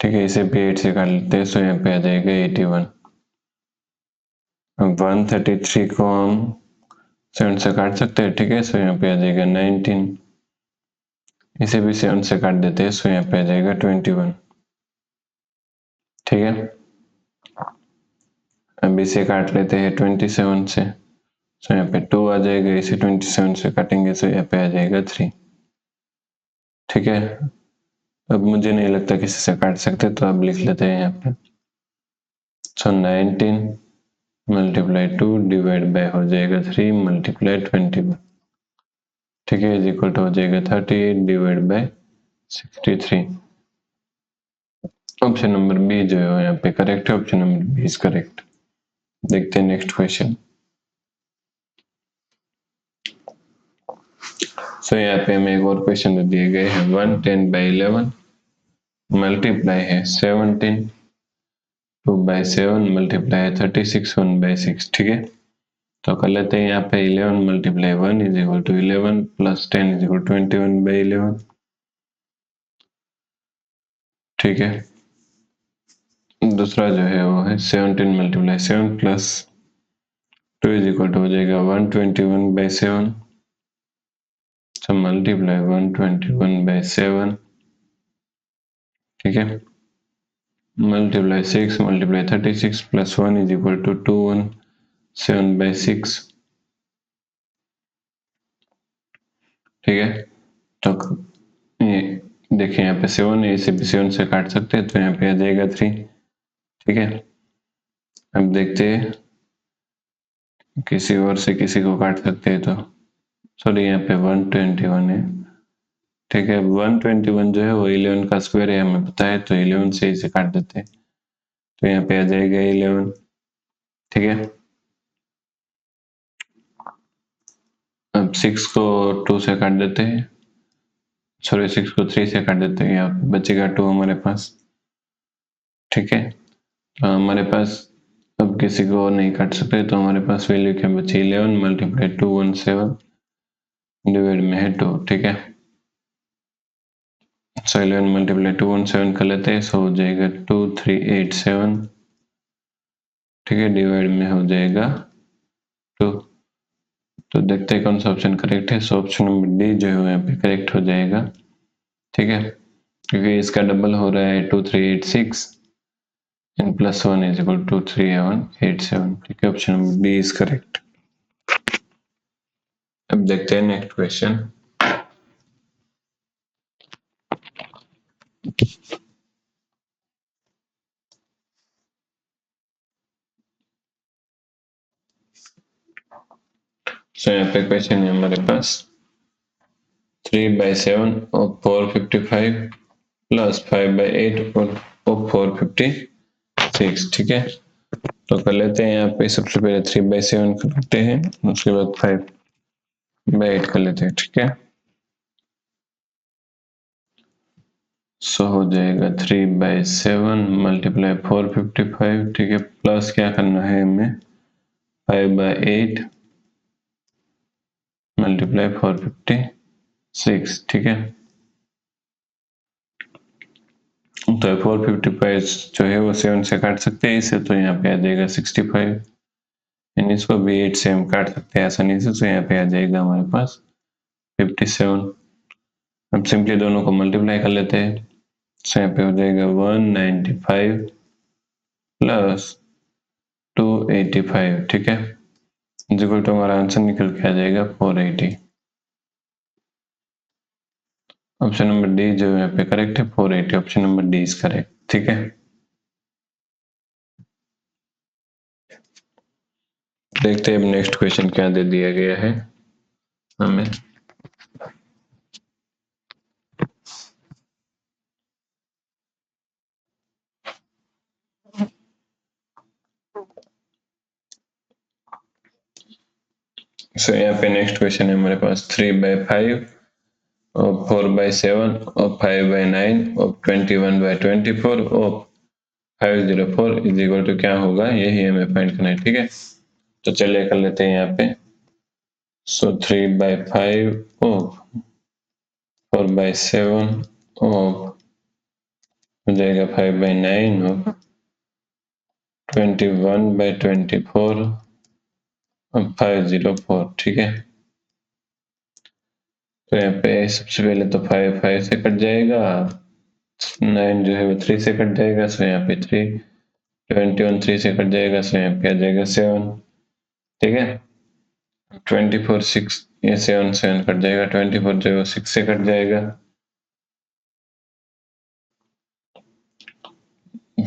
ठीक है। इसे भी 8 से काट लेते हैं, सो यहाँ पे आ जाएगा 81। अब 133 को हम 7 से काट सकते हैं, ठीक है। सो यहाँ पे आ जाएगा 19, इसे भी 7 से काट देते हैं, सो यहाँ पे आ जाएगा 21, ठीक है। अब इसे काट लेते हैं 27 से, सो यहाँ पे 2 आ जाएगा, इसे 27 से काटेंगे, सो यहाँ पे आ जाएगा 3, ठीक है। अब मुझे नहीं लगता किसी से काट सकते, तो अब लिख लेते हैं यहाँ पे। सो 19 मल्टीप्लाई 2 डिवाइड बाय हो जाएगा 3 मल्टीप्लाई 21, ठीक है, इज इक्वल टू हो जाएगा 38 divide by 63। Option number B जो है यहाँ पे करेक्ट है, option number B is correct. देखते हैं नेक्स्ट क्वेश्चन। सो यहाँ पे हमें एक और क्वेश्चन दिए गए हैं। 110 बाई 11 मल्टीप्लाई है 17, 2 बाई 7 मल्टीप्लाई है 36, 1 बाई 6, ठीक है। तो कर लेते हैं यहाँ पे 11 multiply 1 is equal to 11 plus 10 is equal 21 by 11, ठीक है। दूसरा जो है वो है 17 multiply 7 plus 2 is equal to हो जाएगा 121 बाई 7, so मल्टीप्लाई 121 बाई 7, ठीक है। Multiply 6 multiply 36 plus 1 is equal to 217 by 6, ठीक है। तो ये देखिए यहाँ पे 7 है, इसे भी 7 से काट सकते हैं, तो यहाँ पे आ जाएगा 3, ठीक है। अब देखते हैं किसी और से किसी को काट सकते हैं, तो सॉरी यहाँ पे 121 है, ठीक है। 121 जो है वो 11 का स्क्वायर है, हमें पता है, तो 11 से इसे काट देते हैं, तो यहाँ पे आ जाएगा 11, ठीक है। अब 6 को 2 से काट देते हैं, सॉरी 6 को 3 से काट देते हैं, यहाँ पे बचेगा 2 हमारे पास, ठीक है। तो हमारे पास अब किसी को नहीं काट सकते, तो हमारे पास वैल्यू क्या बची 11 मल्टीप्लाई 217 डिवाइड में है 2, ठीक है। सो 11 मल्टीप्लाई 217 कर लेते हैं, सो हो जाएगा 2387, ठीक है, डिवाइड में हो जाएगा 2। तो देखते हैं कौन सा ऑप्शन करेक्ट है। सो ऑप्शन नंबर डी जो है यहाँ पे करेक्ट हो जाएगा, ठीक है, क्योंकि इसका डबल हो रहा है 2386 and plus 1 is equal to 3187, ठीक है, option number D is correct. अब देखते हैं नेक्स्ट क्वेश्चन। सो यहाँ पे क्वेश्चन है हमारे पास 3/7 of 455 प्लस 5/8 of 456, ठीक है। तो कर लेते हैं यहाँ पे सबसे पहले 3/7 करते हैं, उसके बाद 5/8 कर लेते हैं, ठीक है। सो हो जाएगा 3/7 मल्टीप्लाई 455, ठीक है, प्लस क्या करना है हमें 5/8 मल्टीप्लाई 456, ठीक है। तो 455 जो है वो 7 से काट सकते हैं इसे, तो यहाँ पे आ जाएगा 65, यानी इसको भी 8 से हम काट सकते हैं आसानी से, तो यहाँ पे आ जाएगा हमारे पास 57। अब सिंपली दोनों को मल्टीप्लाई कर लेते हैं, तो यहाँ पे हो जाएगा 195 प्लस 285, ठीक है, इक्वल टू हमारा आंसर निकल के आ जाएगा 480। ऑप्शन नंबर डी जो यहाँ पे करेक्ट है, 480, option number D is correct, ठीक है। देखते हैं अब नेक्स्ट क्वेश्चन क्या दे दिया गया है हमें। सो यहाँ पे नेक्स्ट क्वेश्चन है हमारे पास 3/5 और 4/7 और 5/9 और 21/24 और 504 इज इक्वल टू क्या होगा, यही हमें फाइंड करना है, ठीक है। तो चलिए कर लेते हैं यहाँ पे। सो 3/5 ऑफ 4/7 ऑफ हो जाएगा 5/9 ऑफ 21/24 और 504, ठीक है। तो यहाँ पे सबसे पहले तो 5 5 से कट जाएगा, 9 जो है वो 3 से कट जाएगा, सो यहाँ पे 3, 21 3 से कट जाएगा, सो यहाँ पे आ जाएगा 7, ठीक है। 24 6, ये 7 7 कट जाएगा, 24 जो है वो 6 से कट जाएगा,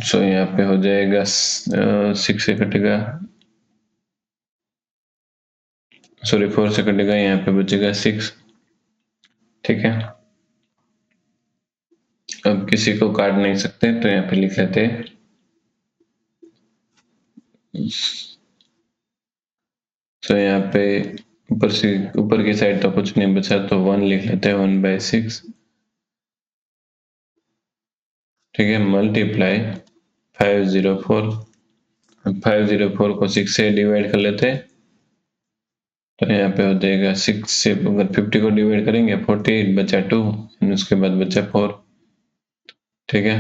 सो यहाँ पे हो जाएगा 6 से कटेगा, सॉरी 4 से कटेगा, यहाँ पे बचेगा 6, ठीक है। अब किसी को काट नहीं सकते तो यहाँ पे लिख लेते हैं, तो यहाँ पे ऊपर से ऊपर की साइड तो कुछ नहीं बचा, तो 1 लिख लेते हैं, 1/6, ठीक है, मल्टीप्लाई 504, 504 को 6 से डिवाइड कर लेते हैं, तो यहाँ पे हो जाएगा 6 से अगर 50 को डिवाइड करेंगे 48 बचा 2, उसके बाद बचा 4, ठीक है।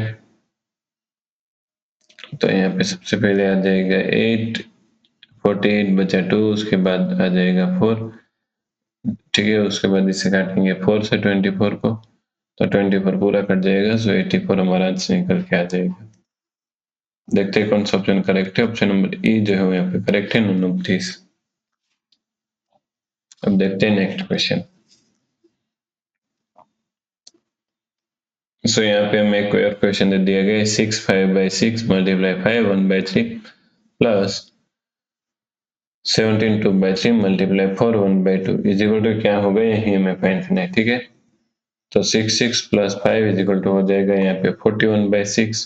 तो यहाँ पे सबसे पहले आ जाएगा 8, 48 बचा 2, उसके बाद आ जाएगा 4, ठीक है। उसके बाद इसे काटेंगे 4 से 24 को, तो 24 पूरा कट जाएगा, सो 84 हमारा आंसर निकल के आ जाएगा। देखते हैं कौन सा ऑप्शन करेक्ट है, ऑप्शन नंबर ई जो है यहाँ पे करेक्ट है, नॉन ऑफ दिस। अब देखते हैं नेक्स्ट क्वेश्चन। सो यहाँ पे हमें एक और क्वेश्चन दे दिया गया है, 6 5/6 multiply 5 1/3 plus 17 2/3 multiply 4 1/2 is equal to क्या होगा, यही हमें फाइंड करना है, ठीक है। तो 6 6 प्लस 5 इज इक्वल टू हो जाएगा यहाँ पे 41/6,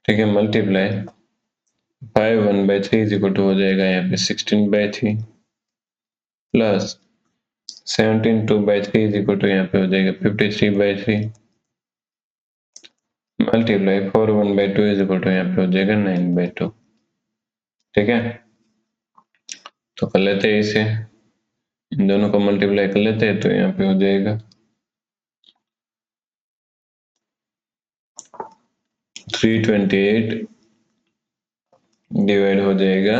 ठीक है, मल्टीप्लाई 5 1/3 इज इक्वल टू हो जाएगा यहाँ पे 16/3 प्लस 17 2/3 इज इक्वल टू यहाँ पे हो जाएगा 53/3 मल्टीप्लाई 4 1/2 इज इक्वल टू यहाँ पे हो जाएगा 9/2, ठीक है। तो कर लेते हैं इसे, इन दोनों को मल्टीप्लाई कर लेते हैं, तो यहाँ पे हो जाएगा 328 डिवाइड हो जाएगा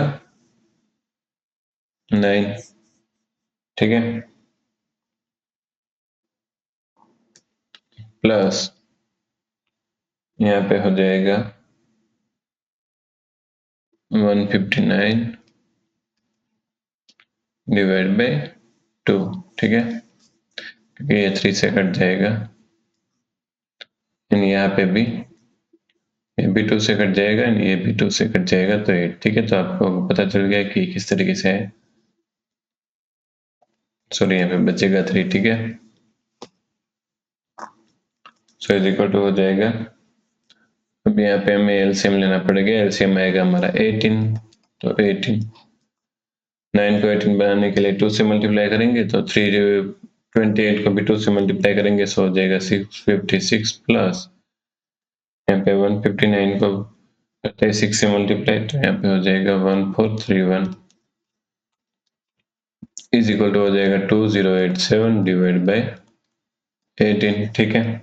9, ठीक है, प्लस यहाँ पे हो जाएगा 159 डिवाइड बाई 2, ठीक है, क्योंकि ये 3 से कट जाएगा, यहाँ पे भी ये भी 2 से कट जाएगा, ये भी 2 से कट जाएगा, तो 8, ठीक है। तो आपको पता चल गया कि किस तरीके से है, सॉरी यहाँ पे बचेगा 3, ठीक है। सो इज इक्वल टू हो जाएगा, अब यहाँ पे हमें एलसीएम लेना पड़ेगा, एलसीएम आएगा हमारा 18, तो 18 9 को 18 बनाने के लिए 2 से मल्टीप्लाई करेंगे, तो 328 को भी 2 से मल्टीप्लाई करेंगे, सो हो जाएगा 656 प्लस यहाँ पे 159 को करते हैं 6 से मल्टीप्लाई, तो यहाँ पे हो जाएगा 1431, इज इक्वल टू हो जाएगा 2087 डिवाइड बाई 18, ठीक है।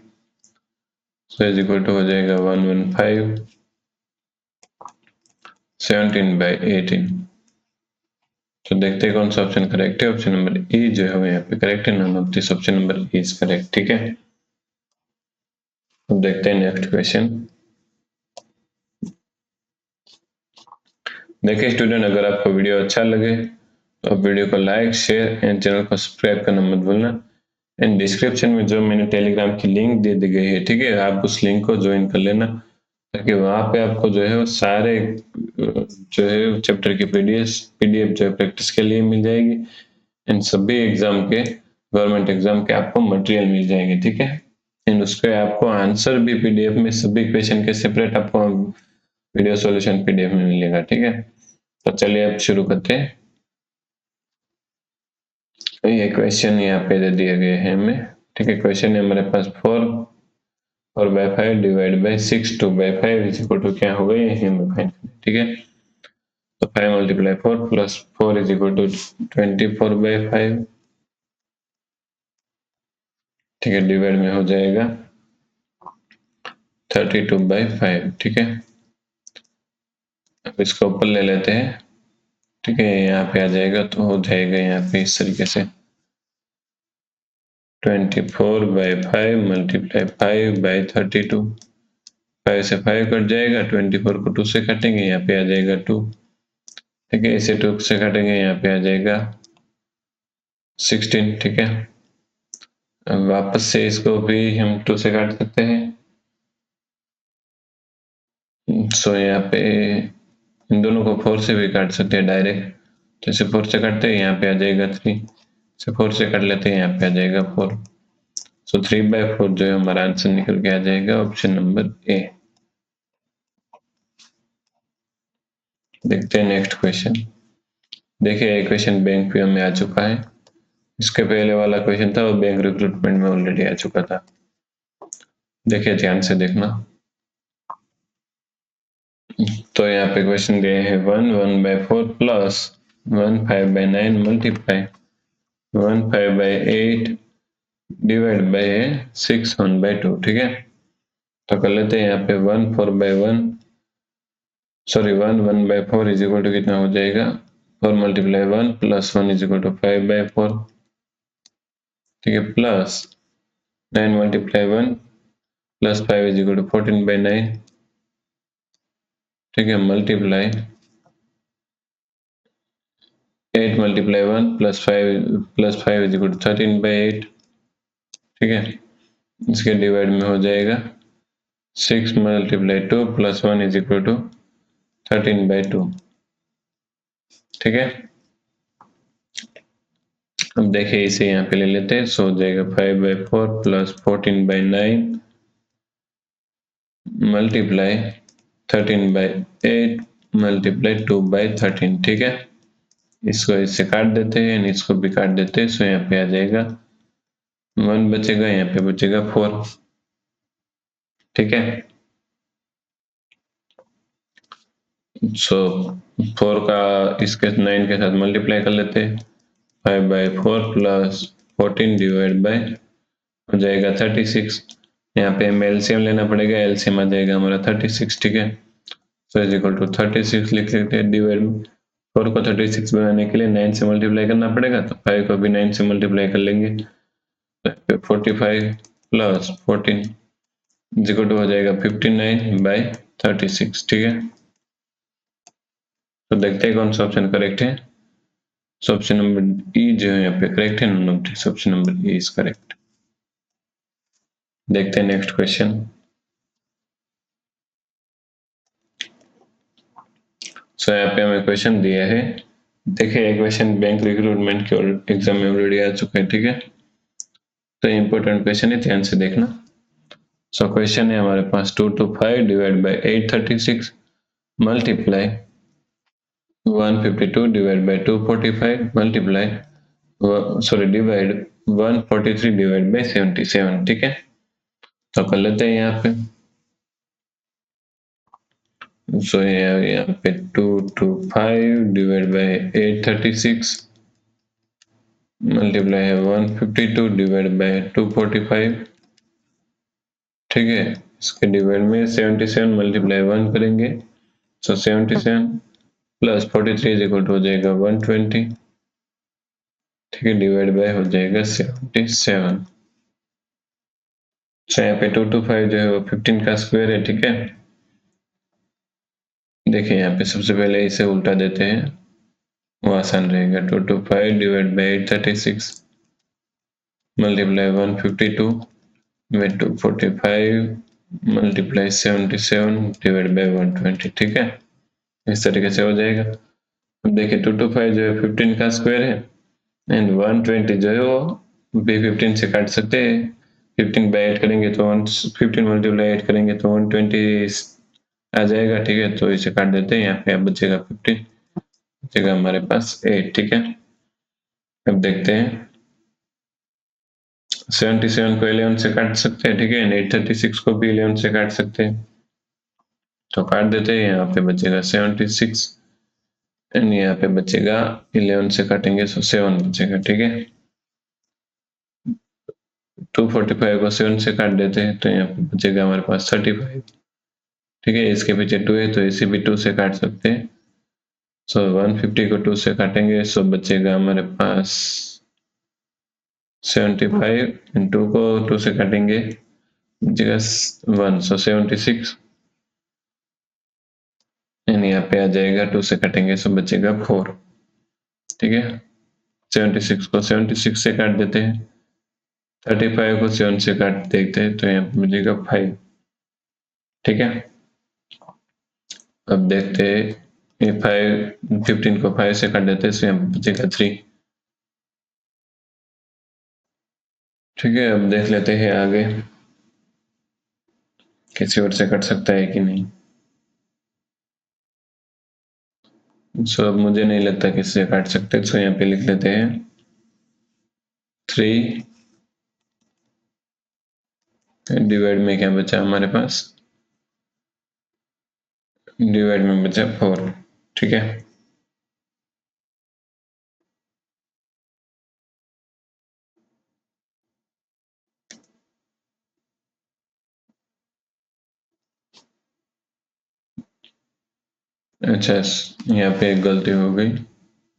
सो इज इक्वल टू हो जाएगा 115/17/18। तो देखते हैं कौन सा ऑप्शन करेक्ट है। ऑप्शन नंबर ई जो है यहाँ पे करेक्ट है, none of this option number E is correct, ठीक है। अब देखते हैं नेक्स्ट क्वेश्चन। देखिए स्टूडेंट, अगर आपको वीडियो अच्छा लगे तो आप वीडियो को लाइक, शेयर एंड चैनल को सब्सक्राइब करना मत भूलना। एंड डिस्क्रिप्शन में जो मैंने टेलीग्राम की लिंक दे दी गई है, ठीक है, आप उस लिंक को ज्वाइन कर लेना, ताकि वहां पे आपको जो है वो सारे जो है चैप्टर की पीडीएफ जो है प्रैक्टिस के लिए मिल जाएगी। एंड सभी एग्जाम के, गवर्नमेंट एग्जाम के आपको मटेरियल मिल जाएंगे, ठीक है। एंड उसके आपको आंसर भी पीडीएफ में, सभी क्वेश्चन के सेपरेट आपको वीडियो सॉल्यूशन पीडीएफ में मिलेगा, ठीक है। तो चलिए अब शुरू करते हैं। ये क्वेश्चन यहाँ पे दे दिए गए हैं हमें, ठीक है। क्वेश्चन है हमारे पास 4/5 divide by 6 2/5 is equal to क्या होगा, ये हमें फाइंड करना है, ठीक है। तो 5 × 4 प्लस 4 इज इक्वल टू 24/5, ठीक है, डिवाइड में हो जाएगा 32/5, ठीक है। अब इसको ऊपर ले लेते हैं, ठीक है, यहाँ पे आ जाएगा तो हो जाएगा यहाँ पे इस तरीके से 24/5 मल्टीप्लाई 5/32। 5 से 5 कट जाएगा, 24 को 2 से काटेंगे, यहाँ पे आ जाएगा 2, ठीक है। इसे 2 से काटेंगे, यहाँ पे आ जाएगा 16, ठीक है। अब वापस से इसको भी हम 2 से काट सकते हैं। सो यहाँ पे इन दोनों को 4 से भी काट सकते हैं डायरेक्ट। तो इसे 4 से काटते हैं, यहाँ पे आ जाएगा 3, इसे 4 से काट लेते हैं, यहाँ पे आ जाएगा 4। सो 3/4 जो है हमारा आंसर निकल के आ जाएगा ऑप्शन नंबर ए। देखते हैं नेक्स्ट क्वेश्चन। देखिए ये क्वेश्चन बैंक पीओ में आ चुका है। इसके पहले वाला क्वेश्चन था वो बैंक रिक्रूटमेंट में ऑलरेडी आ चुका था। देखिए ध्यान से देखना। तो यहाँ पे क्वेश्चन दिए है 1/4 प्लस 5/9 मल्टीप्लाई 5/8 डिवाइड बाय 6/1/2, ठीक है। तो कर लेते हैं यहाँ पे 1/4 इज इक्वल टू कितना हो जाएगा, 4 × 1 प्लस 1 इज इक्वल टू 5/4, ठीक है, plus 9 × 1 plus 5 is equal to 14/9, ठीक है, multiply 8 × 1 plus 5 is equal to 13/8, ठीक है। इसके डिवाइड में हो जाएगा 6 × 2 प्लस 1 इज इक्वल टू 13/2, ठीक है। अब देखिए इसे यहाँ पे ले लेते हैं, सो हो जाएगा 5/4 प्लस 14/9 मल्टीप्लाई 13/8 मल्टीप्लाई 2/13, ठीक है। इसको इससे काट देते हैं, इसको भी काट देते हैं। सो यहाँ पे आ जाएगा 1 बचेगा, यहाँ पे बचेगा 4, ठीक है। सो 4 का इसके 9 के साथ मल्टीप्लाई कर लेते हैं, 5/4 प्लस 14 डिवाइड बाय हो जाएगा 36। यहाँ पे हमें एलसीएम लेना पड़ेगा, एलसीएम आ जाएगा हमारा 36, ठीक है। सो इज इक्वल टू 36 लिख लेते हैं, डिवाइड 4 को 36 बनाने के लिए 9 से मल्टीप्लाई करना पड़ेगा, तो 5 को भी 9 से मल्टीप्लाई कर लेंगे, 45 प्लस 14 इज इक्वल टू हो जाएगा 59/36, ठीक है। तो देखते हैं कौन सा ऑप्शन करेक्ट है। सो ऑप्शन नंबर ई जो है यहाँ पे करेक्ट है, none of this option number E is correct. देखते हैं नेक्स्ट क्वेश्चन। सो यहाँ पे हमें क्वेश्चन दिया है, देखिए ये क्वेश्चन बैंक रिक्रूटमेंट के एग्जाम में ऑलरेडी आ चुका है, ठीक है। तो इंपॉर्टेंट क्वेश्चन है, ध्यान से देखना। सो क्वेश्चन है हमारे पास 225 divide by 836 multiply 152 divide by 245 multiply divide 143 divide by 77, ठीक है। तो कर लेते हैं यहाँ पे। सो यहाँ पे 225 डिवाइड बाय 836 मल्टीप्लाई है 152 डिवाइड बाय 245, ठीक है। इसके डिवाइड में 77 मल्टीप्लाई 1 करेंगे, सो 77 प्लस 43 इज इक्वल टू हो जाएगा 120, ठीक है, डिवाइड बाय हो जाएगा 77। सो यहाँ पे 225 जो है वो 15 का स्क्वायर है, ठीक है। देखिए यहाँ पे सबसे पहले इसे उल्टा देते हैं, वो आसान रहेगा। 225 डिवाइड बाय 836 मल्टीप्लाई 152 में 245 मल्टीप्लाई 77 डिवाइड बाय 120, ठीक है। इस तरीके से हो जाएगा। अब देखिए 225 जो है 15 का स्क्वायर है, एंड 120 जो है वो भी 15 से काट सकते हैं। 15 बाय 8 करेंगे तो 15 मल्टीप्लाई 8 करेंगे तो 120 आ जाएगा, ठीक है। तो इसे काट देते हैं, यहाँ पे अब बचेगा 15, बचेगा हमारे पास 8, ठीक है। अब देखते हैं 77 को 11 से काट सकते हैं, ठीक है। 836 को भी 11 से काट सकते हैं, तो काट देते हैं। यहाँ पे बचेगा 76 एंड यहाँ पे बचेगा 11 से काटेंगे तो 7 बचेगा, ठीक है। 245 को 7 से काट देते हैं तो यहाँ पे बचेगा हमारे पास 35, ठीक है। इसके पीछे 2 है तो इसे भी 2 से काट सकते हैं। सो 150 को 2 से काटेंगे, सो बचेगा हमारे पास 75 एंड 2 को 2 से काटेंगे बचेगा 1, सो 76 एंड यहाँ पे आ जाएगा 2 से काटेंगे सो बचेगा 4, ठीक है। 76 को 76 से काट देते हैं, 35 को 7 से काट देखते हैं तो यहाँ पे बचेगा 5, ठीक है। अब देखते हैं ये 15 को 5 से काट देते हैं तो यहाँ पे बचेगा 3, ठीक है। अब देख लेते हैं आगे किसी और से कट सकता है कि नहीं। सो अब मुझे नहीं लगता किसी से काट सकते, सो यहाँ पे लिख लेते हैं 3 डिवाइड में क्या बचा हमारे पास, डिवाइड में बचा 4, ठीक है। अच्छा, यहाँ पे एक गलती हो गई,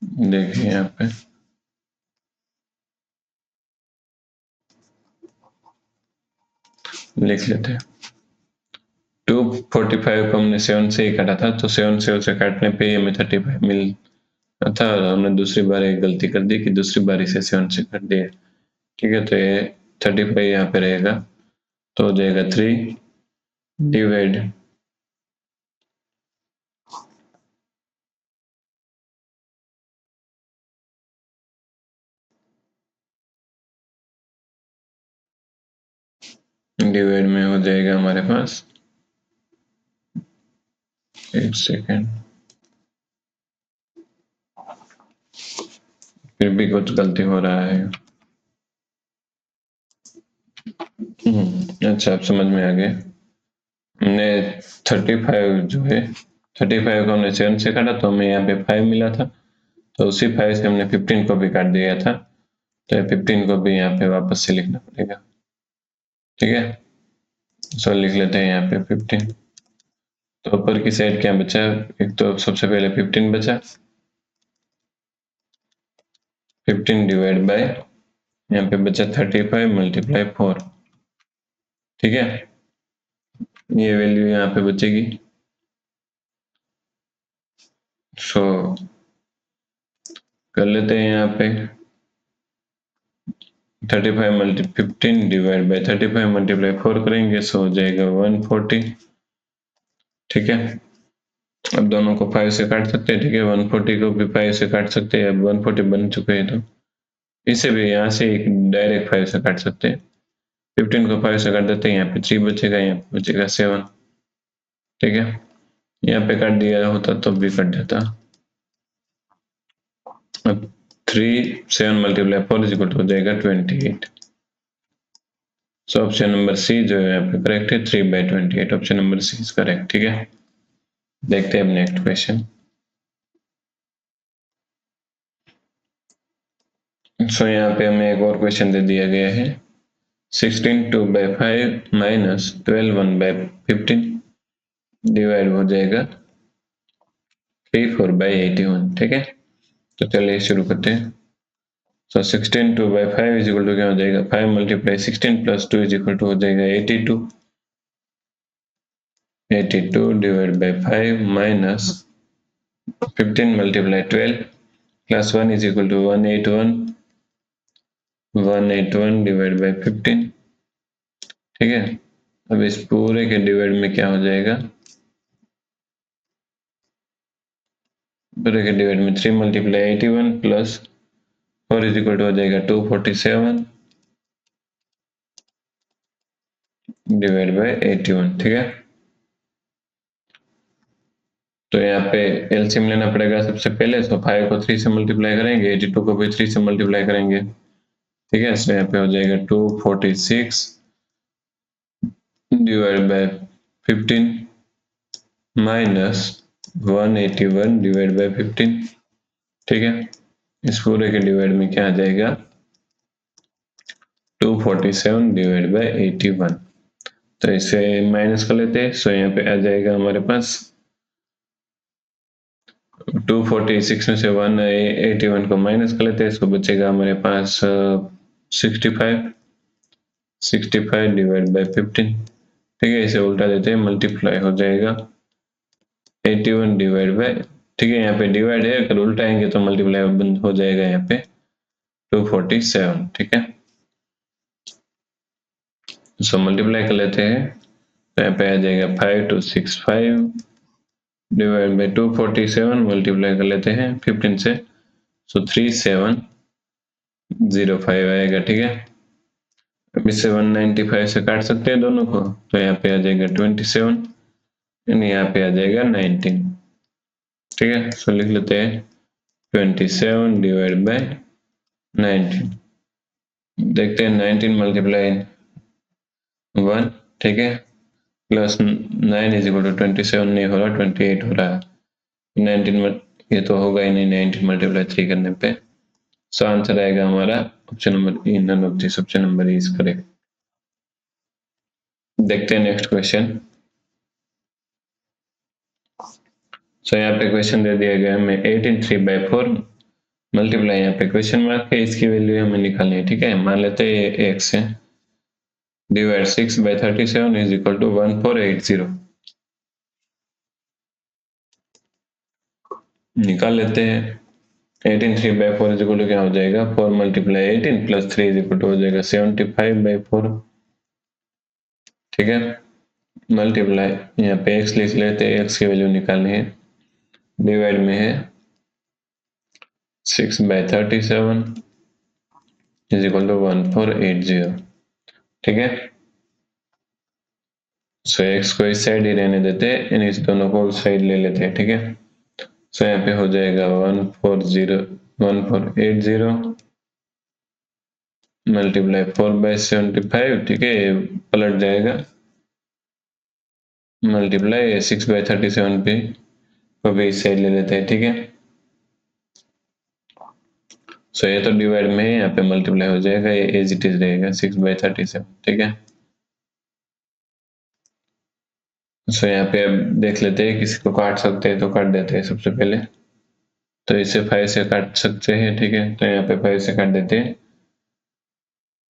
देखिए यहाँ पे लिख लेते हैं 245 को हमने 7 से ही काटा था, तो 7 से उसे काटने पे हमें 35 मिल था। हमने दूसरी बार एक गलती कर दी कि दूसरी बार इसे 7 से काट दिया, ठीक है। तो ये 35 यहाँ पे रहेगा, तो हो जाएगा 3 डिवाइड डिवाइड में हो जाएगा हमारे पास, एक सेकेंड, फिर भी कुछ गलती हो रहा है। अच्छा, अब समझ में आ गया। हमने 35 जो है 35 को हमने 7 से काटा तो हमें यहाँ पे 5 मिला था, तो उसी 5 से हमने 15 को भी काट दिया था, तो 15 को भी यहाँ पे वापस से लिखना पड़ेगा, ठीक है। सो लिख लेते हैं यहाँ पे 15, तो ऊपर की साइड क्या बचा, एक तो सबसे पहले 15 बचा, 15 डिवाइड बाय यहाँ पे बचा 35 मल्टीप्लाई 4, ठीक है। ये वैल्यू यहाँ पे बचेगी, सो कर लेते हैं यहाँ पे 35 मल्टी 15 डिवाइड बाय 35 मल्टीप्लाई 4 करेंगे, सो हो जाएगा 140, ठीक है। अब दोनों को 5 से काट सकते हैं, ठीक है। 140 को भी 5 से काट सकते हैं, अब 140 बन चुके हैं तो इसे भी यहाँ से डायरेक्ट 5 से काट सकते हैं। 15 को 5 से काट देते हैं, यहाँ पे 3 बचेगा, यहाँ पे बचेगा 7, ठीक है। यहाँ पे काट दिया होता तो भी कट जाता। अब 3 7 मल्टीप्लाई 4 इज इक्वल टू हो जाएगा 28, सो ऑप्शन नंबर सी जो है यहाँ पे करेक्ट है, 3/28, option number C is correct, ठीक है। देखते हैं अब नेक्स्ट क्वेश्चन। सो यहाँ पे हमें एक और क्वेश्चन दे दिया गया है 16 2/5 माइनस 12 1/15 डिवाइड हो जाएगा 3 4/81। ठीक है, तो चलिए शुरू करते हैं। सो 16 2/5 इज इक्वल टू क्या हो जाएगा 5 multiply 16 plus 2 is equal to हो जाएगा 82 divide by 5 minus 15 multiply 12 plus 1 is equal to 181 divide by 15। ठीक है, अब इस पूरे के डिवाइड में क्या हो जाएगा, पूरे के डिवाइड में 3 multiply 81 plus 4 is equal to हो जाएगा 247 डिवाइड बाई 81। ठीक है, तो यहाँ पे एलसीएम लेना पड़ेगा सबसे पहले। तो 5 को 3 से मल्टीप्लाई करेंगे, 82 को भी 3 से मल्टीप्लाई करेंगे। ठीक है, तो यहाँ पे हो जाएगा 246 divide by 15 minus 181 divide by 15। ठीक है, इस पूरे के डिवाइड में क्या आ जाएगा 247 डिवाइड बाय 81। तो इसे माइनस कर लेते हैं। सो यहाँ पे आ जाएगा हमारे पास 246 में से 181 को माइनस कर लेते हैं, इसको बचेगा हमारे पास 65 डिवाइड बाय 15। ठीक है, इसे उल्टा देते हैं, मल्टीप्लाई हो जाएगा 81 डिवाइड बाय, ठीक है यहाँ पे डिवाइड है, अगर उल्टाएंगे तो मल्टीप्लाई बंद हो जाएगा यहाँ पे 247। ठीक है, सो मल्टीप्लाई कर लेते हैं, तो यहाँ पे आ जाएगा 5265 डिवाइड बाय 247 मल्टीप्लाई कर लेते हैं 15 से, सो 3705 आएगा। ठीक है, अब इससे 195 से काट सकते हैं दोनों को, तो यहाँ पे आ जाएगा 27 यानी यहाँ पे आ जाएगा 19। ठीक है, सो लिख लेते हैं 27 डिवाइड बाय 19। देखते हैं 19 मल्टीप्लाई 1, ठीक है, प्लस 9 इज इक्वल टू 27 नहीं हो रहा, 28 हो रहा है। 19 ये तो होगा ही नहीं 19 मल्टीप्लाई 3 करने पे। सो आंसर आएगा हमारा option number E, none of this option number E is correct. देखते हैं नेक्स्ट क्वेश्चन। सो यहाँ पे क्वेश्चन दे दिया गया हमें 18 3/4 मल्टीप्लाई, यहाँ पे क्वेश्चन मार्क है, इसकी वैल्यू हमें निकालनी है। ठीक है, मान लेते हैं ये x है, डिवाइड 6/37 इज इक्वल टू 1480। निकाल लेते हैं। 18 3/4 इज इक्वल टू क्या हो जाएगा 4 multiply 18 plus 3 is equal to हो जाएगा 75/4। ठीक है, मल्टीप्लाई यहाँ पे x लिख लेते हैं, x की वैल्यू निकालनी है, डिवाइड में है 6/37 इज इक्वल टू 1480। ठीक है, सो x को इस साइड ही रहने देते हैं, इस दोनों को उस साइड ले लेते हैं। ठीक है, सो यहाँ पे हो जाएगा 1480 मल्टीप्लाई 4/75। ठीक है, ये पलट जाएगा, मल्टीप्लाई 6/37 पे को भी इस साइड ले लेते हैं। ठीक है, सो ये तो डिवाइड में है, यहाँ पे मल्टीप्लाई हो जाएगा, ये एज इट इज रहेगा 6/37। ठीक है, सो यहाँ पे अब देख लेते हैं, किसी को काट सकते हैं तो काट देते हैं सबसे पहले। तो इसे 5 से काट सकते हैं। ठीक है, तो यहाँ पे 5 से काट देते हैं।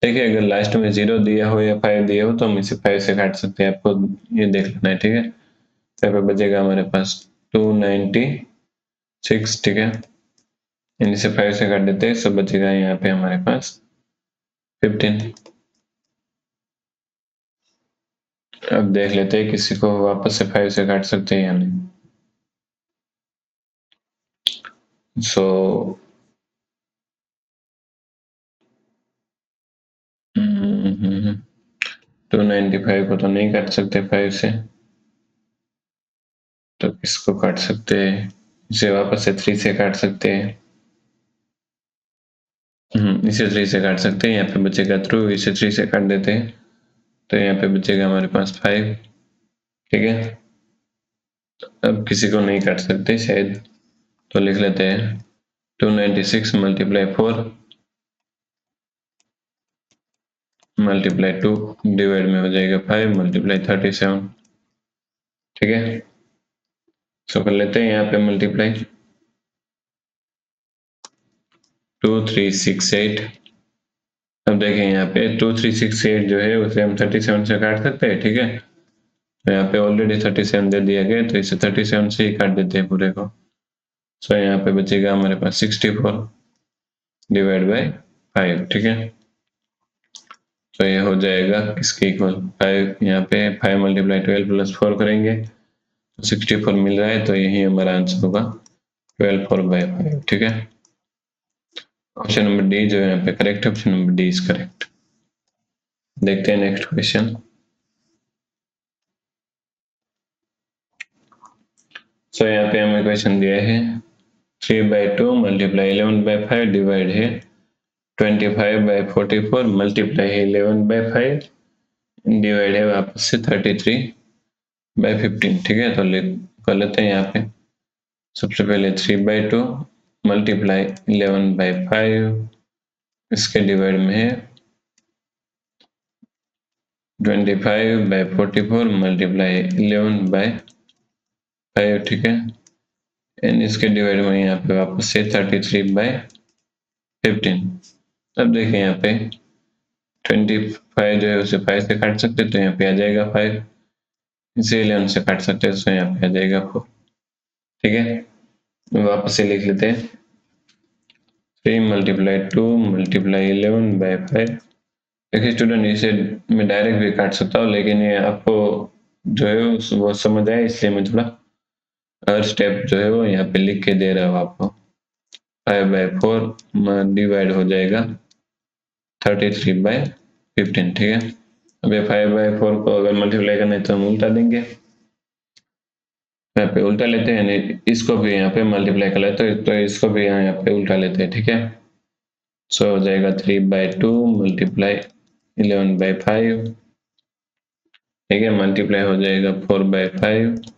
देखिए, अगर लास्ट में 0 दिया हो या 5 दिया हो तो हम इसे 5 से काट सकते हैं, आपको ये देख लेना है। ठीक है, यहाँ पे बचेगा हमारे पास 296। ठीक है, इसे 5 से काट देते हैं, सब बचेगा यहाँ पे हमारे पास 15। अब देख लेते हैं किसी को वापस से 5 से काट सकते हैं या नहीं। सो 295 को तो नहीं काट सकते 5 से, तो किसको काट सकते हैं, इसे वापस से 3 से काट सकते हैं। इसे 3 से काट सकते हैं, यहाँ पे बचेगा थ्रू, इसे 3 से काट देते हैं, तो यहाँ पे बचेगा हमारे पास 5। ठीक है, अब किसी को नहीं काट सकते शायद, तो लिख लेते हैं 296 मल्टीप्लाई 4 मल्टीप्लाई 2 डिवाइड में हो जाएगा 5 मल्टीप्लाई 37, ठीक है। सो कर लेते हैं यहाँ पे मल्टीप्लाई 2 3 6 8। अब देखें यहाँ पे 2 3 6 8 जो है उसे हम 37 से काट सकते हैं, ठीक है। तो यहाँ पे ऑलरेडी 37 दे दिया गया, तो इसे 37 से ही काट देते हैं पूरे को। सो यहाँ पे बचेगा हमारे पास 64 डिवाइड बाय 5, ठीक है। तो ये हो जाएगा किसके इक्वल 5, यहाँ पे 5 मल्टीप्लाई 12 प्लस 4 करेंगे तो 64 मिल रहा है, तो यही हमारा आंसर होगा 12 4 बाय 5, ठीक है। ऑप्शन नंबर डी जो है यहाँ पे करेक्ट है, option number D is correct. देखते हैं नेक्स्ट क्वेश्चन। सो यहाँ पे हमें क्वेश्चन दिया है 3/2 मल्टीप्लाई 11/5 डिवाइड है 25/44 मल्टीप्लाई है 11/5 डिवाइड है वापस से 33/15, ठीक है। तो कर लेते हैं यहाँ पे सबसे पहले 3/2 मल्टीप्लाई 11/5, इसके डिवाइड में है 25/44 मल्टीप्लाई 11/5, ठीक है। एंड इसके डिवाइड में यहाँ पे वापस से 33/15। अब देखें यहाँ पे 25 जो है उसे 5 से काट सकते हैं, तो यहाँ पे आ जाएगा 5, इसे 11 से काट सकते हैं, तो यहाँ पे आ जाएगा 4, ठीक है। वापस से लिख लेते हैं 3 मल्टीप्लाई 2 मल्टीप्लाई 11/5। देखिए स्टूडेंट, इसे मैं डायरेक्ट भी काट सकता हूँ, लेकिन ये आपको जो है वो समझ आए, इसलिए मैं थोड़ा हर स्टेप जो है वो यहाँ पे लिख के दे रहा हूँ आपको। 5/4 डिवाइड हो जाएगा 33/15, ठीक है। अब ये 5/4 को अगर मल्टीप्लाई करना है तो हम उल्टा देंगे, यहाँ पे उल्टा लेते हैं, यानी इसको भी यहाँ पे मल्टीप्लाई कर लेते हैं, तो इसको भी यहाँ पे उल्टा लेते हैं, ठीक है। सो हो जाएगा 3/2 मल्टीप्लाई 11/5, ठीक है, मल्टीप्लाई हो जाएगा 4/5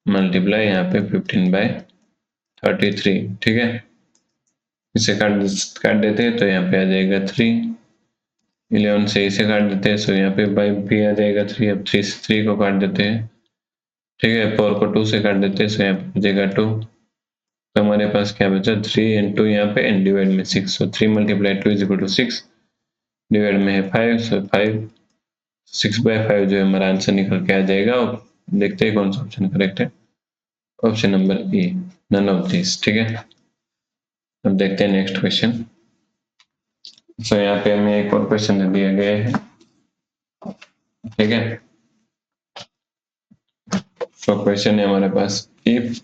मल्टीप्लाई यहाँ पे 15/33, ठीक है। इसे काट देते हैं तो यहाँ पे आ जाएगा 3, 11 से इसे काट देते हैं, सो यहाँ पे बाई भी आ जाएगा 3। अब 3 से 3 को काट देते हैं, ठीक है। 4 को 2 से काट देते हैं, सो यहाँ पे बचेगा 2। तो हमारे पास क्या बचा 3 and 2 यहाँ पे एंड डिवाइड में 6, so 3 multiply 2 is equal to 6, divide में है 5, सो 5 6/5 जो है हमारा आंसर निकल के आ जाएगा। और देखते हैं कौन सा ऑप्शन करेक्ट है, option number A, none of this, ठीक है। अब देखते हैं नेक्स्ट क्वेश्चन। सो यहाँ पे हमें एक और क्वेश्चन दिया गया है, ठीक है। तो क्वेश्चन है हमारे पास इफ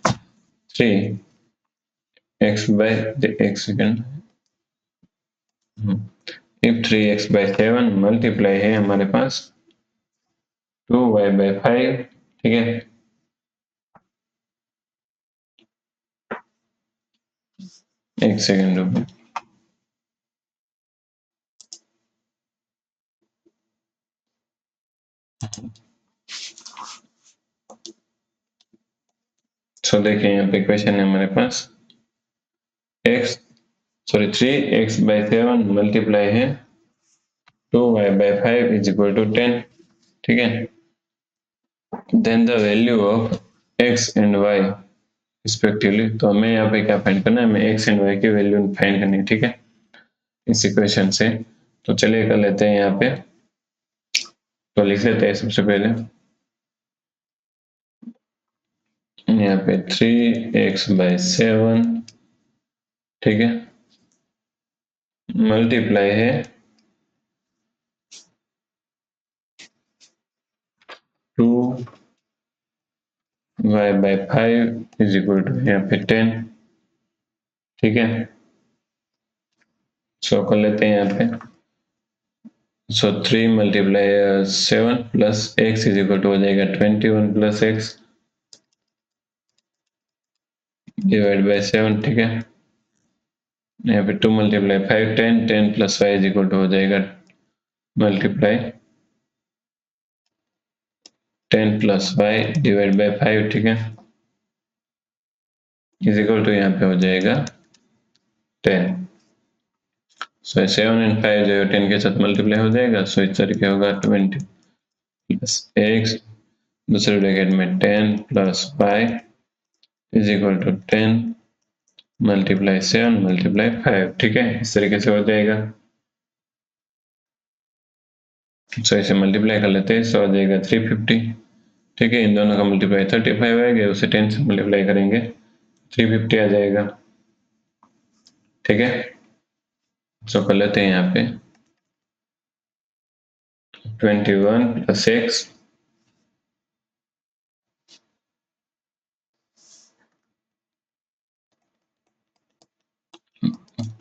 3x/7 मल्टीप्लाई है हमारे पास 2y/5, ठीक है। एक सेकेंड रुको। सो देखिए यहाँ पे क्वेश्चन है हमारे पास 3x/7 मल्टीप्लाई है 2y/5 इज इक्वल टू 10, ठीक है। Then the value of x and y respectively, तो हमें यहाँ पे क्या फाइंड करना है, हमें x एंड y की वैल्यू फाइंड करनी है, ठीक है, इस इक्वेशन से। तो चलिए कर लेते हैं यहाँ पे, तो लिख लेते हैं सबसे पहले यहाँ पे 3x/7, ठीक है, मल्टीप्लाई है 2y/5 इज इक्वल टू यहाँ पे 10, ठीक है। सो कर लेते हैं यहाँ पे, so 3 multiply 7 plus x is equal to हो जाएगा 21 प्लस x डिवाइड बाय 7, ठीक है। यहाँ पे 2 multiply 5 10, 10 plus y is equal to हो जाएगा multiply 10 plus y divide by 5, ठीक है, इज इक्वल टू यहाँ पे हो जाएगा 10। सो 7 एंड 5 जो है 10 के साथ मल्टीप्लाई हो जाएगा, सो इस तरीके होगा 20 प्लस x दूसरे ब्रैकेट में 10 plus 5 is equal to 10 multiply 7 multiply 5। ठीक है, इस तरीके से हो जाएगा। सो इसे मल्टीप्लाई कर लेते हैं, सो आ जाएगा 350। ठीक है, इन दोनों का मल्टीप्लाई 35 आएगा, उसे 10 से मल्टीप्लाई करेंगे 350 आ जाएगा। ठीक है, सो कर लेते हैं यहाँ पे 21 plus x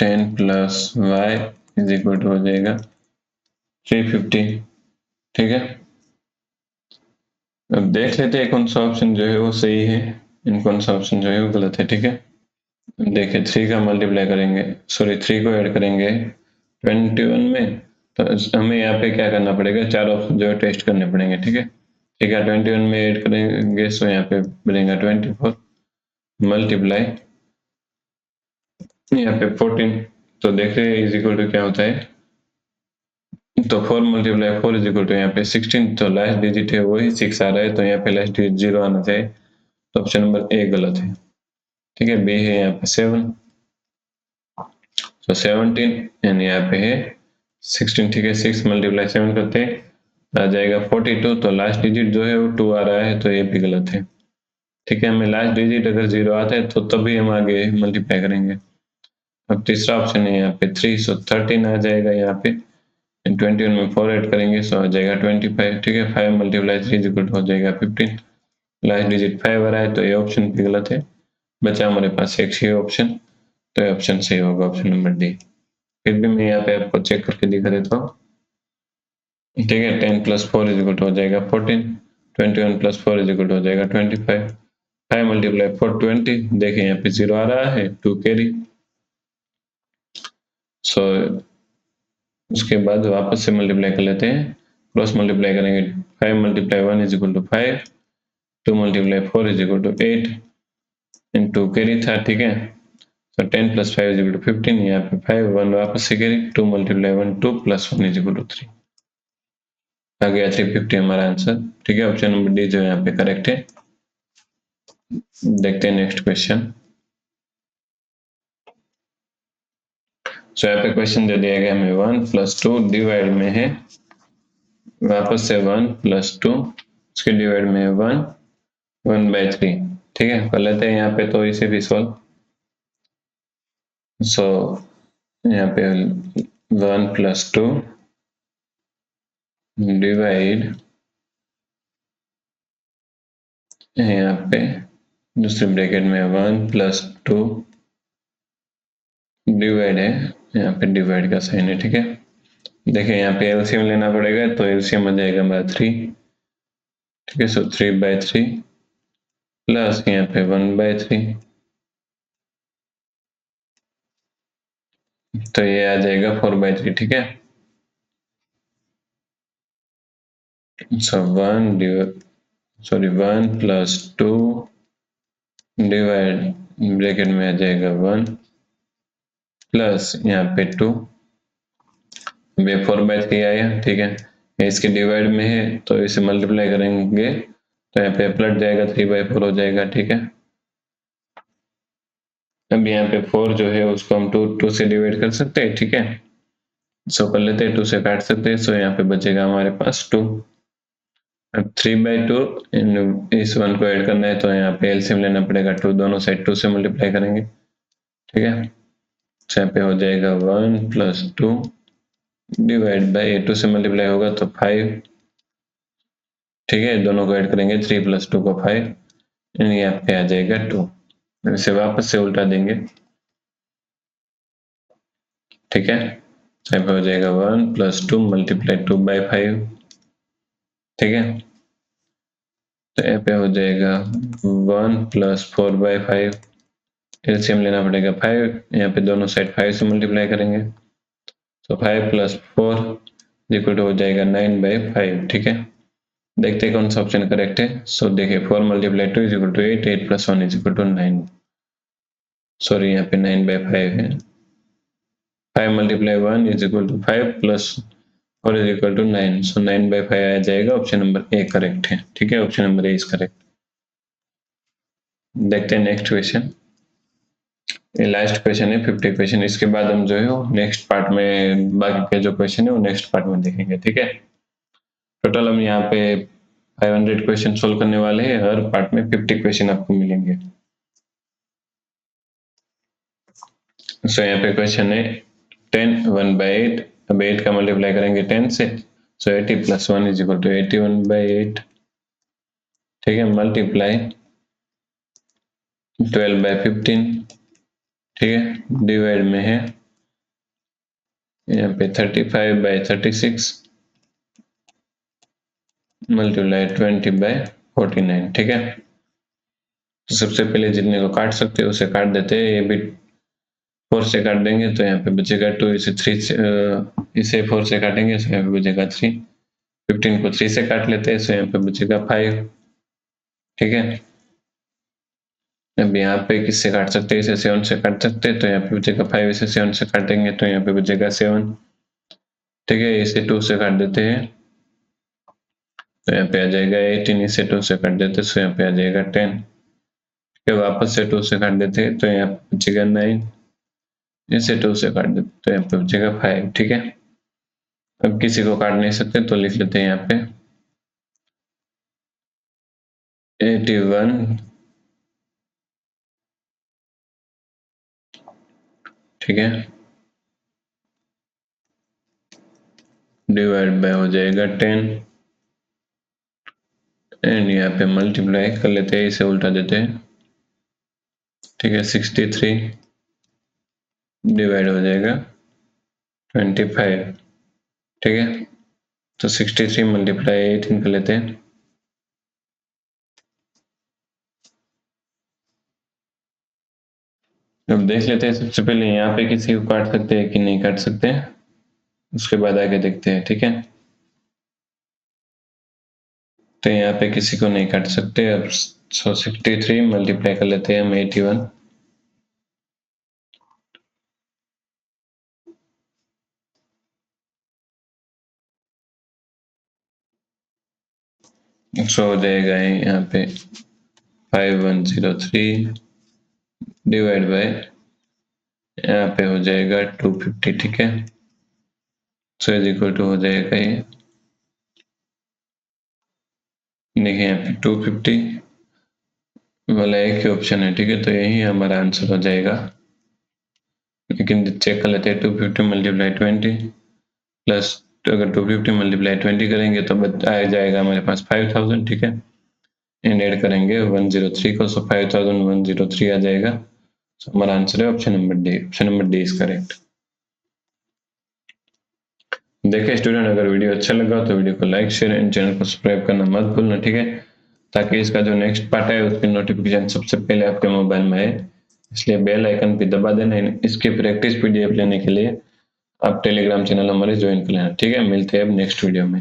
10 plus y is equal to हो जाएगा 350। ठीक है, अब देख लेते हैं कौन सा ऑप्शन जो है वो सही है, कौन सा ऑप्शन जो है वो गलत है। ठीक है, देखिए 3 का मल्टीप्लाई करेंगे, सॉरी 3 को ऐड करेंगे 21 में, तो हमें यहाँ पे क्या करना पड़ेगा, 4 ऑप्शन जो है टेस्ट करने पड़ेंगे। ठीक है, ठीक है, 21 में ऐड करेंगे, सो यहाँ पे बनेगा 24 मल्टीप्लाई यहाँ पे 14। तो देख रहे हैं इज इक्वल टू क्या होता है, तो 4 मल्टीप्लाई 4 इज इक्वल टू यहाँ पे 16, तो लास्ट डिजिट है वही 6 आ रहा है, तो यहाँ पे लास्ट डिजिट 0 आना चाहिए, तो ऑप्शन नंबर ए गलत है। ठीक है, बी है यहाँ पे 7, तो 17 एंड यहाँ पे है 16। ठीक है, 6 मल्टीप्लाई 7 करते हैं आ जाएगा 42, तो लास्ट डिजिट जो है वो 2 आ रहा है, तो ये भी गलत है। ठीक है, हमें लास्ट डिजिट अगर 0 आता है तो तभी हम आगे मल्टीप्लाई करेंगे। अब तीसरा ऑप्शन है यहाँ पे 3, सो 13 आ जाएगा यहाँ पे, 21 में 4 ऐड करेंगे, सो आ जाएगा 25। ठीक है, 5 मल्टीप्लाई 3 इक्वल हो जाएगा 15, लास्ट डिजिट 5 आ रहा है, तो ये ऑप्शन भी गलत है। बचा हमारे पास एक ही ऑप्शन, तो ये ऑप्शन सही होगा, ऑप्शन नंबर डी। फिर भी मैं यहाँ पे आपको चेक करके दिखा देता हूँ। ठीक है, 10 प्लस 4 इज इक्वल हो जाएगा 14, 21 प्लस 4 इज इक्वल हो जाएगा 25, 5 मल्टीप्लाई 4 20, देखें यहाँ पे 0 आ रहा है, 2 कैरी। सो उसके बाद वापस से मल्टीप्लाई कर लेते हैं, क्रॉस मल्टीप्लाई करेंगे, 5 multiply 1 is equal to 5, 2 multiply 4 is equal to 8 and 2 carry था। ठीक है, तो 10 प्लस 5 इज इक्वल टू 15, यहाँ पे 5 1 वापस से carry, 2 multiply 1 2 plus 1 is equal to 3 आ गया 350 हमारा आंसर। ठीक है, ऑप्शन नंबर डी जो यहाँ पे करेक्ट है। देखते हैं नेक्स्ट क्वेश्चन। सो यहाँ पे क्वेश्चन दे दिया गया हमें 1 प्लस 2 डिवाइड में है, वापस से 1 प्लस 2 उसके डिवाइड में 1 1/3। ठीक है, कर लेते हैं यहाँ पे तो इसे भी सॉल्व। सो यहाँ पे 1 प्लस 2 डिवाइड यहाँ पे दूसरे ब्रैकेट में 1 प्लस 2 डिवाइड है, यहाँ पे डिवाइड का साइन है। ठीक है, देखिए यहाँ पे एलसीएम लेना पड़ेगा, तो एलसीएम आ जाएगा हमारा 3। ठीक है, सो 3/3 प्लस यहाँ पे 1/3, तो ये आ जाएगा 4/3। ठीक है, सो 1 प्लस 2 डिवाइड ब्रैकेट में आ जाएगा 1 प्लस यहाँ पे 2, ये 4/3 आया। ठीक है, इसके डिवाइड में है तो इसे मल्टीप्लाई करेंगे, तो यहाँ पे पलट जाएगा 3/4 हो जाएगा। ठीक है, अब यहाँ पे 4 जो है उसको हम 2 से डिवाइड कर सकते हैं। ठीक है, सो कर लेते हैं, 2 से काट सकते हैं, सो यहाँ पे बचेगा हमारे पास 2। अब 3/2 इस 1 को ऐड करना है, तो यहाँ पे एलसीएम लेना पड़ेगा 2, दोनों साइड 2 से मल्टीप्लाई करेंगे। ठीक है, यहाँ पे हो जाएगा 1 प्लस 2 डिवाइड बाई 2 से मल्टीप्लाई होगा तो 5। ठीक है, दोनों को ऐड करेंगे, 3 प्लस 2 को 5, यहाँ पे आ जाएगा 2। इसे वापस से उल्टा देंगे। ठीक है, यहाँ पे हो जाएगा 1 प्लस 2 मल्टीप्लाई 2/5। ठीक है, तो यहाँ पे हो जाएगा 1 प्लस 4/5, एलसीएम लेना पड़ेगा 5, यहाँ पे दोनों साइड 5 से मल्टीप्लाई करेंगे, तो 5 प्लस 4 इक्वल हो जाएगा 9/5। ठीक है, देखते हैं कौन सा ऑप्शन करेक्ट है। सो देखिए 4 multiply 2 is equal to 8, 8 plus 1 is equal to 9, sorry यहाँ पे 9/5 है, 5 multiply 1 is equal to 5 plus 4 is equal to 9, so 9/5 आ जाएगा। ऑप्शन नंबर ए करेक्ट है। ठीक है, option number A is correct. देखते हैं नेक्स्ट क्वेश्चन। ये लास्ट क्वेश्चन है 50 क्वेश्चन। इसके बाद हम जो है नेक्स्ट पार्ट में बाकी के जो क्वेश्चन है वो नेक्स्ट पार्ट में देखेंगे। ठीक है, टोटल हम यहाँ पे 500 क्वेश्चन सोल्व करने वाले हैं। हर पार्ट में 50 क्वेश्चन आपको मिलेंगे। सो यहाँ पे क्वेश्चन है 10 1/8। अब 8 का मल्टीप्लाई करेंगे 10 से, सो 80 प्लस 1 इज इक्वल टू 81/8। ठीक है, मल्टीप्लाई 12/15। ठीक है, डिवाइड में है यहाँ पे 35/36 मल्टीप्लाई 20/49। ठीक है, तो सबसे पहले जितने को काट सकते हैं उसे काट देते हैं। ये भी 4 से काट देंगे तो यहाँ पे बचेगा 2, इसे 3 से इसे 4 से काटेंगे तो यहाँ पे बचेगा 3। 15 को 3 से काट लेते हैं तो यहाँ पे बचेगा 5। ठीक है, अब यहाँ पे किससे काट सकते हैं, इसे 7 से काट सकते हैं तो यहाँ पे बचेगा 5। इसे 7 से काटेंगे तो यहाँ पे बचेगा 7। ठीक है, इसे 2 से काट देते हैं तो यहाँ पे आ जाएगा 18। इसे 2 से काट देते हैं तो यहाँ पे आ जाएगा 10। ठीक है, वापस से 2 से काट देते हैं तो यहाँ पे बचेगा 9। इसे 2 से काट देते तो यहाँ पे बचेगा 5। ठीक है, अब किसी को काट नहीं सकते तो लिख लेते हैं यहाँ पे 81। ठीक है, डिवाइड बाय हो जाएगा 10 एंड यहाँ पे मल्टीप्लाई कर लेते हैं, इसे उल्टा देते हैं। ठीक है, 63 डिवाइड हो जाएगा 25। ठीक है, तो 63 मल्टीप्लाई 18 कर लेते हैं। अब देख लेते हैं सबसे पहले यहाँ पे किसी को काट सकते हैं कि नहीं काट सकते हैं, उसके बाद आगे देखते हैं। ठीक है, तो यहाँ पे किसी को नहीं काट सकते। अब 63 मल्टीप्लाई कर लेते हैं हम 81। सो हो जाएगा यहाँ पे 5103 डिवाइड बाय यहाँ पे हो जाएगा 250। ठीक है, सो इज इक्वल टू हो जाएगा ये, देखिए यहाँ पे 250 वाला एक ही ऑप्शन है। ठीक है, तो यही हमारा आंसर हो जाएगा। लेकिन चेक कर लेते हैं 250 मल्टीप्लाई 20 प्लस, अगर 250 मल्टीप्लाई 20 करेंगे तो आ जाएगा हमारे पास 5000। ठीक है, एंड ऐड करेंगे 103 को, सो 5103 आ जाएगा। सो हमारा आंसर है option number D. Option number D is correct. देखिए स्टूडेंट, अगर वीडियो अच्छा लगा तो वीडियो को लाइक शेयर एंड चैनल को सब्सक्राइब करना मत भूलना। ठीक है, ताकि इसका जो नेक्स्ट पार्ट है उसकी नोटिफिकेशन सबसे पहले आपके मोबाइल में आए, इसलिए बेल आइकन पे दबा देना। इसकी प्रैक्टिस पीडीएफ लेने के लिए आप टेलीग्राम चैनल हमारे ज्वाइन कर लेना। ठीक है, मिलते हैं अब नेक्स्ट वीडियो में।